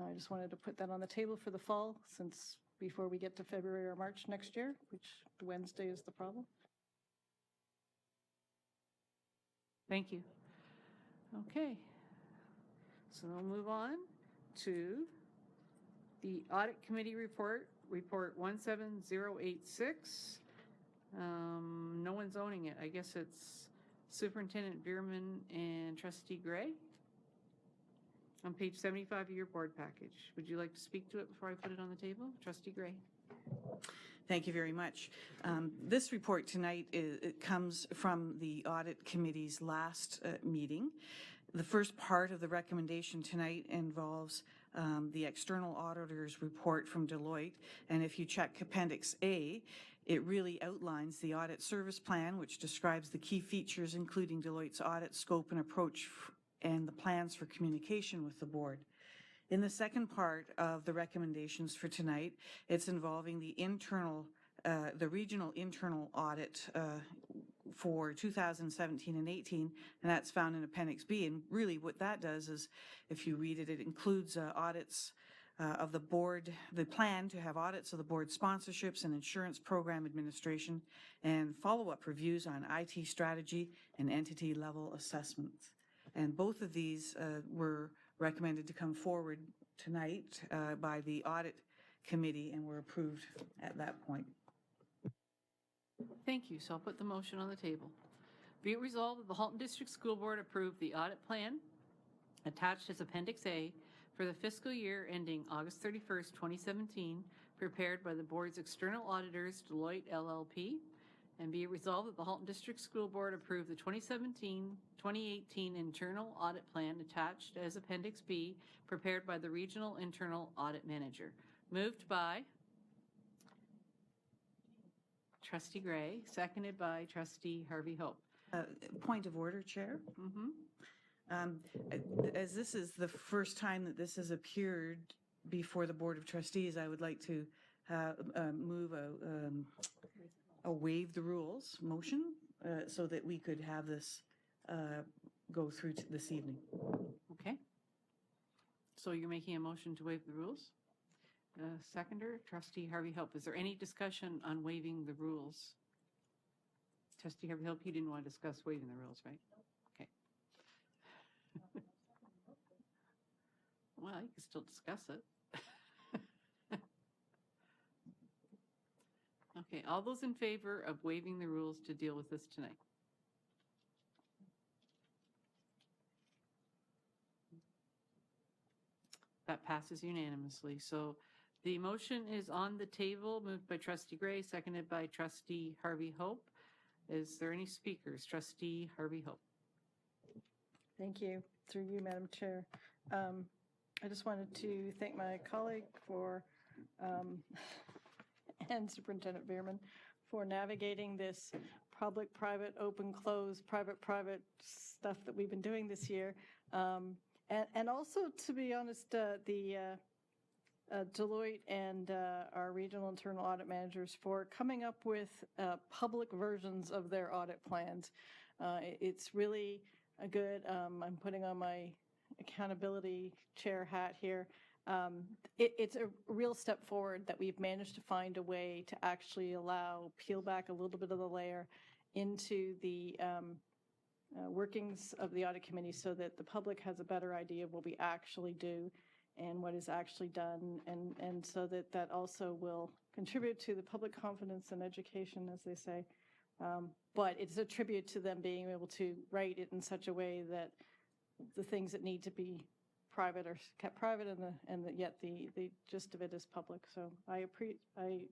I just wanted to put that on the table for the fall, since before we get to February or March next year, which Wednesday is the problem. Thank you. Okay. So we'll move on to the Audit Committee report, report 17086. No one's owning it. I guess it's Superintendent Bierman and Trustee Gray on page 75 of your board package. Would you like to speak to it before I put it on the table? Trustee Gray. Thank you very much. This report tonight it comes from the Audit Committee's last meeting. The first part of the recommendation tonight involves the external auditor's report from Deloitte, and if you check Appendix A, it really outlines the audit service plan, which describes the key features, including Deloitte's audit scope and approach and the plans for communication with the board. In the second part of the recommendations for tonight, it's involving the regional internal audit for 2017 and 18, and that's found in Appendix B. And really what that does is, if you read it, it includes audits of the board, the plan to have audits of the board sponsorships and insurance program administration, and follow-up reviews on IT strategy and entity level assessments. And both of these were recommended to come forward tonight by the Audit Committee and were approved at that point. Thank you. So I'll put the motion on the table. Be it resolved that the Halton District School Board approve the audit plan attached as Appendix A for the fiscal year ending August 31st, 2017, prepared by the board's external auditors, Deloitte LLP, And be it resolved that the Halton District School Board approve the 2017-2018 internal audit plan attached as Appendix B, prepared by the Regional Internal Audit Manager. Moved by Trustee Gray, seconded by Trustee Harvey Hope. Point of order, Chair. As this is the first time that this has appeared before the Board of Trustees, I would like to move a waive the rules motion so that we could have this go through to this evening. Okay. So you're making a motion to waive the rules? Seconder, Trustee Harvey Hope. Is there any discussion on waiving the rules? Trustee Harvey Hope, you didn't want to discuss waiving the rules, right? Okay. Well, you can still discuss it. Okay, all those in favor of waiving the rules to deal with this tonight? That passes unanimously. So the motion is on the table, moved by Trustee Gray, seconded by Trustee Harvey Hope. Is there any speakers? Trustee Harvey Hope. Thank you. Through you, Madam Chair. I just wanted to thank my colleague for and Superintendent Bierman for navigating this public-private, open-close, private-private stuff that we've been doing this year. And also, to be honest, the Deloitte and our regional internal audit managers for coming up with public versions of their audit plans. It's really good. I'm putting on my accountability chair hat here. It's a real step forward that we've managed to find a way to actually peel back a little bit of the layer into the workings of the audit committee so that the public has a better idea of what we actually do and what is actually done, and so that also will contribute to the public confidence and education, as they say. But it's a tribute to them being able to write it in such a way that the things that need to be private are kept private, and yet the gist of it is public. So I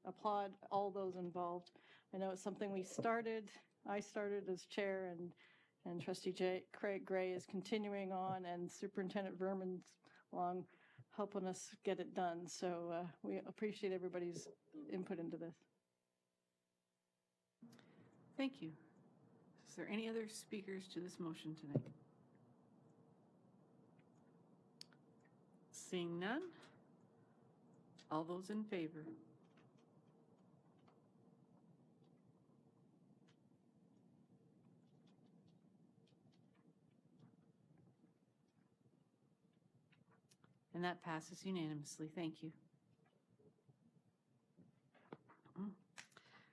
applaud all those involved. I know it's something I started as chair, and Trustee Craig Gray is continuing on, and Superintendent Verman's along helping us get it done. So we appreciate everybody's input into this. Thank you. Is there any other speakers to this motion tonight? Seeing none, all those in favor? And that passes unanimously. Thank you.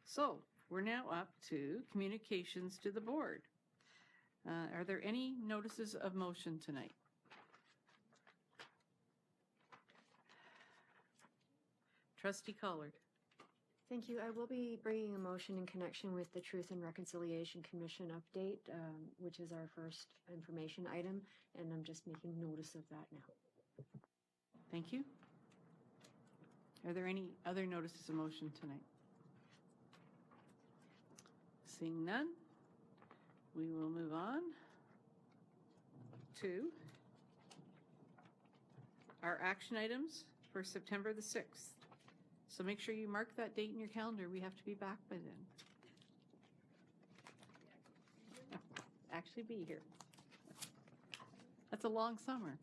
So we're now up to communications to the board. Are there any notices of motion tonight? Trustee Collard. Thank you. I will be bringing a motion in connection with the Truth and Reconciliation Commission update, which is our first information item, and I'm just making notice of that now. Thank you. Are there any other notices of motion tonight? Seeing none, we will move on to our action items for September the 6th. So make sure you mark that date in your calendar. We have to be back by then. Actually be here. That's a long summer.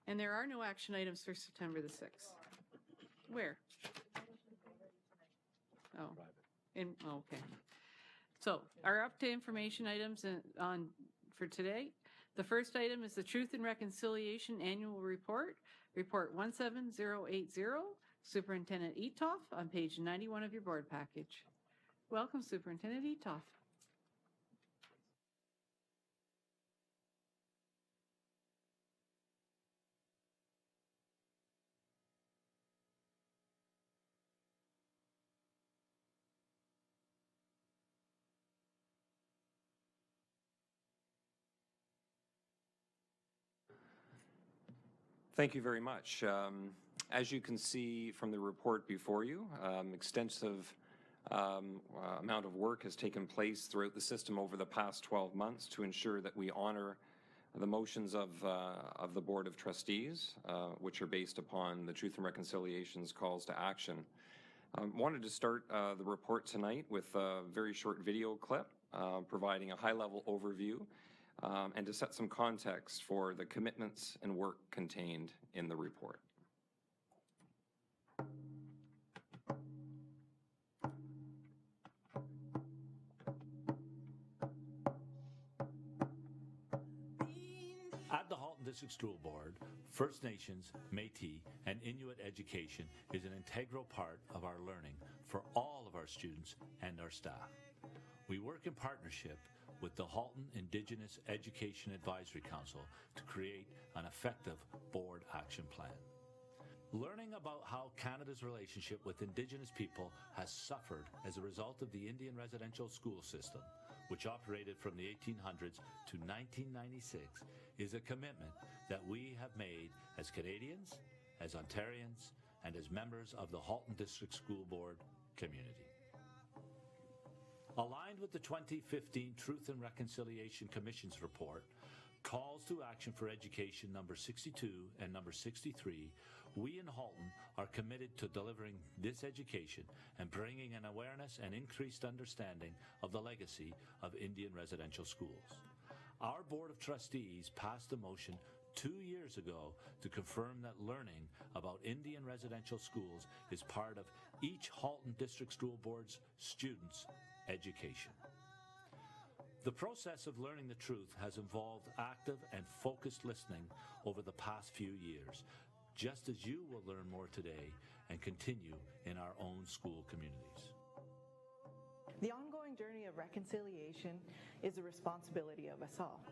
And there are no action items for September the 6th. Where? Oh, okay. So our up to information items for today. The first item is the Truth and Reconciliation Annual Report, Report 17080, Superintendent Etoff, on page 91 of your board package. Welcome, Superintendent Etoff. Thank you very much. As you can see from the report before you, extensive amount of work has taken place throughout the system over the past 12 months to ensure that we honor the motions of the Board of Trustees, which are based upon the Truth and Reconciliation's calls to action. Wanted to start the report tonight with a very short video clip providing a high-level overview and to set some context for the commitments and work contained in the report. At the Halton District School Board, First Nations, Métis, and Inuit education is an integral part of our learning for all of our students and our staff. We work in partnership with the Halton Indigenous Education Advisory Council to create an effective board action plan. Learning about how Canada's relationship with Indigenous people has suffered as a result of the Indian residential school system, which operated from the 1800s to 1996, is a commitment that we have made as Canadians, as Ontarians, and as members of the Halton District School Board community. Aligned with the 2015 Truth and Reconciliation Commission's report, Calls to Action for Education number 62 and number 63, we in Halton are committed to delivering this education and bringing an awareness and increased understanding of the legacy of Indian residential schools. Our Board of Trustees passed a motion 2 years ago to confirm that learning about Indian residential schools is part of each Halton District School Board's students' education. The process of learning the truth has involved active and focused listening over the past few years, just as you will learn more today and continue in our own school communities. The ongoing journey of reconciliation is a responsibility of us all.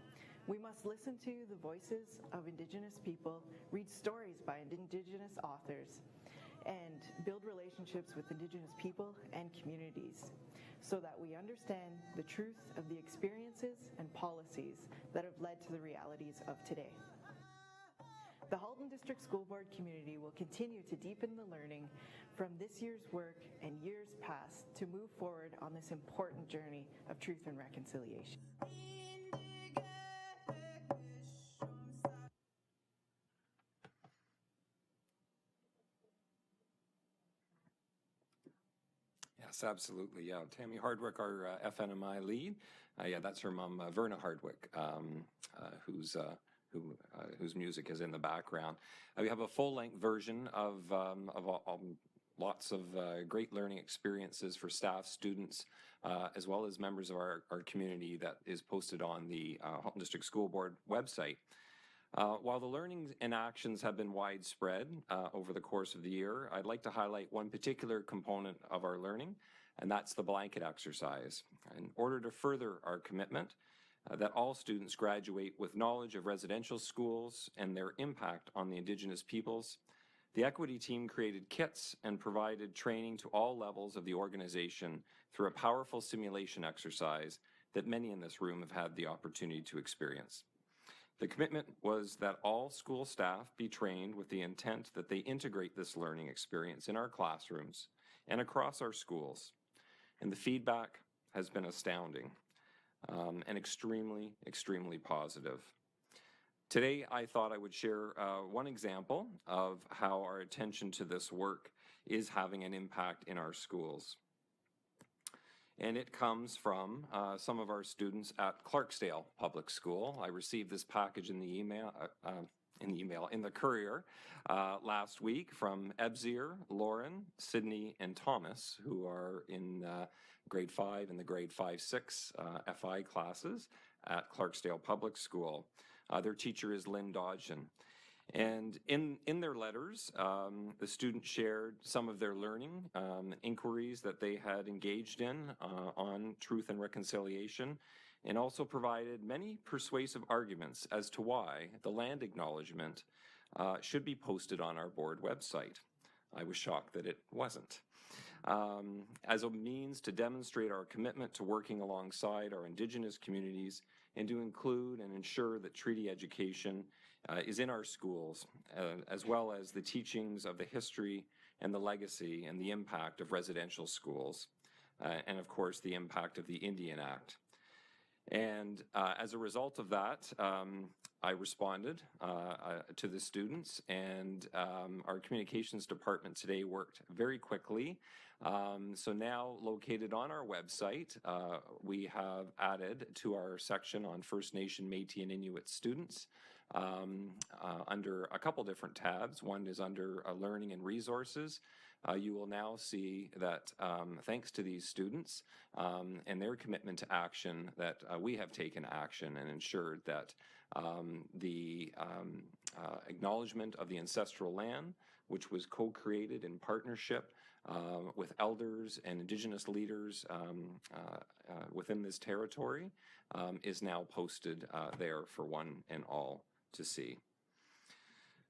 We must listen to the voices of Indigenous people, read stories by Indigenous authors, and build relationships with Indigenous people and communities so that we understand the truth of the experiences and policies that have led to the realities of today. The Halton District School Board community will continue to deepen the learning from this year's work and years past to move forward on this important journey of truth and reconciliation. Yes, absolutely. Yeah, Tammy Hardwick, our FNMI lead. Yeah, that's her mom, Verna Hardwick, whose music is in the background. We have a full-length version of lots of great learning experiences for staff, students, as well as members of our community that is posted on the Halton District School Board website. While the learning and actions have been widespread over the course of the year, I'd like to highlight one particular component of our learning, and that's the blanket exercise. In order to further our commitment that all students graduate with knowledge of residential schools and their impact on the Indigenous peoples, the equity team created kits and provided training to all levels of the organization through a powerful simulation exercise that many in this room have had the opportunity to experience. The commitment was that all school staff be trained with the intent that they integrate this learning experience in our classrooms and across our schools. And the feedback has been astounding and extremely, extremely positive. Today, I thought I would share one example of how our attention to this work is having an impact in our schools. And it comes from some of our students at Clarksdale Public School. I received this package in the courier last week from Ebsir, Lauren, Sydney, and Thomas, who are in grade 5 and the grade 5-6 FI classes at Clarksdale Public School. Their teacher is Lynn Dodgen. And in their letters, the students shared some of their learning, inquiries that they had engaged in on truth and reconciliation, and also provided many persuasive arguments as to why the land acknowledgement should be posted on our board website. I was shocked that it wasn't. As a means to demonstrate our commitment to working alongside our Indigenous communities and to include and ensure that treaty education is in our schools, as well as the teachings of the history and the legacy and the impact of residential schools, and of course the impact of the Indian Act. And as a result of that, I responded to the students, and our communications department today worked very quickly. So now located on our website, we have added to our section on First Nation, Métis, and Inuit students under a couple different tabs. One is under Learning and Resources. You will now see that thanks to these students and their commitment to action, that we have taken action and ensured that the acknowledgement of the ancestral land, which was co-created in partnership with elders and Indigenous leaders within this territory, is now posted there for one and all to see.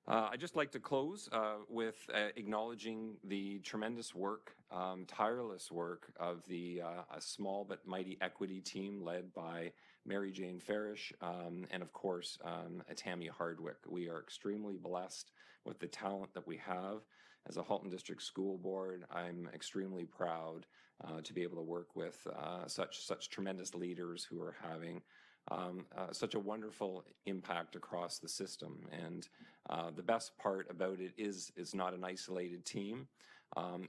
I'd just like to close with acknowledging the tremendous work, tireless work of the a small but mighty equity team led by Mary Jane Farish and of course Tammy Hardwick. We are extremely blessed with the talent that we have. As a Halton District School Board, I'm extremely proud to be able to work with such tremendous leaders who are having such a wonderful impact across the system. And the best part about it is it's not an isolated team.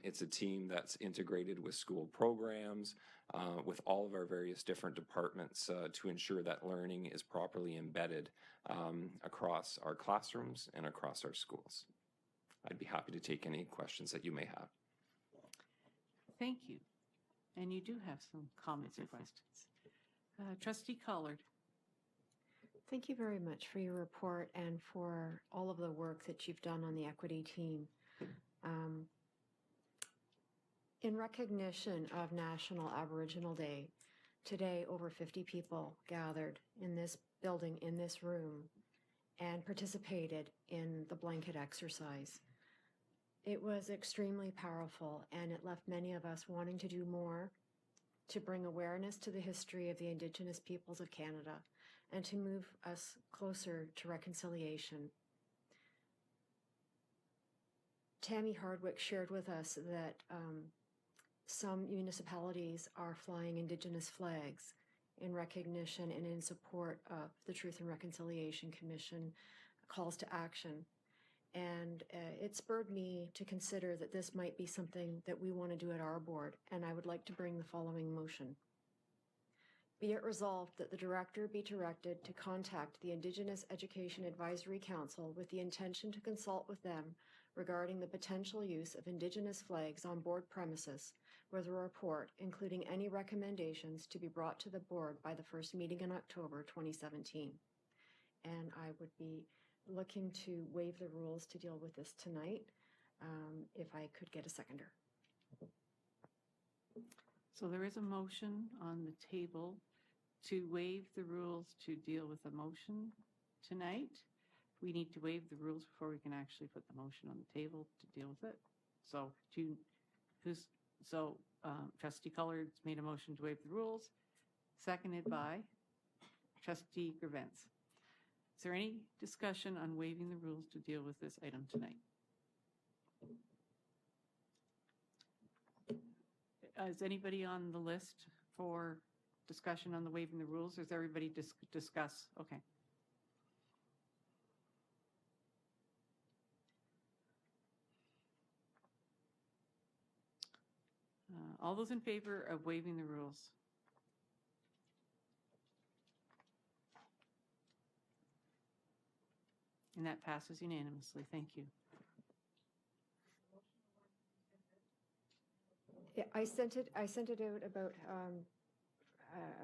It's a team that's integrated with school programs, with all of our various different departments to ensure that learning is properly embedded across our classrooms and across our schools. I'd be happy to take any questions that you may have. Thank you. And you do have some comments or questions. Trustee Collard. Thank you very much for your report and for all of the work that you've done on the equity team. In recognition of National Aboriginal Day, today over 50 people gathered in this building, in this room, and participated in the blanket exercise. It was extremely powerful, and it left many of us wanting to do more to bring awareness to the history of the Indigenous peoples of Canada and to move us closer to reconciliation. Tammy Hardwick shared with us that some municipalities are flying Indigenous flags in recognition and in support of the Truth and Reconciliation Commission calls to action. And it spurred me to consider that this might be something that we want to do at our board, and I would like to bring the following motion. Be it resolved that the director be directed to contact the Indigenous Education Advisory Council with the intention to consult with them regarding the potential use of Indigenous flags on board premises with a report, including any recommendations to be brought to the board by the first meeting in October 2017. And I would be looking to waive the rules to deal with this tonight, if I could get a seconder. So there is a motion on the table to waive the rules to deal with a motion tonight. We need to waive the rules before we can actually put the motion on the table to deal with it. So Trustee Collard's made a motion to waive the rules, seconded by Trustee Grevens. Is there any discussion on waiving the rules to deal with this item tonight? Is anybody on the list for discussion on the waiving the rules? Or is everybody discuss? Okay. All those in favor of waiving the rules? And that passes unanimously. Thank you. Yeah, I sent it out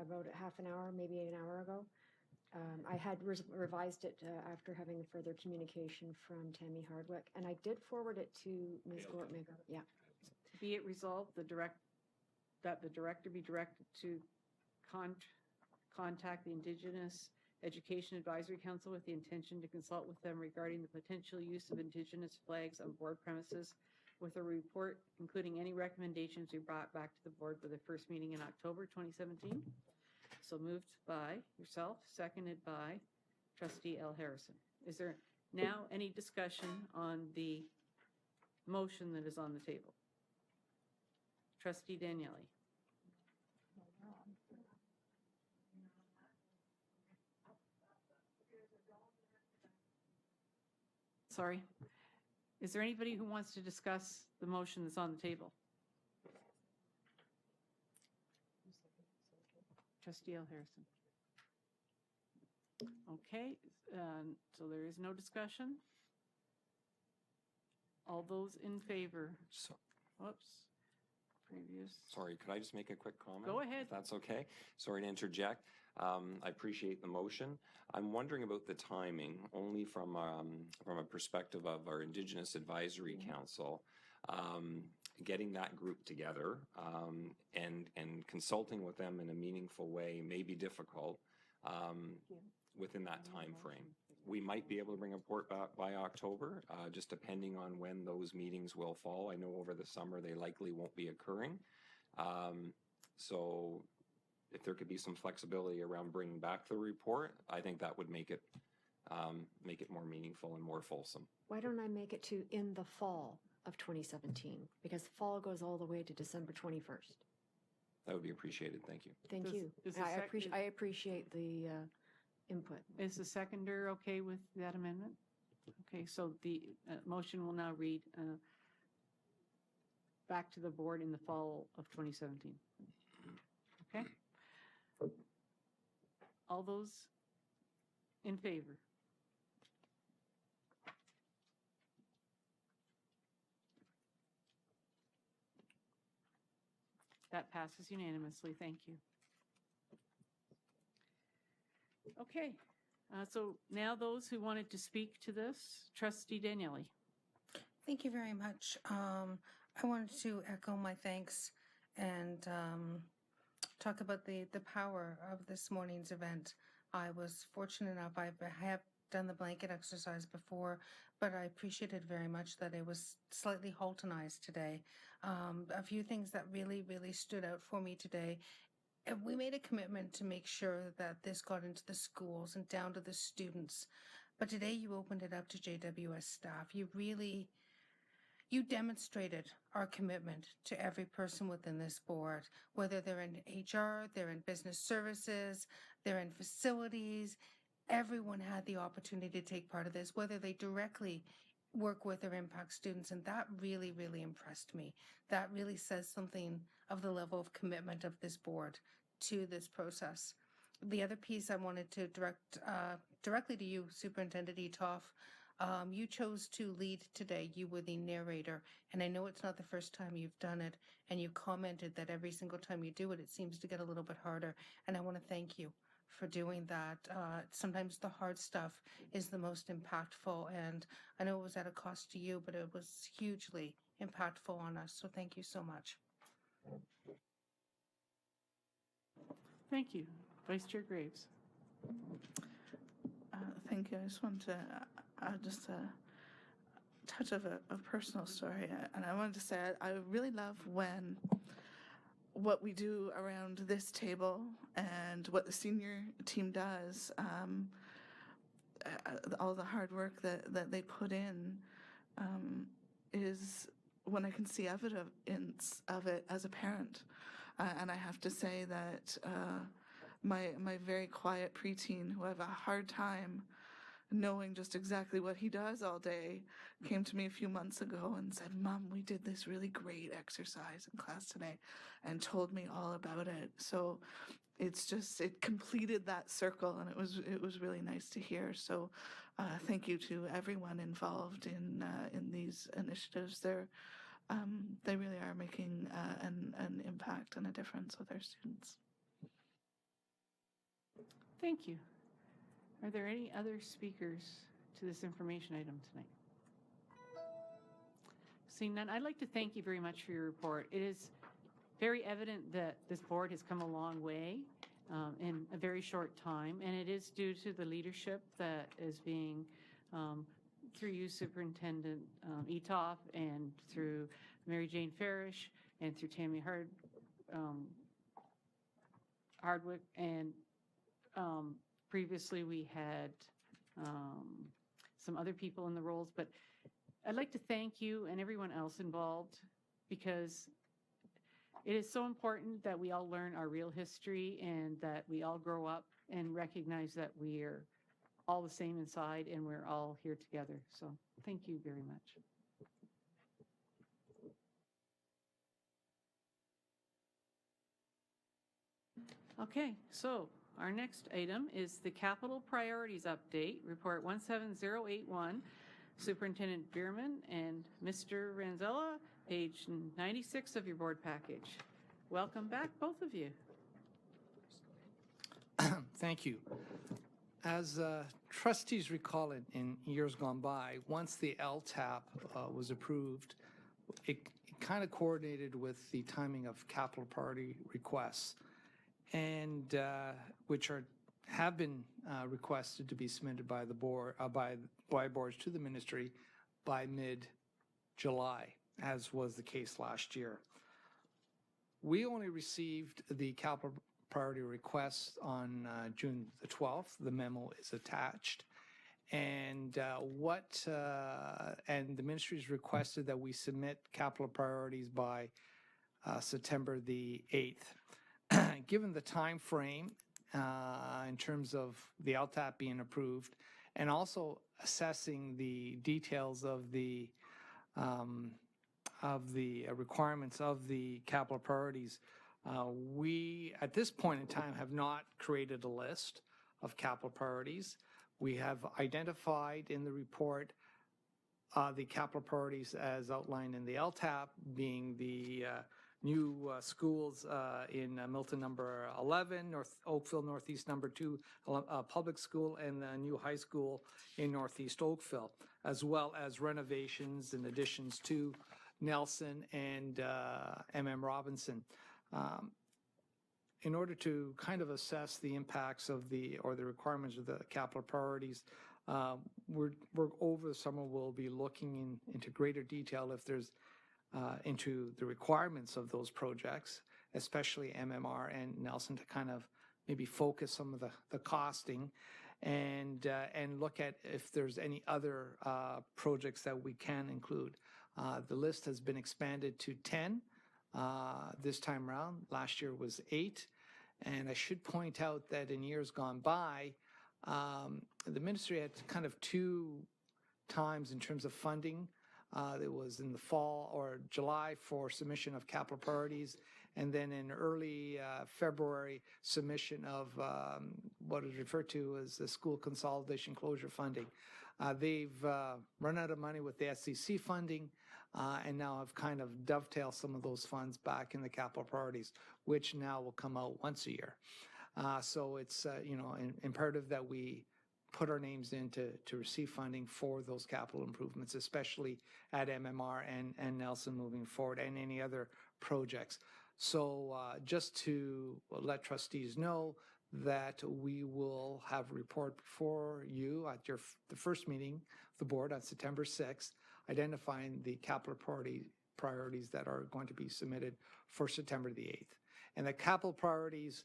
about half an hour, maybe an hour ago. I had revised it after having further communication from Tammy Hardwick, and I did forward it to Ms. Gortmaker. Yeah. Be it resolved, that the director be directed to contact the Indigenous Education Advisory Council with the intention to consult with them regarding the potential use of Indigenous flags on board premises with a report, including any recommendations we brought back to the board for the first meeting in October 2017. So moved by yourself, seconded by Trustee L. Harrison. Is there now any discussion on the motion that is on the table? Trustee Daniele. Sorry. Is there anybody who wants to discuss the motion that's on the table? Trustee L. Harrison. Okay, so there is no discussion. All those in favor? So, Whoops. Previous. sorry, could I just make a quick comment? Go ahead. If that's okay. Sorry to interject. I appreciate the motion. I'm wondering about the timing, only from a perspective of our Indigenous Advisory Council, getting that group together and consulting with them in a meaningful way may be difficult within that time frame. We might be able to bring a report back by October, just depending on when those meetings will fall. I know over the summer they likely won't be occurring. So if there could be some flexibility around bringing back the report, I think that would make it more meaningful and more fulsome. Why don't I make it to in the fall of 2017? Because the fall goes all the way to December 21st. That would be appreciated. Thank you. Thank you. I appreciate the input. Is the seconder okay with that amendment? Okay, so the motion will now read back to the board in the fall of 2017. Okay? All those in favor? That passes unanimously. Thank you. Okay, so now those who wanted to speak to this, Trustee Daniele. Thank you very much. I wanted to echo my thanks and talk about the power of this morning's event. I was fortunate enough, I have done the blanket exercise before, but I appreciated very much that it was slightly Haltonized today. A few things that really, really stood out for me today. We made a commitment to make sure that this got into the schools and down to the students. But today you opened it up to JWS staff. You demonstrated our commitment to every person within this board, whether they're in HR, they're in business services, they're in facilities. Everyone had the opportunity to take part of this, whether they directly work with or impact students. And that really, really impressed me. That really says something of the level of commitment of this board to this process. The other piece I wanted to direct directly to you, Superintendent Etoff. You chose to lead today. You were the narrator. And I know it's not the first time you've done it. And you commented that every single time you do it, it seems to get a little bit harder. And I want to thank you for doing that. Sometimes the hard stuff is the most impactful. And I know it was at a cost to you, but it was hugely impactful on us. So thank you so much. Thank you. Vice Chair Graves. Thank you. I just wanted to just touch of a personal story. And I wanted to say I really love when what we do around this table and what the senior team does, all the hard work that they put in is when I can see evidence of it as a parent. And I have to say that my very quiet preteen, who have a hard time knowing just exactly what he does all day, came to me a few months ago and said, "Mom, we did this really great exercise in class today," and told me all about it. So it completed that circle, and it was really nice to hear. So thank you to everyone involved in these initiatives. They really are making an impact and a difference with our students. Thank you. Are there any other speakers to this information item tonight? Seeing none, I'd like to thank you very much for your report. It is very evident that this board has come a long way in a very short time, and it is due to the leadership that is being, through you, Superintendent Etoff, and through Mary Jane Farish, and through Tammy Hardwick, and previously we had some other people in the roles, but I'd like to thank you and everyone else involved, because it is so important that we all learn our real history and that we all grow up and recognize that we are all the same inside and we're all here together. So thank you very much. Okay, so our next item is the Capital Priorities Update, Report 17081, Superintendent Bierman and Mr. Ranzella, page 96 of your board package. Welcome back, both of you. Thank you. As trustees recall in years gone by, once the LTAP was approved, it kind of coordinated with the timing of capital priority requests, and which have been requested to be submitted by the board by boards to the ministry by mid-July, as was the case last year. We only received the capital priority requests on June the 12th. The memo is attached. And and the ministry's requested that we submit capital priorities by September the 8th. Given the time frame in terms of the LTAP being approved, and also assessing the details of the requirements of the capital priorities, we, at this point in time, have not created a list of capital priorities. We have identified in the report the capital priorities as outlined in the LTAP, being the new schools in Milton number 11, North Oakville Northeast number 2 public school, and the new high school in Northeast Oakville, as well as renovations and additions to Nelson and MM Robinson. In order to kind of assess the impacts of the requirements of the capital priorities, we're over the summer we'll be looking into greater detail if there's into the requirements of those projects, especially MMR and Nelson, to kind of maybe focus some of the costing and look at if there's any other projects that we can include. The list has been expanded to 10 this time around. Last year was 8. And I should point out that in years gone by, the ministry had kind of 2 times in terms of funding. It was in the fall or July for submission of capital priorities, and then in early February submission of what is referred to as the school consolidation closure funding. They've run out of money with the SCC funding, and now have kind of dovetailed some of those funds back in the capital priorities, which now will come out once a year. So it's imperative that we put our names in to receive funding for those capital improvements, especially at MMR and Nelson moving forward, and any other projects. So just to let trustees know that we will have a report before you at the first meeting of the board on September 6th, identifying the capital priorities that are going to be submitted for September the 8th. And the capital priorities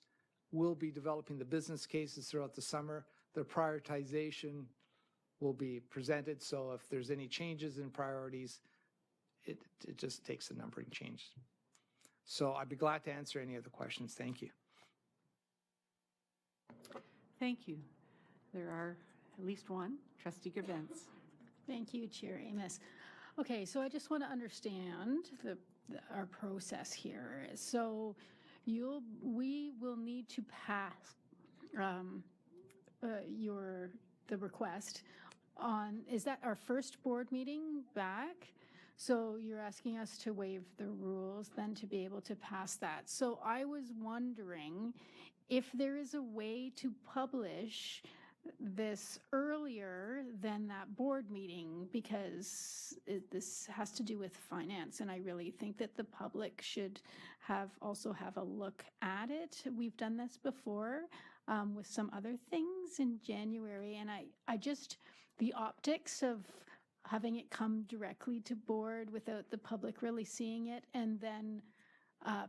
will be developing the business cases throughout the summer. The prioritization will be presented, so if there's any changes in priorities, it just takes a numbering change. So I'd be glad to answer any other questions. Thank you. Thank you. There are at least one. Trustee Givens. Thank you, Chair Amos. Okay, so I just want to understand our process here. So we will need to pass the request on, is that our first board meeting back? So you're asking us to waive the rules then to be able to pass that. So I was wondering if there is a way to publish this earlier than that board meeting, because this has to do with finance, and I really think that the public should also have a look at it. We've done this before with some other things in January, and I just, the optics of having it come directly to board without the public really seeing it, and then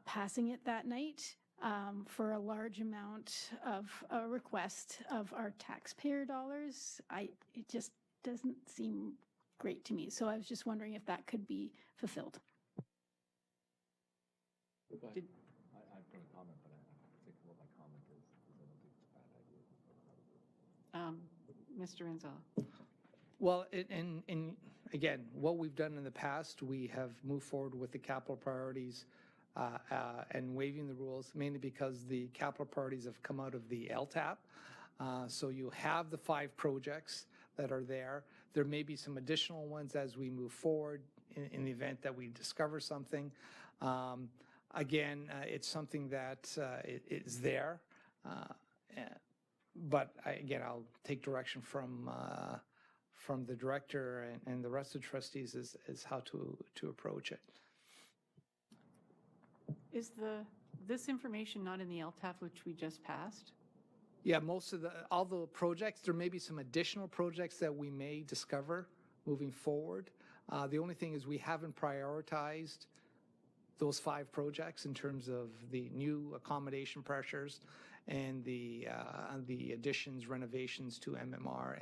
passing it that night for a large amount of a request of our taxpayer dollars, it just doesn't seem great to me. So I was just wondering if that could be fulfilled. I've got a comment, but I think what my comment is I don't think it's a bad idea. Mr. Renzella. Well, and again, what we've done in the past, we have moved forward with the capital priorities and waiving the rules, mainly because the capital priorities have come out of the LTAP. So you have the 5 projects that are there. There may be some additional ones as we move forward in the event that we discover something. Again, it's something that is there. But again, I'll take direction from the director and the rest of the trustees is how to approach it. Is this information not in the LTAP which we just passed? Yeah, all the projects, there may be some additional projects that we may discover moving forward. The only thing is we haven't prioritized those 5 projects in terms of the new accommodation pressures and the additions, renovations to MMR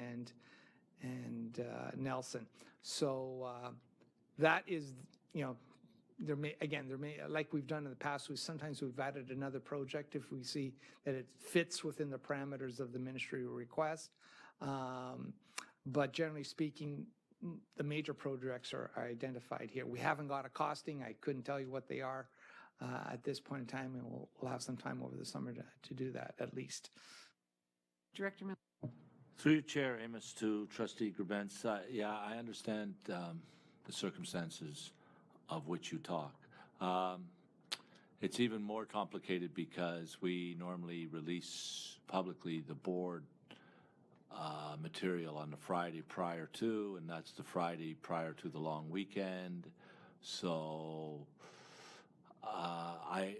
and Nelson. So that is, there may, like we've done in the past, sometimes we've added another project if we see that it fits within the parameters of the ministry request. But generally speaking, the major projects are identified here. We haven't got a costing. I couldn't tell you what they are at this point in time, and we'll have some time over the summer to do that at least. Director Miller. Through your chair, Amos, to Trustee Grabentz, yeah, I understand the circumstances of which you talk. It's even more complicated because we normally release publicly the board material on the Friday prior to, and that's the Friday prior to the long weekend. So I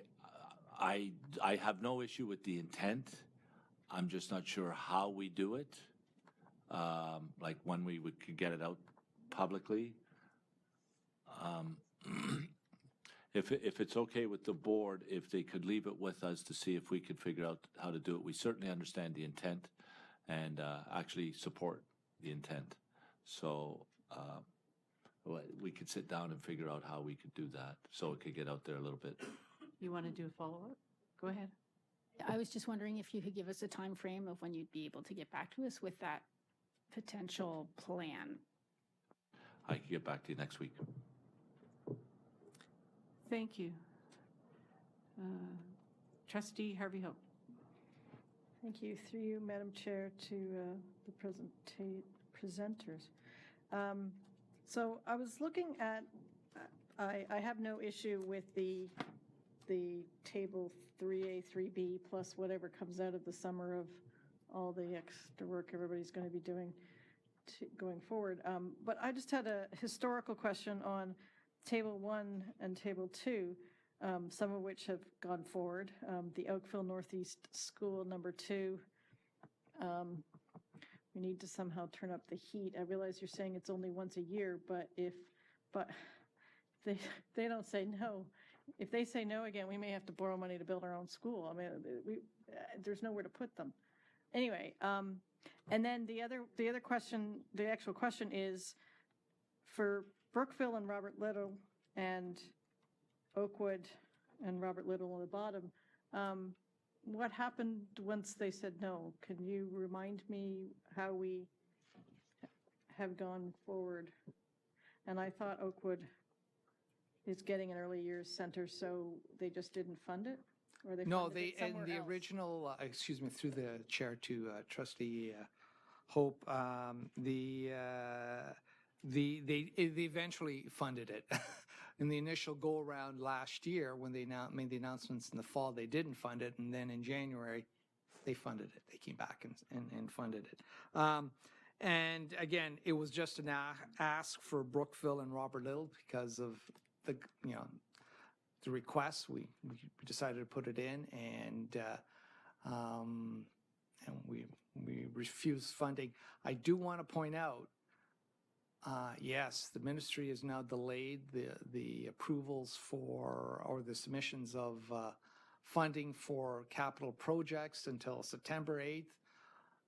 have no issue with the intent. I'm just not sure how we do it, like when we could get it out publicly. If it's okay with the board, if they could leave it with us to see if we could figure out how to do it. We certainly understand the intent and actually support the intent. So we could sit down and figure out how we could do that so it could get out there a little bit. You want to do a follow-up? Go ahead. I was just wondering if you could give us a time frame of when you'd be able to get back to us with that potential plan. I can get back to you next week. Thank you. Trustee Harvey Hope. Thank you. Through you, Madam Chair, to the presenters. So I was looking at, I have no issue with the table 3A, 3B, plus whatever comes out of the summer of all the extra work everybody's going to be doing going forward. But I just had a historical question on Table 1 and Table 2, some of which have gone forward. The Oakville Northeast School number 2, we need to somehow turn up the heat. I realize you're saying it's only once a year, but they don't say no. If they say no again, we may have to borrow money to build our own school. I mean, there's nowhere to put them. Anyway, and then the other question, the actual question is for Brookville and Robert Little and Oakwood and Robert Little on the bottom. What happened once they said no? Can you remind me how we have gone forward? And I thought Oakwood is getting an early years center, so they just didn't fund it? Or they No, funded it somewhere else? original, excuse me, through the chair to Trustee Hope, they eventually funded it. In the initial go-around last year, when they made the announcements in the fall, they didn't fund it, and then in January, they funded it. They came back and funded it. And again, it was just an ask for Brookville and Robert Little because of the request. We decided to put it in, and we refused funding. I do want to point out, yes, the ministry has now delayed the approvals or the submissions of funding for capital projects until September 8th.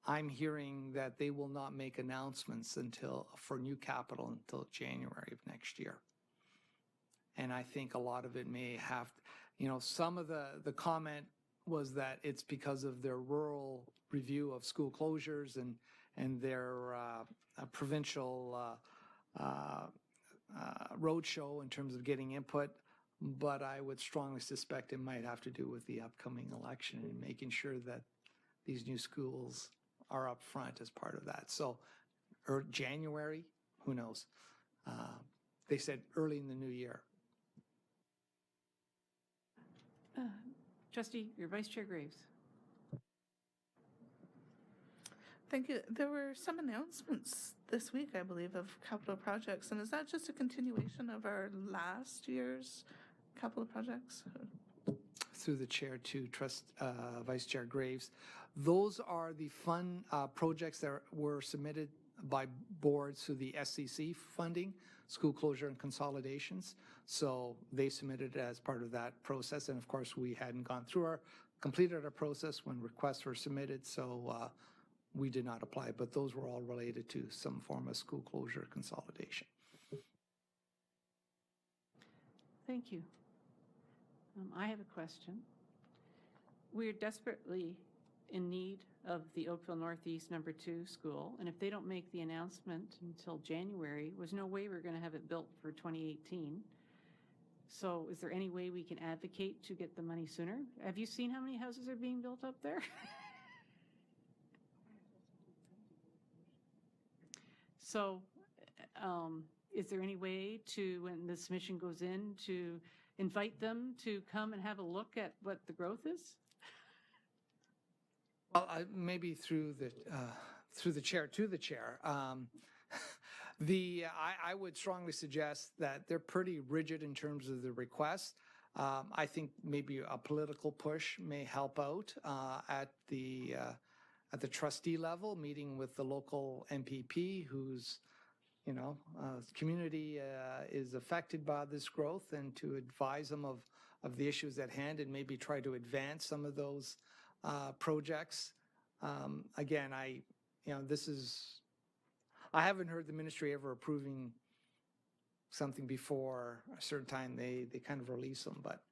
I'm hearing that they will not make announcements for new capital until January of next year. And I think a lot of it may have, some of the comment was that it's because of their rural review of school closures and their provincial roadshow in terms of getting input. But I would strongly suspect it might have to do with the upcoming election and making sure that these new schools are up front as part of that. So, or January, who knows? They said early in the new year. Trustee, your Vice Chair Graves. Thank you. There were some announcements this week, I believe, of capital projects. And is that just a continuation of our last year's capital projects? Through the chair to Vice Chair Graves. Those are the fund projects that were submitted by boards through the SCC funding, school closure and consolidations. So they submitted it as part of that process. And of course, we hadn't completed our process when requests were submitted. So we did not apply, but those were all related to some form of school closure consolidation. Thank you. I have a question. We're desperately in need of the Oakville Northeast number 2 school, and if they don't make the announcement until January, there's no way we're going to have it built for 2018. So is there any way we can advocate to get the money sooner? Have you seen how many houses are being built up there? So is there any way to, when the submission goes in, to invite them to come and have a look at what the growth is? Well, maybe through the chair to the chair. I would strongly suggest that they're pretty rigid in terms of the request. I think maybe a political push may help out at the trustee level, meeting with the local MPP whose community is affected by this growth, and to advise them of the issues at hand and maybe try to advance some of those projects. Again, I haven't heard the ministry ever approving something before a certain time. They kind of release them, but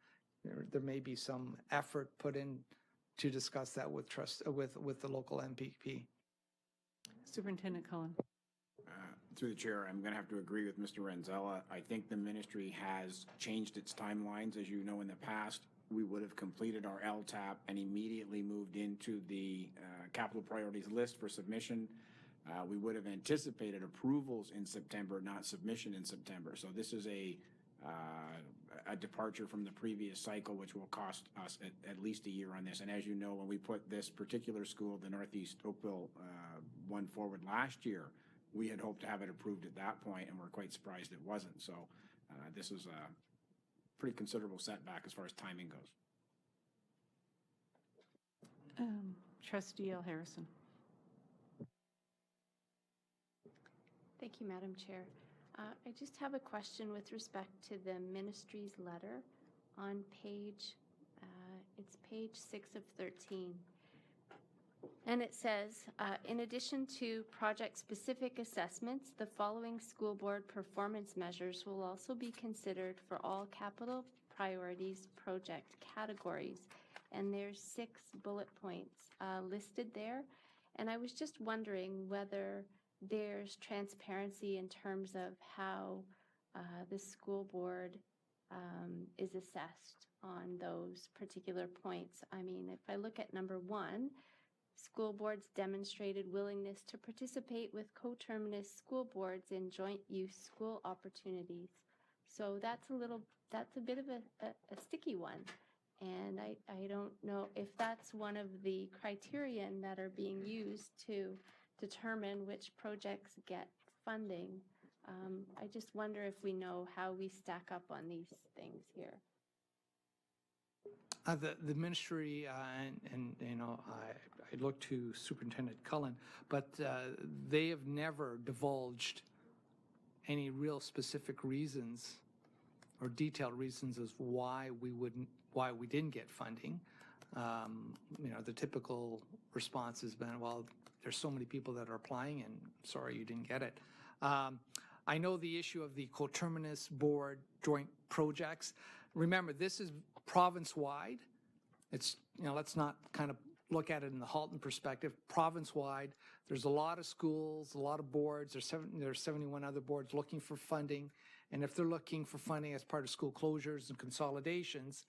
there may be some effort put in to discuss that with the local MPP. Superintendent Cullen. Through the chair, I'm going to have to agree with Mr. Renzella. I think the ministry has changed its timelines. As you know, in the past, we would have completed our LTAP and immediately moved into the capital priorities list for submission. We would have anticipated approvals in September, not submission in September. So this is a departure from the previous cycle, which will cost us at least a year on this. And as you know, when we put this particular school, the Northeast Oakville one forward last year, we had hoped to have it approved at that point, and we're quite surprised it wasn't. So this is a pretty considerable setback as far as timing goes. Trustee L. Harrison. Thank you, Madam Chair. I just have a question with respect to the ministry's letter on it's page 6 of 13. And it says, in addition to project-specific assessments, the following school board performance measures will also be considered for all capital priorities project categories. And there's 6 bullet points listed there. And I was just wondering whether there's transparency in terms of how the school board is assessed on those particular points. I mean, if I look at number 1, school boards demonstrated willingness to participate with coterminous school boards in joint use school opportunities. So that's a bit of a sticky one. And I don't know if that's one of the criterion that are being used to determine which projects get funding. I just wonder if we know how we stack up on these things here. The ministry, and I look to Superintendent Cullen, but they have never divulged any real specific reasons or detailed reasons as why we didn't get funding. The typical response has been, well, there's so many people that are applying, and sorry you didn't get it. I know the issue of the coterminous board joint projects. Remember, this is province-wide. It's, let's not kind of look at it in the Halton perspective. Province-wide, there's a lot of schools, a lot of boards. There's 71 other boards looking for funding. And if they're looking for funding as part of school closures and consolidations,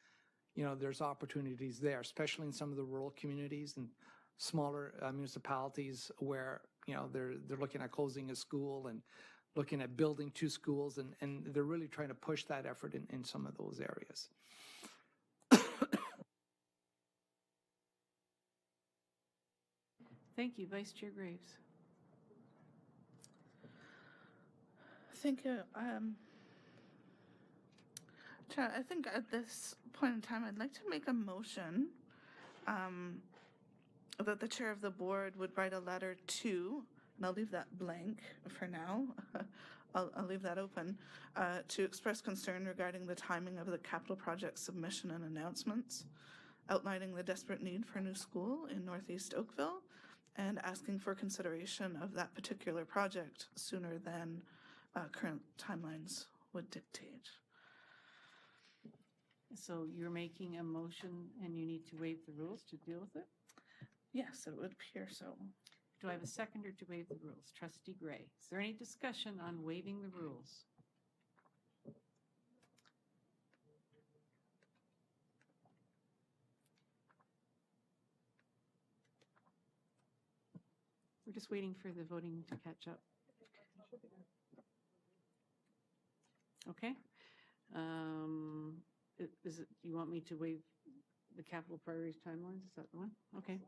there's opportunities there, especially in some of the rural communities and smaller municipalities where, they're looking at closing a school and looking at building 2 schools, and they're really trying to push that effort in some of those areas. Thank you. Vice Chair Graves. Thank you. Chair, I think at this point in time, I'd like to make a motion that the chair of the board would write a letter to, and I'll leave that blank for now, I'll leave that open, to express concern regarding the timing of the capital project submission and announcements, outlining the desperate need for a new school in Northeast Oakville, and asking for consideration of that particular project sooner than current timelines would dictate. So you're making a motion and you need to waive the rules to deal with it? Yes, it would appear so. Do I have a seconder to waive the rules? Trustee Gray. Is there any discussion on waiving the rules? We're just waiting for the voting to catch up. Okay. Is it, you want me to waive the capital priorities timelines? Is that the one? Okay.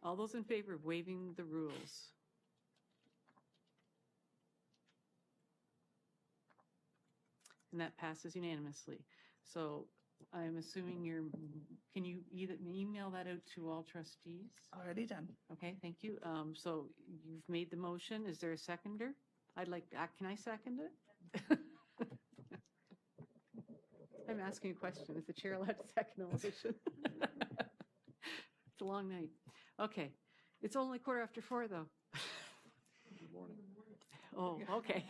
All those in favor of waiving the rules? And that passes unanimously. So I'm assuming can you either email that out to all trustees? Already done. Okay, thank you. So you've made the motion. Is there a seconder? Can I second it? I'm asking a question. Is the chair allowed to second a motion? It's a long night. Okay. It's only 4:15 though. Good morning. Oh, okay.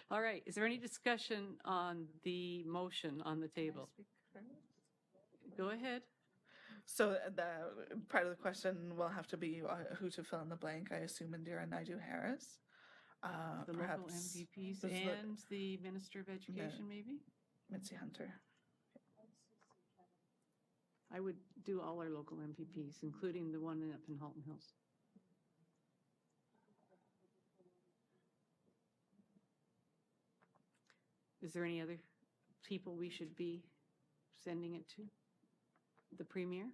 All right. Is there any discussion on the motion on the table? Go ahead. So the part of the question will have to be who to fill in the blank. I assume Indira Naidu-Harris. The local MPPs and the Minister of Education, maybe? Mitzi Hunter. I would do all our local MPPs, including the one up in Halton Hills. Is there any other people we should be sending it to? The Premier?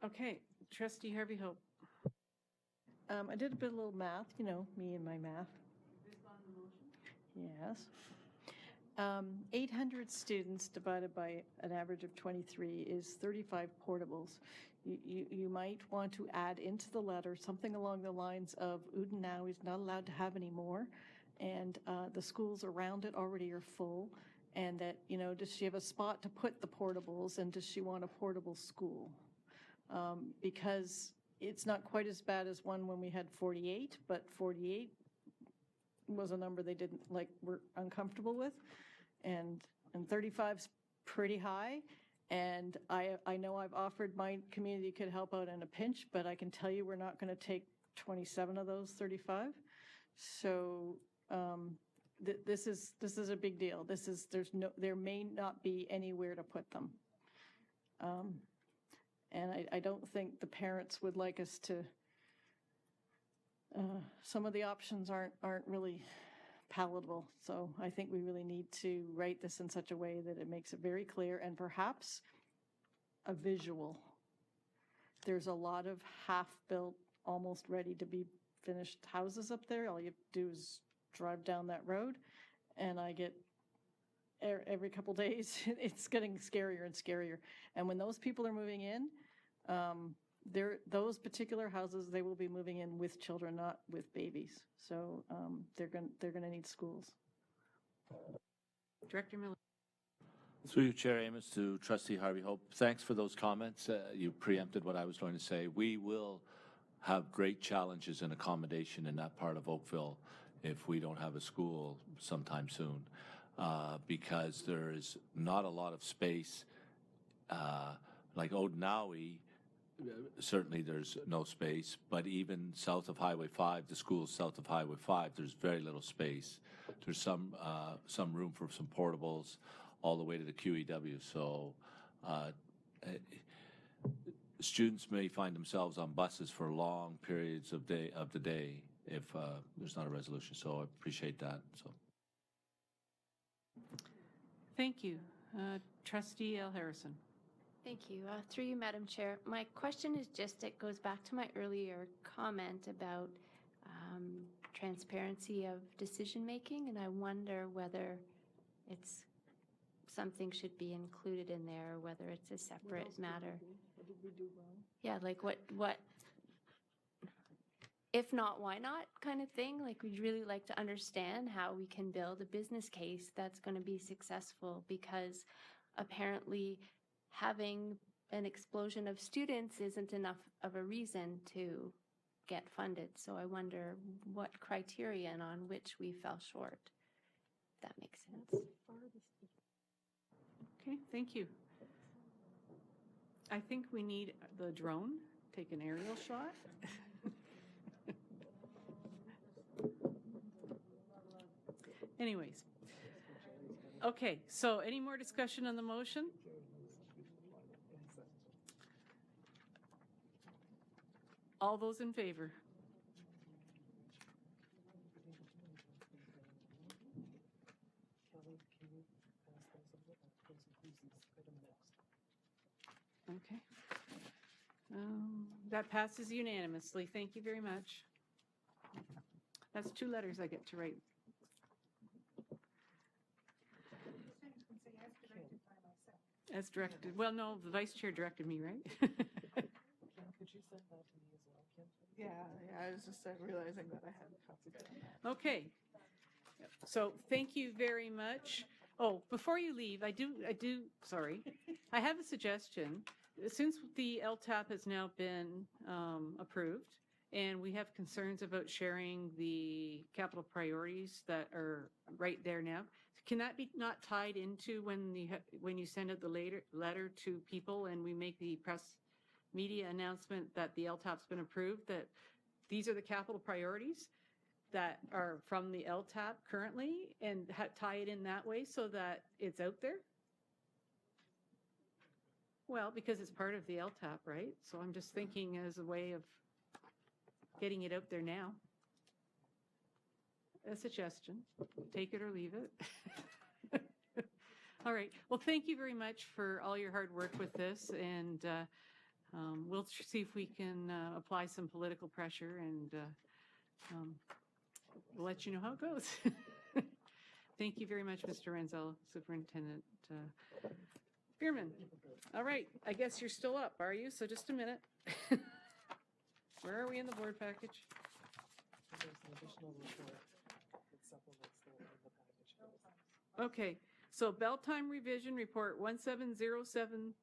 Okay, Trustee Harvey Hope. I did a little math, me and my math. Yes. 800 students divided by an average of 23 is 35 portables. You might want to add into the letter something along the lines of Uden now is not allowed to have any more, and the schools around it already are full, and that, does she have a spot to put the portables, and does she want a portable school? Because it's not quite as bad as one when we had 48, but 48 was a number they were uncomfortable with, and 35's pretty high. And I know I've offered my community could help out in a pinch, but I can tell you we're not going to take 27 of those 35. So this is a big deal. There may not be anywhere to put them. And I don't think the parents would like us to, some of the options aren't really palatable. So I think we really need to write this in such a way that it makes it very clear and perhaps a visual. There's a lot of half-built, almost ready to be finished houses up there. All you have to do is drive down that road, and I get every couple days, it's getting scarier and scarier. And when those people are moving in, those particular houses, they will be moving in with children, not with babies. So they're going to need schools. Director Miller. Through you, Chair Amos, to Trustee Harvey Hope. Thanks for those comments. You preempted what I was going to say. We will have great challenges in accommodation in that part of Oakville if we don't have a school sometime soon, because there is not a lot of space. Like Odinawi, certainly there's no space, but even south of Highway 5, the schools south of Highway 5, there's very little space. There's some room for some portables all the way to the QEW. So students may find themselves on buses for long periods of the day if there's not a resolution. So I appreciate that. So. Thank you. Trustee L. Harrison. Thank you. Through you, Madam Chair. My question is just, it goes back to my earlier comment about transparency of decision-making, and I wonder whether it's something should be included in there, or whether it's a separate matter. What did we do wrong? Yeah, like what, if not, why not kind of thing? Like, we'd really like to understand how we can build a business case that's going to be successful, because apparently having an explosion of students isn't enough of a reason to get funded. So I wonder what criterion on which we fell short, if that makes sense. Okay, thank you. I think we need the drone, take an aerial shot. Anyways. Okay, so any more discussion on the motion? All those in favor? Okay. That passes unanimously. Thank you very much. That's 2 letters I get to write. As directed. Well, no, the vice chair directed me, right? Could you send that to me as well, Kim? Yeah, I was just realizing that I hadn't copied that. Okay. So thank you very much. Oh, before you leave, sorry, I have a suggestion. Since the LTAP has now been approved, and we have concerns about sharing the capital priorities that are right there now, can that be not tied into when you send out the letter to people and we make the press media announcement that the LTAP's been approved, that these are the capital priorities that are from the LTAP currently, and tie it in that way so that it's out there? Well, because it's part of the LTAP, right? So I'm just thinking as a way of getting it out there now. A suggestion. Take it or leave it. All right. Well, thank you very much for all your hard work with this, and we'll see if we can apply some political pressure, and we'll let you know how it goes. Thank you very much, Mr. Renzel, Superintendent Bierman. All right. I guess you're still up, are you? So just a minute. Where are we in the board package? There's an additional report that supplements the package. Okay, so bell time revision report 17070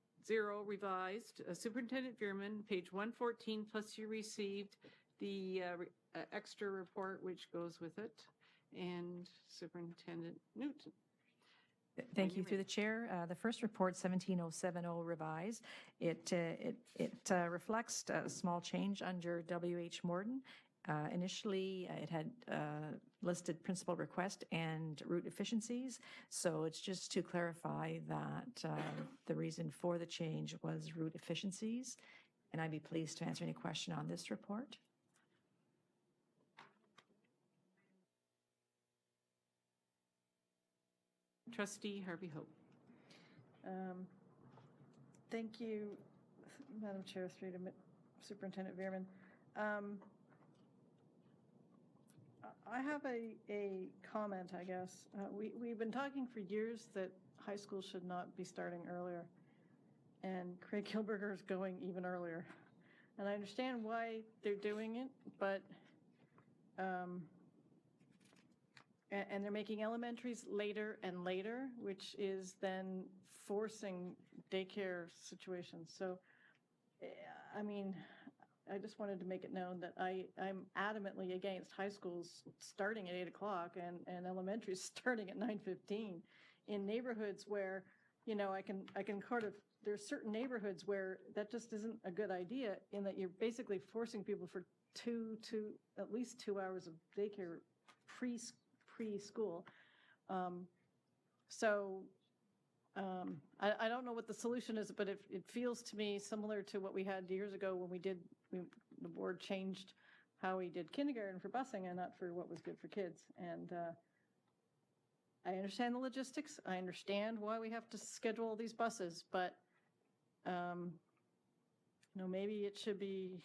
revised, Superintendent Bierman, page 114, plus you received the extra report which goes with it, and Superintendent Newton. Thank you, through the chair. The first report, 17070 revised, it reflects a small change under W.H. Morden. Initially, it had listed principal request and route efficiencies. So it's just to clarify that the reason for the change was route efficiencies. And I'd be pleased to answer any question on this report. Trustee Harvey Hope. Thank you, Madam Chair, through to Superintendent Bierman. I have a comment, I guess. We've been talking for years that high school should not be starting earlier, and Craig Kilberger is going even earlier. And I understand why they're doing it, but, and they're making elementaries later and later, which is then forcing daycare situations. So, I mean, I just wanted to make it known that I'm adamantly against high schools starting at 8 o'clock and elementary starting at 9:15 in neighborhoods where, you know, I can kind of, there's certain neighborhoods where that just isn't a good idea, in that you're basically forcing people for at least 2 hours of daycare preschool. I don't know what the solution is, but it feels to me similar to what we had years ago when the board changed how we did kindergarten for busing and not for what was good for kids. And I understand the logistics. I understand why we have to schedule all these buses, but maybe it should be,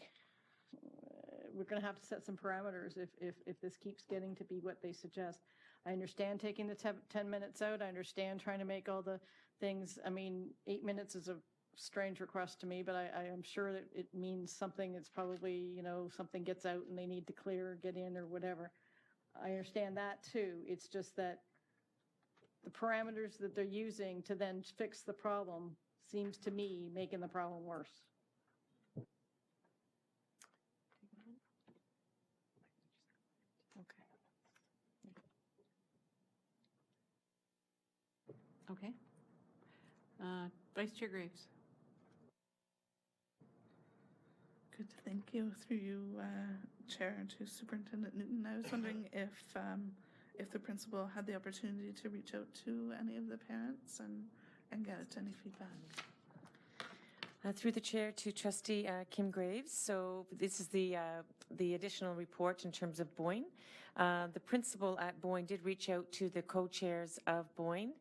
we're going to have to set some parameters if this keeps getting to be what they suggest. I understand taking the 10 minutes out. I understand trying to make all the things. I mean, 8 minutes is a strange request to me, but I am sure that it means something. It's probably, something gets out and they need to clear or get in or whatever. I understand that too. It's just that the parameters that they're using to then fix the problem seems to me making the problem worse. Okay. Vice Chair Graves. Good, thank you. Through you, Chair, to Superintendent Newton. I was wondering if the principal had the opportunity to reach out to any of the parents and get any feedback. Through the chair to Trustee Kim Graves. So this is the additional report in terms of Boyne. The principal at Boyne did reach out to the co-chairs of Boyne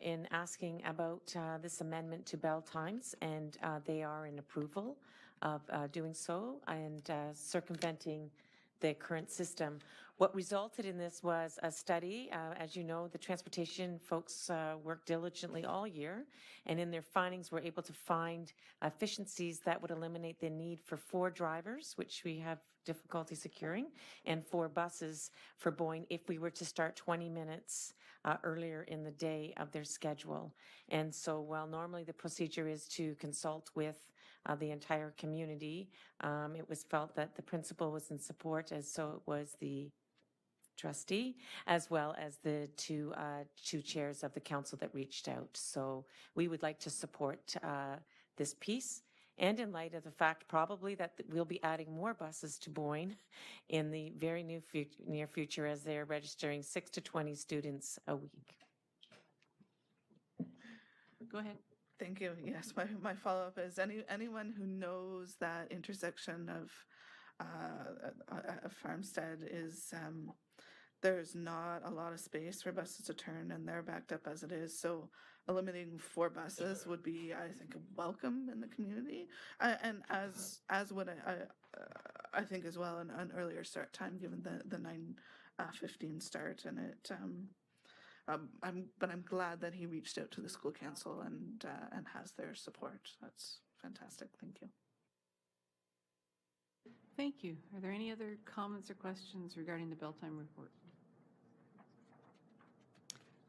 in asking about this amendment to bell times, and they are in approval of doing so and circumventing the current system. What resulted in this was a study. As you know, the transportation folks worked diligently all year, and in their findings were able to find efficiencies that would eliminate the need for 4 drivers, which we have difficulty securing, and 4 buses for Boyne if we were to start 20 minutes earlier in the day of their schedule. And so while normally the procedure is to consult with the entire community, it was felt that the principal was in support, as so it was the trustee, as well as the two chairs of the council that reached out. So we would like to support this piece. And in light of the fact probably that we'll be adding more buses to Boyne in the very near future, as they're registering 6 to 20 students a week. Go ahead. Thank you. Yes, my follow-up is anyone who knows that intersection of Farmstead is there's not a lot of space for buses to turn, and they're backed up as it is. So eliminating 4 buses would be, I think, welcome in the community, and as would I think as well an earlier start time, given the 9:15 start, and it. I'm glad that he reached out to the school council and has their support. That's fantastic. Thank you. Thank you. Are there any other comments or questions regarding the bell time report?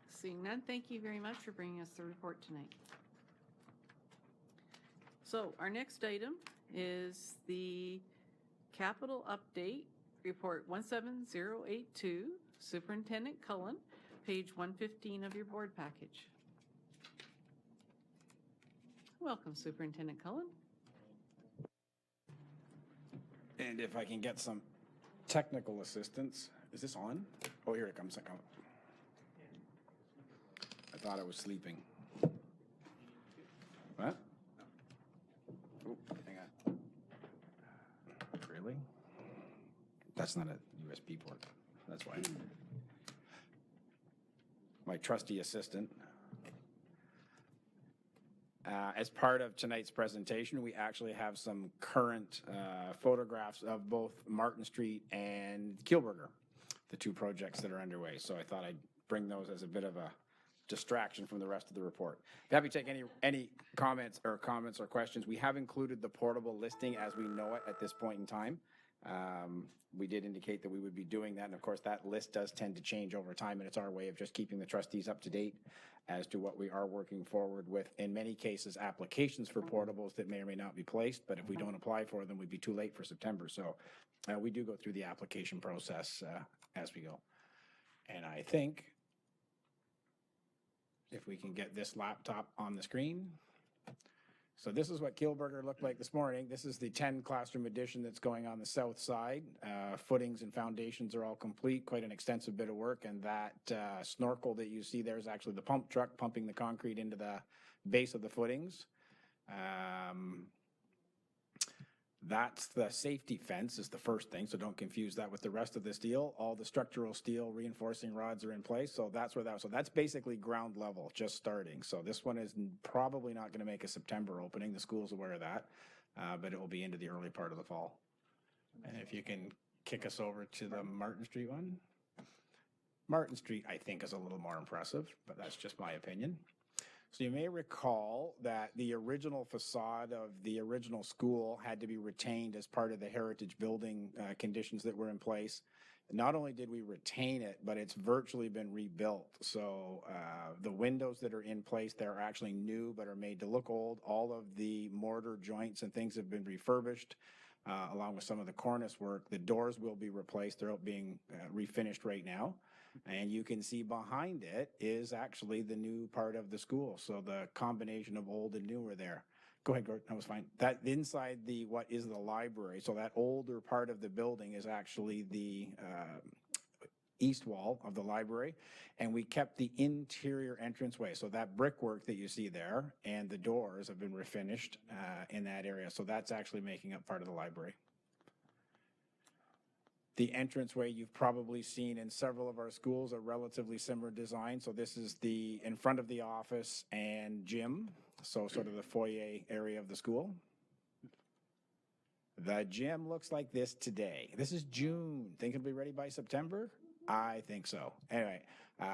Seeing none, thank you very much for bringing us the report tonight. So our next item is the capital update report 17082, Superintendent Cullen, page 115 of your board package. Welcome, Superintendent Cullen. And if I can get some technical assistance. Is this on? Oh, here it comes. I thought I was sleeping. What? Oh, hang on. Really? That's not a USB port. That's why. My trusty assistant. As part of tonight's presentation, we actually have some current photographs of both Martin Street and Kielburger, the 2 projects that are underway. So I thought I'd bring those as a bit of a distraction from the rest of the report. Happy to take any comments or questions. We have included the portable listing as we know it at this point in time. We did indicate that we would be doing that, and of course that list does tend to change over time, and it's our way of just keeping the trustees up to date as to what we are working forward with. In many cases, applications for portables that may or may not be placed, but if we don't apply for them, we'd be too late for September. So we do go through the application process as we go. And I think if we can get this laptop on the screen. So this is what Kielburger looked like this morning. This is the 10 classroom addition that's going on the south side. Footings and foundations are all complete, quite an extensive bit of work. And that snorkel that you see there is actually the pump truck pumping the concrete into the base of the footings. That's the safety fence is the first thing, so don't confuse that with the rest of the steel. All the structural steel reinforcing rods are in place, so that's where so that's basically ground level, just starting. So this one is probably not going to make a September opening. The school's aware of that, but it will be into the early part of the fall. And if you can kick us over to the Martin Street one. Martin Street, I think, is a little more impressive, but that's just my opinion. So you may recall that the original facade of the original school had to be retained as part of the heritage building conditions that were in place. Not only did we retain it, but it's virtually been rebuilt. So the windows that are in place, they're actually new, but are made to look old. All of the mortar joints and things have been refurbished, along with some of the cornice work. The doors will be replaced. They're being refinished right now. And you can see behind it is actually the new part of the school. So the combination of old and new are there. Go ahead, Gordon. That was fine. That inside what is the library. So that older part of the building is actually the east wall of the library. And we kept the interior entranceway. So that brickwork that you see there and the doors have been refinished in that area. So that's actually making up part of the library. The entranceway you've probably seen in several of our schools, a relatively similar design. So this is the in front of the office and gym. So sort of the foyer area of the school. The gym looks like this today. This is June. Think it'll be ready by September? I think so. Anyway,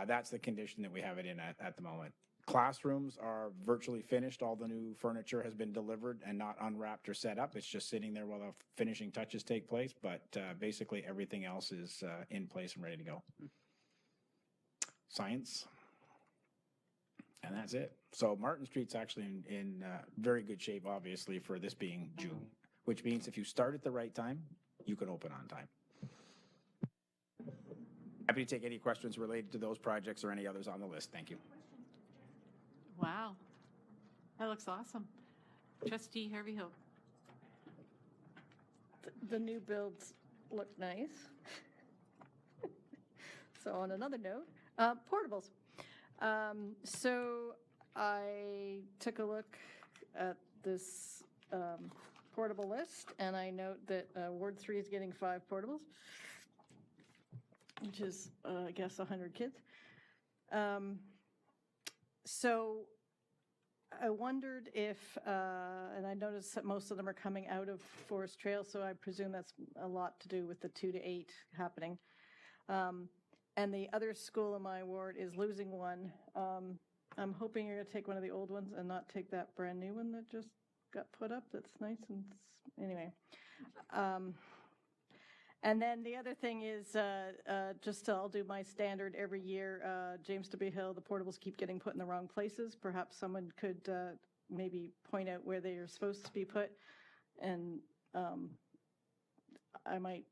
that's the condition that we have it in at the moment. Classrooms are virtually finished. All the new furniture has been delivered and not unwrapped or set up. It's just sitting there while the finishing touches take place, but basically everything else is in place and ready to go. Science. And that's it. So Martin Street's actually in very good shape, obviously, for this being June, which means if you start at the right time, you can open on time. Happy to take any questions related to those projects or any others on the list. Thank you. Wow, that looks awesome. Trustee Harvey Hill. The new builds look nice. So on another note, portables. So I took a look at this portable list, and I note that Ward 3 is getting 5 portables, which is, I guess, 100 kids. So I wondered if, and I noticed that most of them are coming out of Forest Trail, so I presume that's a lot to do with the 2 to 8 happening. And the other school in my ward is losing one. I'm hoping you're going to take one of the old ones and not take that brand new one that just got put up. That's nice. And anyway. And then the other thing is, I'll do my standard every year, James W. Hill, the portables keep getting put in the wrong places. Perhaps someone could maybe point out where they are supposed to be put. And I might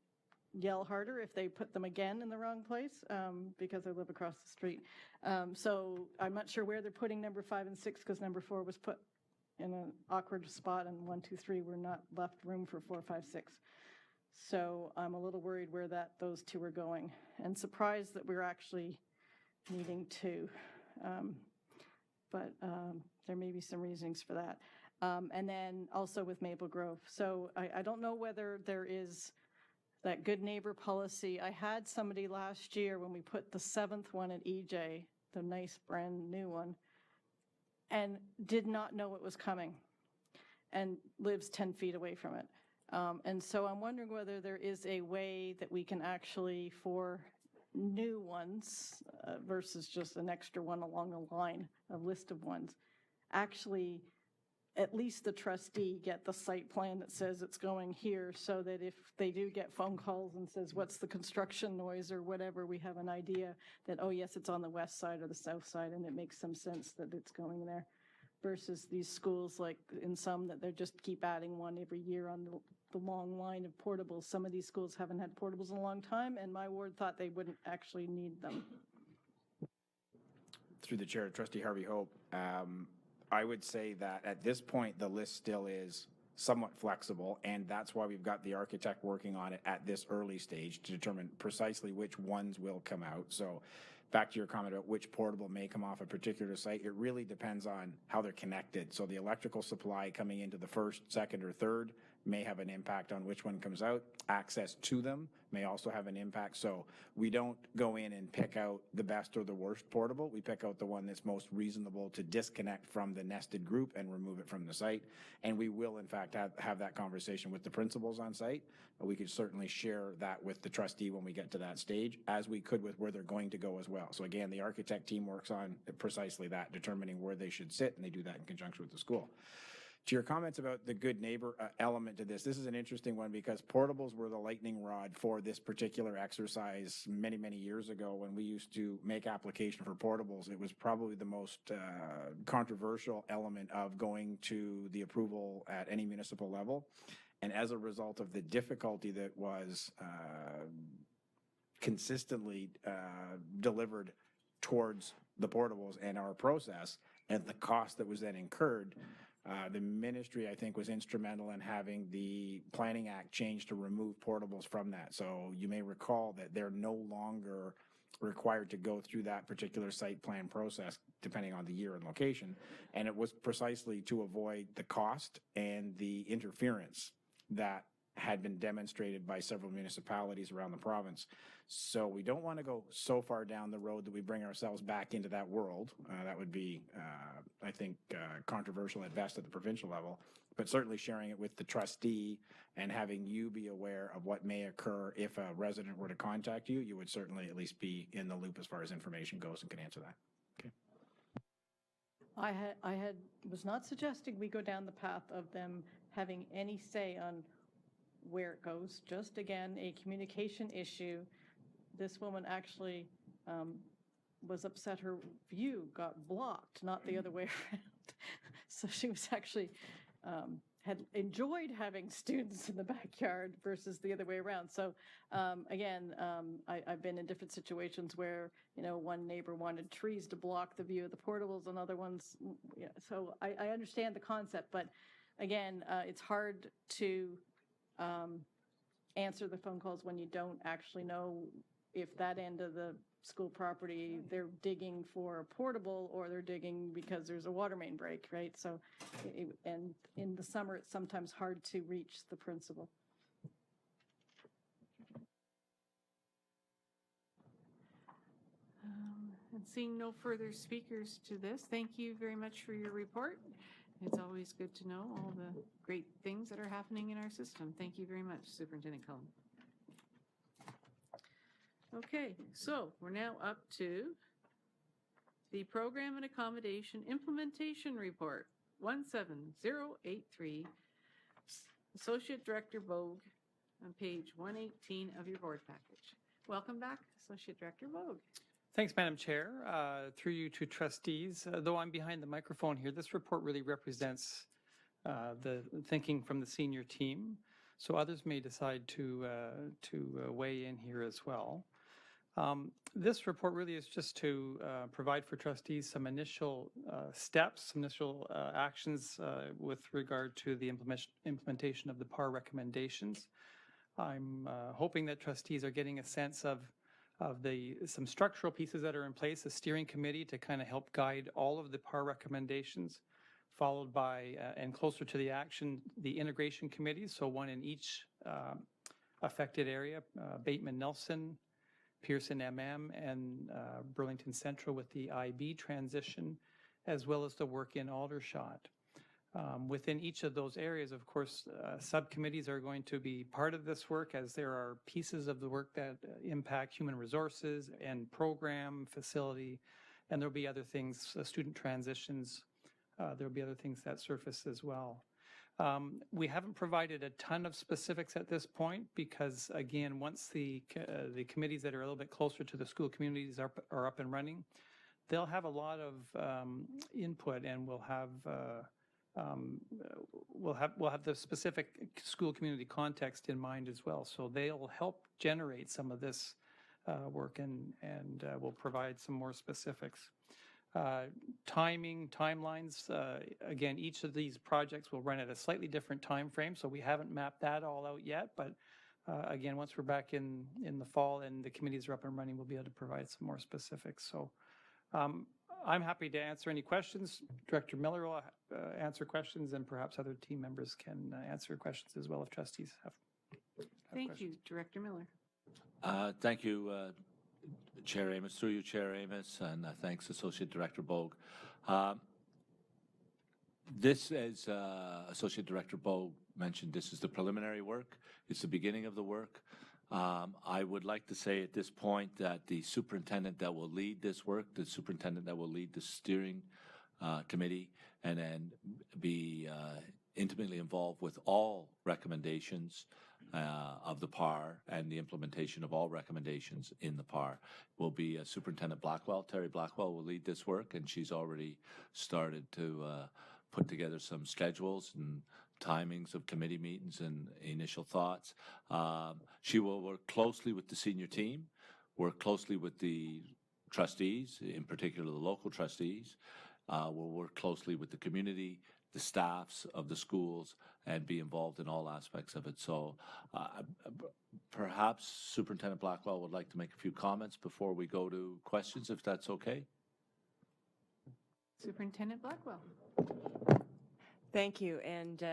yell harder if they put them again in the wrong place, because I live across the street. So I'm not sure where they're putting number 5 and 6, because number 4 was put in an awkward spot, and 1, 2, 3 were not left room for 4, 5, 6. So I'm a little worried where those 2 are going, and surprised that we're actually needing 2. But there may be some reasonings for that. And then also with Maple Grove. So I don't know whether there is that good neighbor policy. I had somebody last year when we put the 7th one at EJ, the nice brand new one, and did not know it was coming and lives 10 feet away from it. And so I'm wondering whether there is a way that we can actually, for new ones versus just an extra one along the line, a list of ones, actually at least the trustee get the site plan that says it's going here, so that if they do get phone calls and says, what's the construction noise or whatever, we have an idea that, oh yes, it's on the west side or the south side, and it makes some sense that it's going there. Versus these schools, like in some, that they just keep adding one every year on the long line of portables. Some of these schools haven't had portables in a long time, and my ward thought they wouldn't actually need them. Through the chair, Trustee Harvey Hope, I would say that at this point, the list still is somewhat flexible, and that's why we've got the architect working on it at this early stage to determine precisely which ones will come out. So back to your comment about which portable may come off a particular site, it really depends on how they're connected. So the electrical supply coming into the first, second, or third may have an impact on which one comes out. Access to them may also have an impact. So we don't go in and pick out the best or the worst portable. We pick out the one that's most reasonable to disconnect from the nested group and remove it from the site. And we will, in fact, have that conversation with the principals on site. We could certainly share that with the trustee when we get to that stage, as we could with where they're going to go as well. So again, the architect team works on precisely that, determining where they should sit, and they do that in conjunction with the school. To your comments about the good neighbor element to this is an interesting one, because portables were the lightning rod for this particular exercise many, many years ago when we used to make application for portables. It was probably the most controversial element of going to the approval at any municipal level. And as a result of the difficulty that was consistently delivered towards the portables and our process, and the cost that was then incurred, the ministry, I think, was instrumental in having the Planning Act changed to remove portables from that. So you may recall that they're no longer required to go through that particular site plan process, depending on the year and location. And it was precisely to avoid the cost and the interference that had been demonstrated by several municipalities around the province. So we don't want to go so far down the road that we bring ourselves back into that world. That would be, I think, controversial at best at the provincial level, but certainly sharing it with the trustee and having you be aware of what may occur if a resident were to contact you, you would certainly at least be in the loop as far as information goes and can answer that. Okay. I was not suggesting we go down the path of them having any say on where it goes, just again, a communication issue. This woman actually was upset her view got blocked, not the other way around. So she was actually, had enjoyed having students in the backyard versus the other way around. So again, I've been in different situations where, one neighbor wanted trees to block the view of the portables and other ones, so I understand the concept, but again, it's hard to answer the phone calls when you don't actually know if that end of the school property, they're digging for a portable or they're digging because there's a water main break, right? So, and in the summer, it's sometimes hard to reach the principal. And seeing no further speakers to this, thank you very much for your report. It's always good to know all the great things that are happening in our system. Thank you very much, Superintendent Cullen. Okay, so we're now up to the Program and Accommodation Implementation Report, 17083, Associate Director Vogue, on page 118 of your board package. Welcome back, Associate Director Vogue. Thanks, Madam Chair. Through you to trustees, though I'm behind the microphone here, this report really represents the thinking from the senior team, so others may decide to weigh in here as well. This report really is just to provide for trustees some initial steps, some initial actions with regard to the implementation of the PAR recommendations. I'm hoping that trustees are getting a sense of some structural pieces that are in place, a steering committee to kind of help guide all of the PAR recommendations, followed by, and closer to the action, the integration committees, so one in each affected area, Bateman-Nelson, Pearson MM, and Burlington Central with the IB transition, as well as the work in Aldershot. Within each of those areas, of course, subcommittees are going to be part of this work, as there are pieces of the work that impact human resources and program, facility, and there'll be other things, student transitions, there'll be other things that surface as well. We haven't provided a ton of specifics at this point because, again, once the committees that are a little bit closer to the school communities are up and running, they'll have a lot of input, and we'll have the specific school community context in mind as well. So they'll help generate some of this work, and we'll provide some more specifics. Timing, timelines, again, each of these projects will run at a slightly different time frame, so we haven't mapped that all out yet, but again, once we're back in the fall and the committees are up and running, we'll be able to provide some more specifics. So I'm happy to answer any questions. Director Miller will answer questions, and perhaps other team members can answer questions as well if trustees have Thank questions. you, Director Miller. Thank you, Chair Amos, through you, Chair Amos, and thanks, Associate Director Bogue. This, as Associate Director Bogue mentioned, this is the preliminary work. It's the beginning of the work. I would like to say at this point that the superintendent that will lead this work, the superintendent that will lead the steering committee, and then be intimately involved with all recommendations of the PAR and the implementation of all recommendations in the PAR will be Superintendent Blackwell. Terry Blackwell will lead this work, and she's already started to put together some schedules and timings of committee meetings and initial thoughts. She will work closely with the senior team, work closely with the trustees, in particular the local trustees. We'll work closely with the community, the staffs of the schools, and be involved in all aspects of it. So perhaps Superintendent Blackwell would like to make a few comments before we go to questions, if that's okay. Superintendent Blackwell. Thank you. And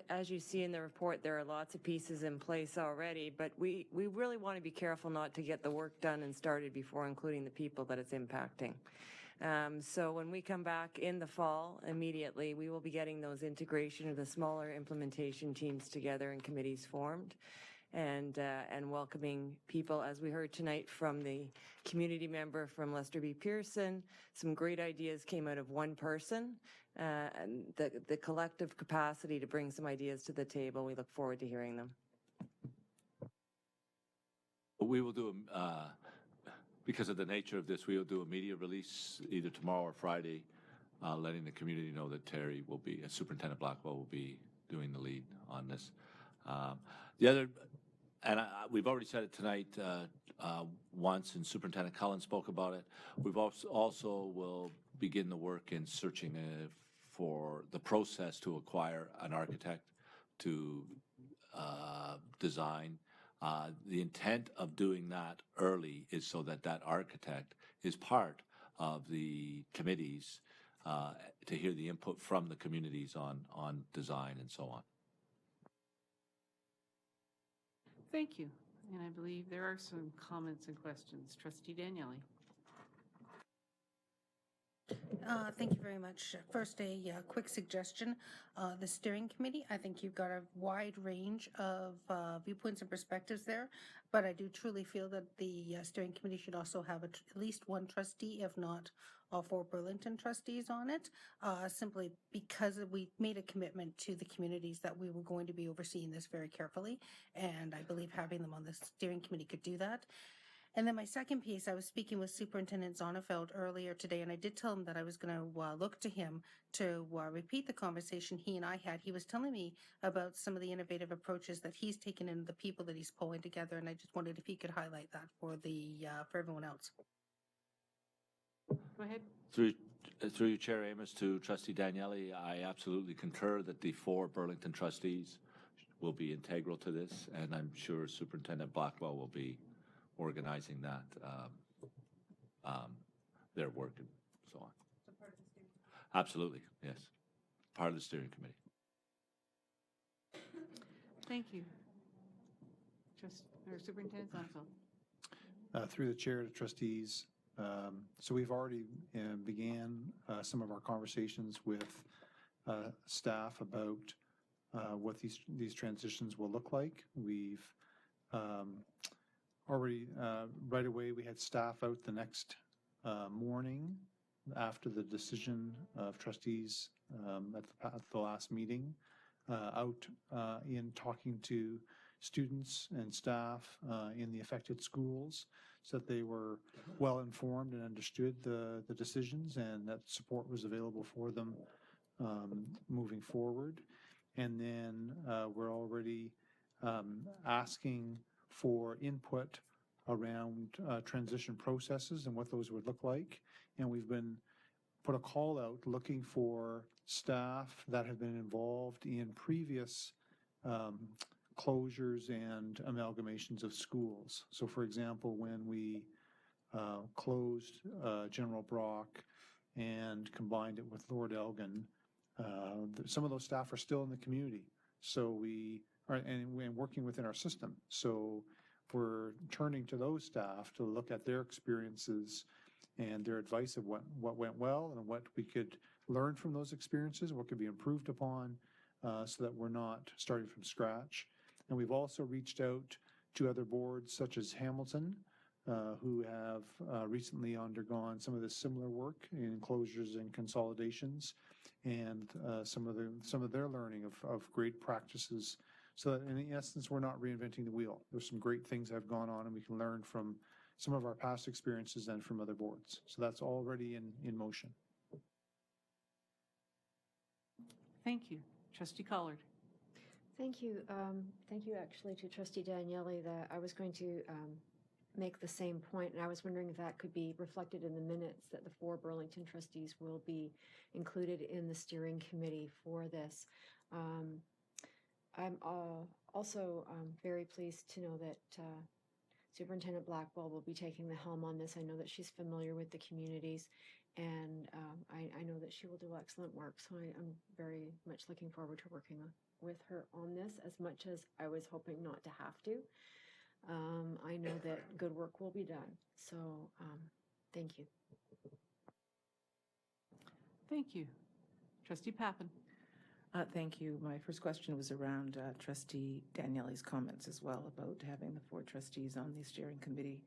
as you see in the report, there are lots of pieces in place already, but we really want to be careful not to get the work done and started before including the people that it's impacting. So when we come back in the fall, immediately, we will be getting those integration of the smaller implementation teams together and committees formed, and welcoming people, as we heard tonight from the community member from Lester B. Pearson. Some great ideas came out of one person, and the collective capacity to bring some ideas to the table. We look forward to hearing them. We will do because of the nature of this, we will do a media release either tomorrow or Friday, letting the community know that Terry will be, Superintendent Blackwell will be doing the lead on this. The other, and we've already said it tonight once, and Superintendent Cullen spoke about it. We've also will begin the work in searching for the process to acquire an architect to design. The intent of doing that early is so that that architect is part of the committees to hear the input from the communities on design and so on. Thank you. And I believe there are some comments and questions. Trustee Daniele. Thank you very much. First, a quick suggestion. The steering committee, I think you've got a wide range of viewpoints and perspectives there, but I do truly feel that the steering committee should also have at least one trustee, if not all four Burlington trustees on it, simply because we made a commitment to the communities that we were going to be overseeing this very carefully, and I believe having them on the steering committee could do that. And then my second piece, I was speaking with Superintendent Zonneveld earlier today, and I did tell him that I was going to look to him to repeat the conversation he and I had. He was telling me about some of the innovative approaches that he's taken and the people that he's pulling together, and I just wondered if he could highlight that for everyone else. Go ahead. Through you, Chair Amos, to Trustee Daniele, I absolutely concur that the four Burlington trustees will be integral to this, and I'm sure Superintendent Blackwell will be organizing that, their work and so on. So part of the steering committee? Absolutely, yes. Part of the steering committee. Thank you. Superintendent Zonneveld. Through the chair to trustees. So we've already began some of our conversations with staff about what these transitions will look like. We've already, right away, we had staff out the next morning after the decision of trustees at the last meeting, out in talking to students and staff in the affected schools so that they were well informed and understood the decisions and that support was available for them moving forward. And then we're already asking for input around transition processes and what those would look like. And we've been put a call out looking for staff that have been involved in previous closures and amalgamations of schools. So for example, when we closed General Brock and combined it with Lord Elgin, some of those staff are still in the community. So we are, and working within our system. So we're turning to those staff to look at their experiences and their advice of what went well and what we could learn from those experiences, what could be improved upon, so that we're not starting from scratch. And we've also reached out to other boards such as Hamilton, who have recently undergone some of this similar work in closures and consolidations, and some of their learning of great practices. So that in essence, we're not reinventing the wheel. There's some great things that have gone on, and we can learn from some of our past experiences and from other boards. So that's already in motion. Thank you. Trustee Collard. Thank you. Thank you actually to Trustee Daniele that I was going to make the same point, and I was wondering if that could be reflected in the minutes that the 4 Burlington trustees will be included in the steering committee for this. I'm also very pleased to know that Superintendent Blackwell will be taking the helm on this. I know that she's familiar with the communities, and I know that she will do excellent work. So I'm very much looking forward to working with her on this, as much as I was hoping not to have to. I know that good work will be done. So thank you. Thank you. Trustee Pappen. Thank you. My first question was around Trustee Daniele's comments as well about having the 4 trustees on the steering committee.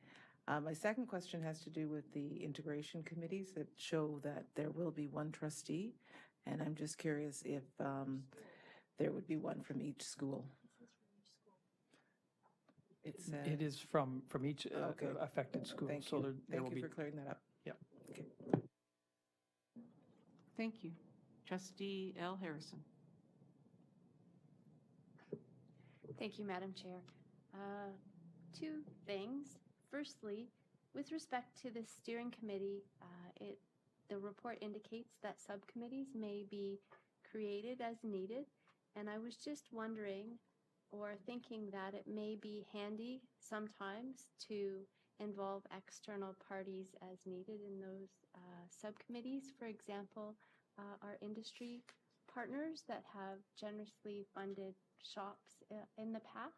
My second question has to do with the integration committees that show that there will be 1 trustee, and I'm just curious if there would be 1 from each school. It is from each okay. affected school. Thank so you. There Thank will you be, for clearing that up. Yeah. Okay. Thank you. Trustee L. Harrison. Thank you, Madam Chair. 2 things. Firstly, with respect to the steering committee, the report indicates that subcommittees may be created as needed, and I was just wondering or thinking that it may be handy sometimes to involve external parties as needed in those subcommittees. For example, our industry partners that have generously funded shops in the past.